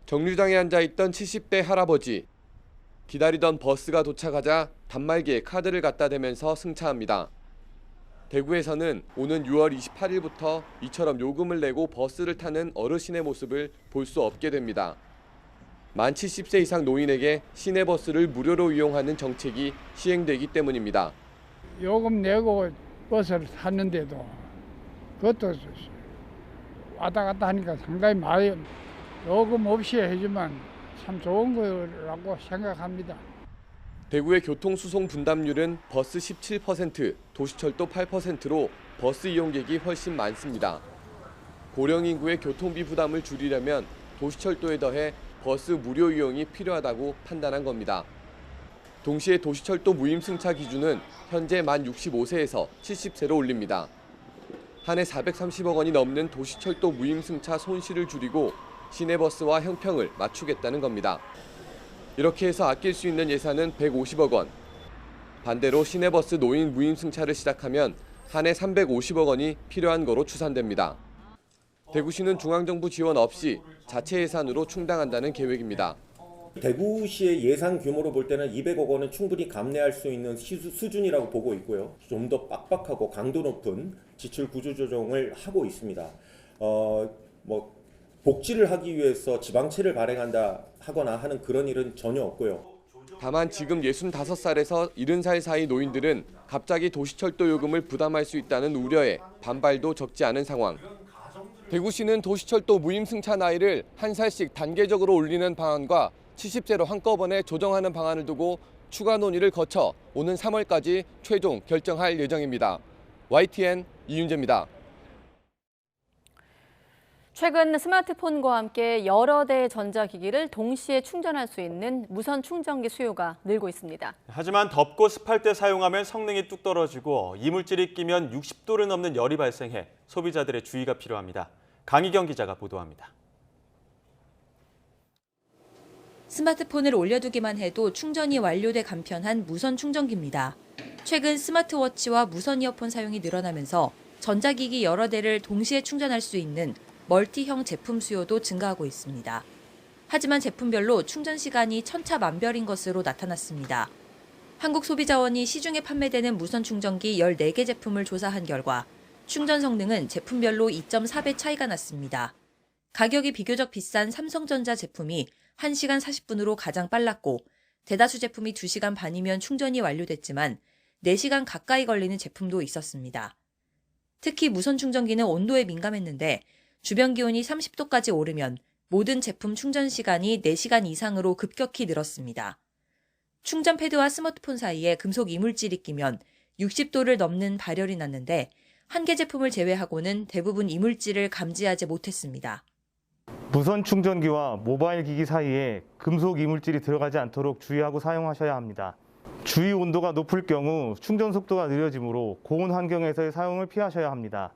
[SPEAKER 14] 정류장에 앉아있던 70대 할아버지. 기다리던 버스가 도착하자 단말기에 카드를 갖다 대면서 승차합니다. 대구에서는 오는 6월 28일부터 이처럼 요금을 내고 버스를 타는 어르신의 모습을 볼 수 없게 됩니다. 만 70세 이상 노인에게 시내버스를 무료로 이용하는 정책이 시행되기 때문입니다.
[SPEAKER 15] 요금 내고 버스를 탔는데도 그것도 왔다 갔다 하니까 상당히 많이 요금 없이 해주면 참 좋은 거라고 생각합니다.
[SPEAKER 14] 대구의 교통수송 분담률은 버스 17%, 도시철도 8%로 버스 이용객이 훨씬 많습니다. 고령 인구의 교통비 부담을 줄이려면 도시철도에 더해 버스 무료 이용이 필요하다고 판단한 겁니다. 동시에 도시철도 무임승차 기준은 현재 만 65세에서 70세로 올립니다. 한 해 430억 원이 넘는 도시철도 무임승차 손실을 줄이고 시내버스와 형평을 맞추겠다는 겁니다. 이렇게 해서 아낄 수 있는 예산은 150억 원. 반대로 시내버스 노인 무임승차를 시작하면 한 해 350억 원이 필요한 거로 추산됩니다. 대구시는 중앙정부 지원 없이 자체 예산으로 충당한다는 계획입니다.
[SPEAKER 16] 대구시의 예산 규모로 볼 때는 200억 원은 충분히 감내할 수 있는 수준이라고 보고 있고요. 좀 더 빡빡하고 강도 높은 지출 구조조정을 하고 있습니다. 복지를 하기 위해서 지방채를 발행한다 하거나 하는 그런 일은 전혀 없고요.
[SPEAKER 14] 다만 지금 65살에서 70살 사이 노인들은 갑자기 도시철도 요금을 부담할 수 있다는 우려에 반발도 적지 않은 상황. 대구시는 도시철도 무임 승차 나이를 1살씩 단계적으로 올리는 방안과 70세로 한꺼번에 조정하는 방안을 두고 추가 논의를 거쳐 오는 3월까지 최종 결정할 예정입니다. YTN 이윤재입니다.
[SPEAKER 1] 최근 스마트폰과 함께 여러 대의 전자기기를 동시에 충전할 수 있는 무선 충전기 수요가 늘고 있습니다.
[SPEAKER 2] 하지만 덥고 습할 때 사용하면 성능이 뚝 떨어지고 이물질이 끼면 60도를 넘는 열이 발생해 소비자들의 주의가 필요합니다. 강희경 기자가 보도합니다.
[SPEAKER 10] 스마트폰을 올려두기만 해도 충전이 완료돼 간편한 무선 충전기입니다. 최근 스마트워치와 무선 이어폰 사용이 늘어나면서 전자기기 여러 대를 동시에 충전할 수 있는 멀티형 제품 수요도 증가하고 있습니다. 하지만 제품별로 충전 시간이 천차만별인 것으로 나타났습니다. 한국소비자원이 시중에 판매되는 무선 충전기 14개 제품을 조사한 결과 충전 성능은 제품별로 2.4배 차이가 났습니다. 가격이 비교적 비싼 삼성전자 제품이 1시간 40분으로 가장 빨랐고 대다수 제품이 2시간 반이면 충전이 완료됐지만 4시간 가까이 걸리는 제품도 있었습니다. 특히 무선 충전기는 온도에 민감했는데 주변 기온이 30도까지 오르면 모든 제품 충전 시간이 4시간 이상으로 급격히 늘었습니다. 충전 패드와 스마트폰 사이에 금속 이물질이 끼면 60도를 넘는 발열이 났는데 한 개 제품을 제외하고는 대부분 이물질을 감지하지 못했습니다.
[SPEAKER 17] 무선 충전기와 모바일 기기 사이에 금속 이물질이 들어가지 않도록 주의하고 사용하셔야 합니다. 주위 온도가 높을 경우 충전 속도가 느려지므로 고온 환경에서의 사용을 피하셔야 합니다.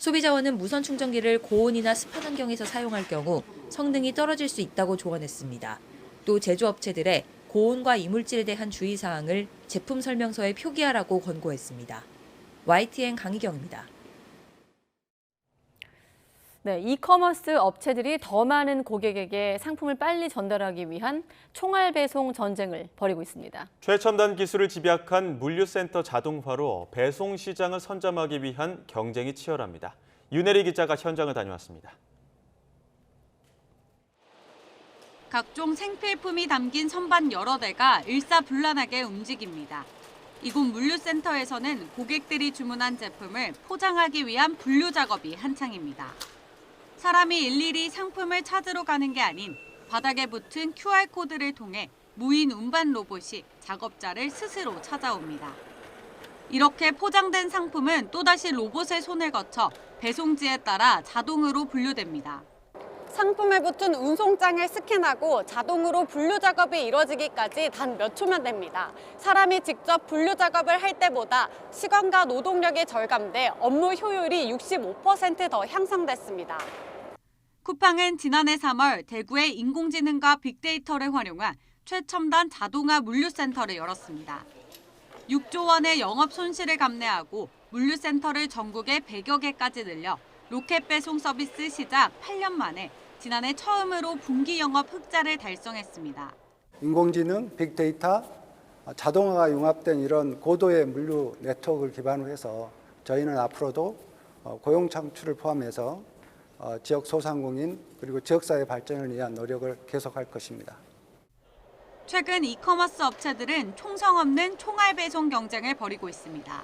[SPEAKER 10] 소비자원은 무선 충전기를 고온이나 습한 환경에서 사용할 경우 성능이 떨어질 수 있다고 조언했습니다. 또 제조업체들의 고온과 이물질에 대한 주의사항을 제품 설명서에 표기하라고 권고했습니다. YTN 강희경입니다.
[SPEAKER 1] 네, 이커머스 업체들이 더 많은 고객에게 상품을 빨리 전달하기 위한 총알 배송 전쟁을 벌이고 있습니다.
[SPEAKER 2] 최첨단 기술을 집약한 물류센터 자동화로 배송 시장을 선점하기 위한 경쟁이 치열합니다. 윤혜리 기자가 현장을 다녀왔습니다.
[SPEAKER 18] 각종 생필품이 담긴 선반 여러 대가 일사불란하게 움직입니다. 이곳 물류센터에서는 고객들이 주문한 제품을 포장하기 위한 분류 작업이 한창입니다. 사람이 일일이 상품을 찾으러 가는 게 아닌 바닥에 붙은 QR코드를 통해 무인 운반 로봇이 작업자를 스스로 찾아옵니다. 이렇게 포장된 상품은 또다시 로봇의 손을 거쳐 배송지에 따라 자동으로 분류됩니다.
[SPEAKER 19] 상품에 붙은 운송장을 스캔하고 자동으로 분류 작업이 이뤄지기까지 단 몇 초면 됩니다. 사람이 직접 분류 작업을 할 때보다 시간과 노동력이 절감돼 업무 효율이 65% 더 향상됐습니다.
[SPEAKER 18] 쿠팡은 지난해 3월 대구의 인공지능과 빅데이터를 활용한 최첨단 자동화 물류센터를 열었습니다. 6조 원의 영업 손실을 감내하고 물류센터를 전국에 100여 개까지 늘려 로켓 배송 서비스 시작 8년 만에 지난해 처음으로 분기 영업 흑자를 달성했습니다.
[SPEAKER 20] 인공지능, 빅데이터, 자동화가 융합된 이런 고도의 물류 네트워크를 기반으로 해서 저희는 앞으로도 고용 창출을 포함해서 지역 소상공인 그리고 지역사회 발전을 위한 노력을 계속할 것입니다.
[SPEAKER 18] 최근 이커머스 업체들은 총성 없는 총알 배송 경쟁을 벌이고 있습니다.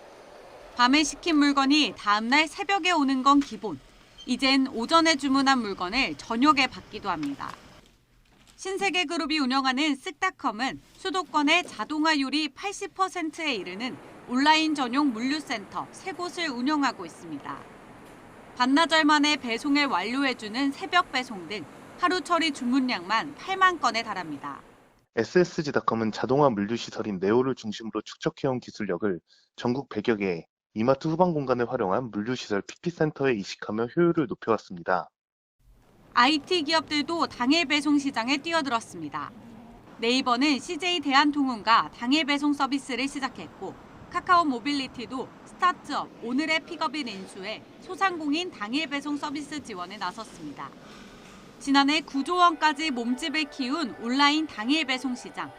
[SPEAKER 18] 밤에 시킨 물건이 다음날 새벽에 오는 건 기본. 이젠 오전에 주문한 물건을 저녁에 받기도 합니다. 신세계그룹이 운영하는 쓱닷컴은 수도권의 자동화율이 80%에 이르는 온라인 전용 물류센터 3곳을 운영하고 있습니다. 반나절 만에 배송을 완료해주는 새벽 배송 등 하루 처리 주문량만 8만 건에 달합니다.
[SPEAKER 21] SSG닷컴은 자동화 물류시설인 네오를 중심으로 축적해온 기술력을 전국 100여 개의 이마트 후방 공간을 활용한 물류시설 PP센터에 이식하며 효율을 높여왔습니다.
[SPEAKER 18] IT 기업들도 당일 배송 시장에 뛰어들었습니다. 네이버는 CJ 대한통운과 당일 배송 서비스를 시작했고 카카오 모빌리티도 스타트업 오늘의 픽업인 인수에 소상공인 당일 배송 서비스 지원에 나섰습니다. 지난해 9조 원까지 몸집을 키운 온라인 당일 배송 시장.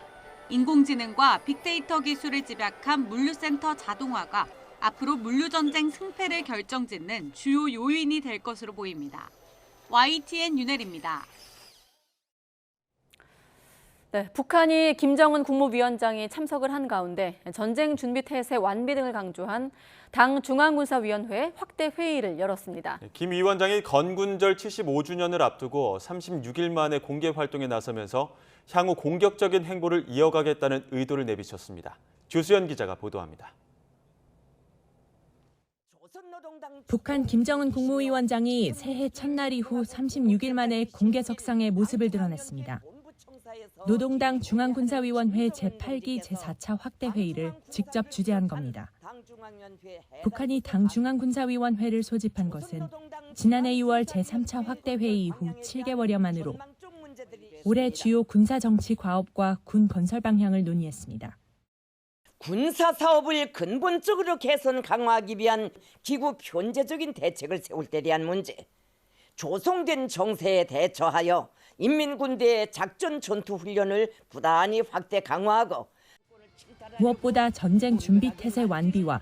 [SPEAKER 18] 인공지능과 빅데이터 기술을 집약한 물류센터 자동화가 앞으로 물류전쟁 승패를 결정짓는 주요 요인이 될 것으로 보입니다. YTN 윤혜리입니다.
[SPEAKER 1] 네, 북한이 김정은 국무위원장이 참석을 한 가운데 전쟁 준비 태세 완비 등을 강조한 당 중앙군사위원회 확대 회의를 열었습니다.
[SPEAKER 2] 김 위원장이 건군절 75주년을 앞두고 36일 만에 공개 활동에 나서면서 향후 공격적인 행보를 이어가겠다는 의도를 내비쳤습니다. 주수연 기자가 보도합니다.
[SPEAKER 4] 북한 김정은 국무위원장이 새해 첫날 이후 36일 만에 공개석상의 모습을 드러냈습니다. 노동당 중앙군사위원회 제8기 제4차 확대회의를 직접 주재한 겁니다. 북한이 당 중앙군사위원회를 소집한 것은 지난해 6월 제3차 확대회의 이후 7개월여 만으로 올해 주요 군사정치 과업과 군 건설 방향을 논의했습니다.
[SPEAKER 6] 군사사업을 근본적으로 개선 강화하기 위한 기구 현재적인 대책을 세울 때 대한 문제, 조성된 정세에 대처하여 인민군대의 작전 전투 훈련을 부단히 확대 강화하고
[SPEAKER 4] 무엇보다 전쟁 준비 태세 완비와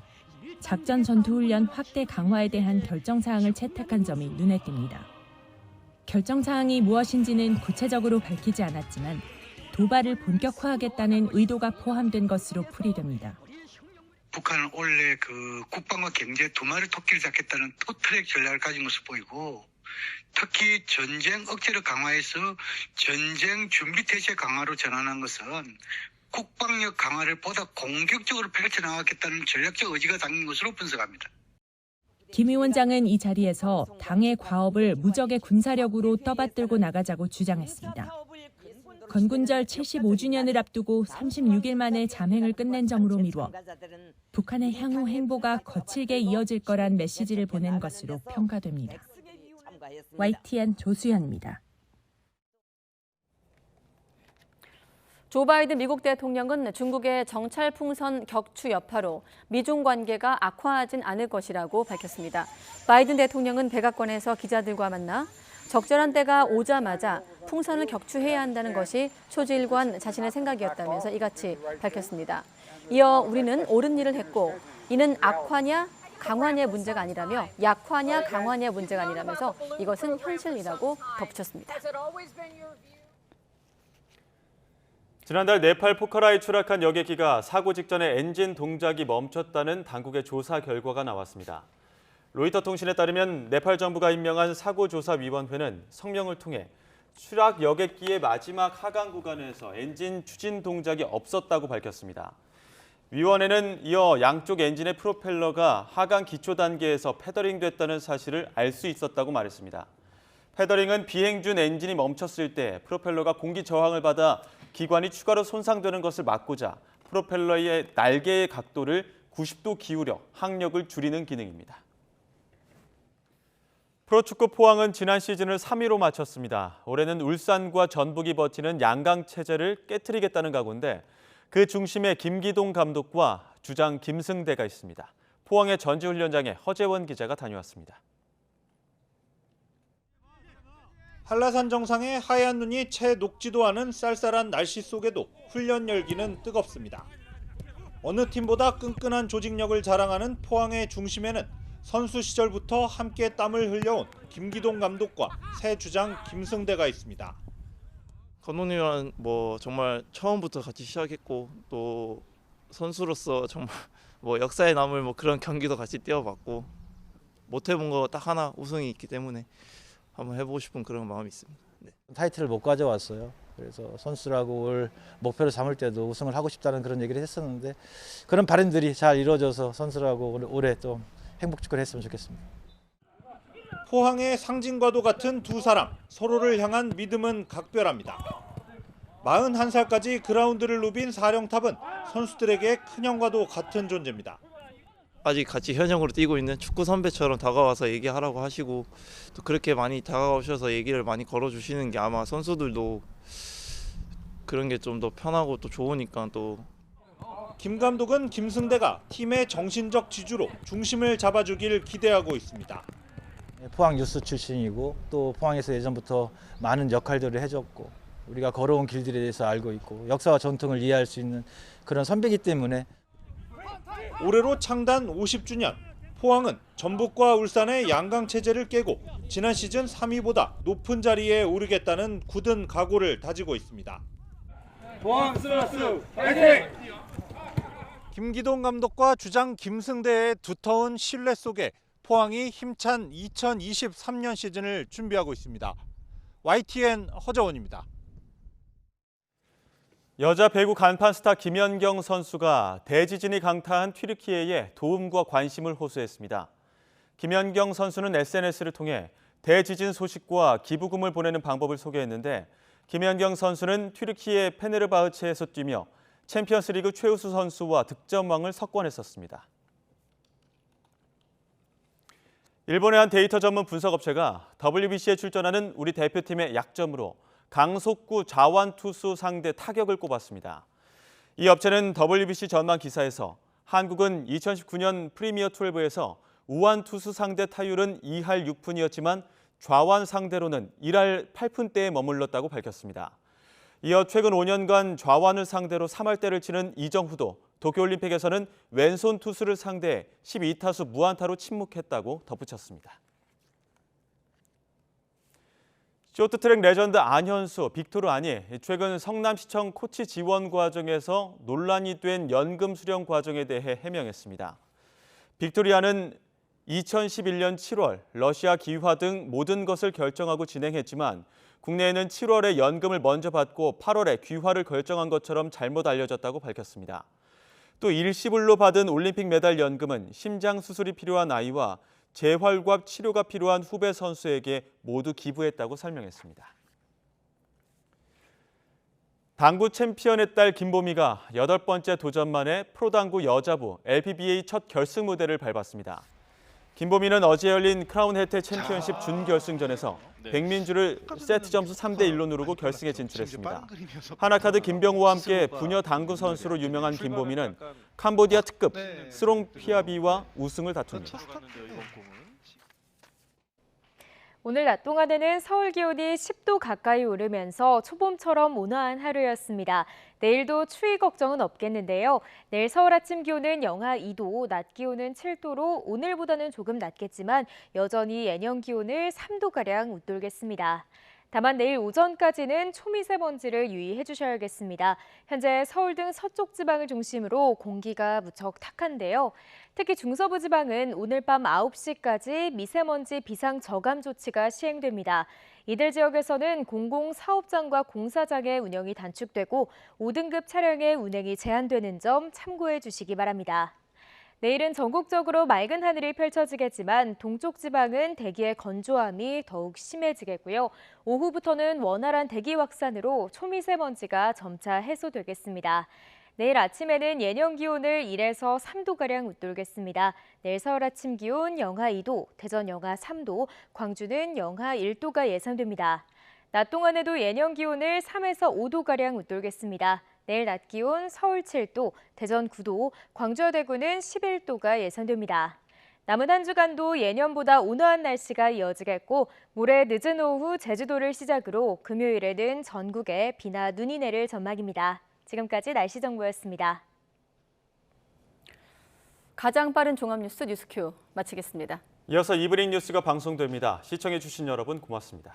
[SPEAKER 4] 작전 전투 훈련 확대 강화에 대한 결정사항을 채택한 점이 눈에 띕니다. 결정사항이 무엇인지는 구체적으로 밝히지 않았지만 도발을 본격화하겠다는 의도가 포함된 것으로 풀이됩니다.
[SPEAKER 7] 북한은 원래 국방과 경제 두 마리 토끼를 잡겠다는 토트랙 전략을 가진 모습 보이고, 특히 전쟁 억제를 강화해서 전쟁 준비 태세 강화로 전환한 것은 국방력 강화를 보다 공격적으로 펼쳐나가겠다는 전략적 의지가 담긴 것으로 분석합니다.
[SPEAKER 4] 김 위원장은 이 자리에서 당의 과업을 무적의 군사력으로 떠받들고 나가자고 주장했습니다. 건군절 75주년을 앞두고 36일 만에 잠행을 끝낸 점으로 미루어 북한의 향후 행보가 거칠게 이어질 거란 메시지를 보낸 것으로 평가됩니다. YTN 조수연입니다.
[SPEAKER 1] 조 바이든 미국 대통령은 중국의 정찰 풍선 격추 여파로 미중 관계가 악화하진 않을 것이라고 밝혔습니다. 바이든 대통령은 백악관에서 기자들과 만나 적절한 때가 오자마자 풍선을 격추해야 한다는 것이 초지일관 자신의 생각이었다면서 이같이 밝혔습니다. 이어 우리는 옳은 일을 했고 이는 악화냐 강화냐의 문제가 아니라며 약화냐 강화냐의 문제가 아니라면서 이것은 현실이라고 덧붙였습니다.
[SPEAKER 2] 지난달 네팔 포카라에 추락한 여객기가 사고 직전에 엔진 동작이 멈췄다는 당국의 조사 결과가 나왔습니다. 로이터 통신에 따르면 네팔 정부가 임명한 사고조사위원회는 성명을 통해 추락 여객기의 마지막 하강 구간에서 엔진 추진 동작이 없었다고 밝혔습니다. 위원회는 이어 양쪽 엔진의 프로펠러가 하강 기초 단계에서 페더링됐다는 사실을 알 수 있었다고 말했습니다. 페더링은 비행 중 엔진이 멈췄을 때 프로펠러가 공기 저항을 받아 기관이 추가로 손상되는 것을 막고자 프로펠러의 날개의 각도를 90도 기울여 항력을 줄이는 기능입니다. 프로축구 포항은 지난 시즌을 3위로 마쳤습니다. 올해는 울산과 전북이 버티는 양강 체제를 깨트리겠다는 각오인데 그 중심에 김기동 감독과 주장 김승대가 있습니다. 포항의 전지훈련장에 허재원 기자가 다녀왔습니다.
[SPEAKER 22] 한라산 정상의 하얀 눈이 채 녹지도 않은 쌀쌀한 날씨 속에도 훈련 열기는 뜨겁습니다. 어느 팀보다 끈끈한 조직력을 자랑하는 포항의 중심에는 선수 시절부터 함께 땀을 흘려온 김기동 감독과 새 주장 김승대가 있습니다.
[SPEAKER 23] 감독님은 정말 처음부터 같이 시작했고 또 선수로서 정말 역사에 남을 그런 경기도 같이 뛰어봤고 못 해본 거 딱 하나 우승이 있기 때문에 한번 해보고 싶은 그런 마음이 있습니다. 네.
[SPEAKER 24] 타이틀을 못 가져왔어요. 그래서 선수라고 목표를 삼을 때도 우승을 하고 싶다는 그런 얘기를 했었는데 그런 바람들이 잘 이루어져서 선수라고 올해 또 행복축구를 했으면 좋겠습니다.
[SPEAKER 22] 포항의 상징과도 같은 두 사람, 서로를 향한 믿음은 각별합니다. 41살까지 그라운드를 누빈 사령탑은 선수들에게 큰형과도 같은 존재입니다.
[SPEAKER 23] 아직 같이 현역으로 뛰고 있는 축구 선배처럼 다가와서 얘기하라고 하시고 또 그렇게 많이 다가오셔서 얘기를 많이 걸어주시는 게 아마 선수들도 그런 게 좀 더 편하고 또 좋으니까 또
[SPEAKER 22] 김 감독은 김승대가 팀의 정신적 지주로 중심을 잡아주길 기대하고 있습니다.
[SPEAKER 24] 포항 유스 출신이고 또 포항에서 예전부터 많은 역할들을 해줬고 우리가 걸어온 길들에 대해서 알고 있고 역사와 전통을 이해할 수 있는 그런 선배이기 때문에
[SPEAKER 22] 올해로 창단 50주년, 포항은 전북과 울산의 양강 체제를 깨고 지난 시즌 3위보다 높은 자리에 오르겠다는 굳은 각오를 다지고 있습니다. 포항 스마스 파이팅! 김기동 감독과 주장 김승대의 두터운 신뢰 속에 포항이 힘찬 2023년 시즌을 준비하고 있습니다. YTN 허정원입니다.
[SPEAKER 2] 여자 배구 간판 스타 김연경 선수가 대지진이 강타한 튀르키예에 도움과 관심을 호소했습니다. 김연경 선수는 SNS를 통해 대지진 소식과 기부금을 보내는 방법을 소개했는데 김연경 선수는 튀르키예 페네르바흐체에서 뛰며 챔피언스리그 최우수 선수와 득점왕을 석권했었습니다. 일본의 한 데이터 전문 분석업체가 WBC에 출전하는 우리 대표팀의 약점으로 강속구 좌완 투수 상대 타격을 꼽았습니다. 이 업체는 WBC 전망 기사에서 한국은 2019년 프리미어 12에서 우완 투수 상대 타율은 2할 6푼이었지만 좌완 상대로는 1할 8푼대에 머물렀다고 밝혔습니다. 이어 최근 5년간 좌완을 상대로 3할대를 치는 이정후도 도쿄올림픽에서는 왼손 투수를 상대해 12타수 무안타로 침묵했다고 덧붙였습니다. 쇼트트랙 레전드 안현수, 빅토르 아니 최근 성남시청 코치 지원 과정에서 논란이 된 연금 수령 과정에 대해 해명했습니다. 빅토리아는 2011년 7월 러시아 기화 등 모든 것을 결정하고 진행했지만 국내에는 7월에 연금을 먼저 받고 8월에 귀화를 결정한 것처럼 잘못 알려졌다고 밝혔습니다. 또 일시불로 받은 올림픽 메달 연금은 심장 수술이 필요한 아이와 재활과 치료가 필요한 후배 선수에게 모두 기부했다고 설명했습니다. 당구 챔피언의 딸 김보미가 8번째 도전 만에 프로당구 여자부 LPBA 첫 결승 무대를 밟았습니다. 김보미는 어제 열린 크라운 혜태 챔피언십 준결승전에서 백민주를 세트 점수 3대1로 누르고 결승에 진출했습니다. 하나카드 김병호와 함께 부녀 당구 선수로 유명한 김보미는 캄보디아 특급 스롱 피아비와 우승을 다툽니다.
[SPEAKER 3] 오늘 낮 동안에는 서울 기온이 10도 가까이 오르면서 초봄처럼 온화한 하루였습니다. 내일도 추위 걱정은 없겠는데요. 내일 서울 아침 기온은 영하 2도, 낮 기온은 7도로 오늘보다는 조금 낮겠지만 여전히 예년 기온을 3도가량 웃돌겠습니다. 다만 내일 오전까지는 초미세먼지를 유의해 주셔야겠습니다. 현재 서울 등 서쪽 지방을 중심으로 공기가 무척 탁한데요. 특히 중서부 지방은 오늘 밤 9시까지 미세먼지 비상 저감 조치가 시행됩니다. 이들 지역에서는 공공사업장과 공사장의 운영이 단축되고 5등급 차량의 운행이 제한되는 점 참고해 주시기 바랍니다. 내일은 전국적으로 맑은 하늘이 펼쳐지겠지만 동쪽 지방은 대기의 건조함이 더욱 심해지겠고요. 오후부터는 원활한 대기 확산으로 초미세먼지가 점차 해소되겠습니다. 내일 아침에는 예년 기온을 1에서 3도가량 웃돌겠습니다. 내일 서울 아침 기온 영하 2도, 대전 영하 3도, 광주는 영하 1도가 예상됩니다. 낮 동안에도 예년 기온을 3에서 5도가량 웃돌겠습니다. 내일 낮 기온 서울 7도, 대전 9도, 광주와 대구는 11도가 예상됩니다. 남은 한 주간도 예년보다 온화한 날씨가 이어지겠고 모레 늦은 오후 제주도를 시작으로 금요일에는 전국에 비나 눈이 내릴 전망입니다. 지금까지 날씨 정보였습니다.
[SPEAKER 1] 가장 빠른 종합뉴스 뉴스큐 마치겠습니다.
[SPEAKER 2] 이어서 이브닝 뉴스가 방송됩니다. 시청해 주신 여러분 고맙습니다.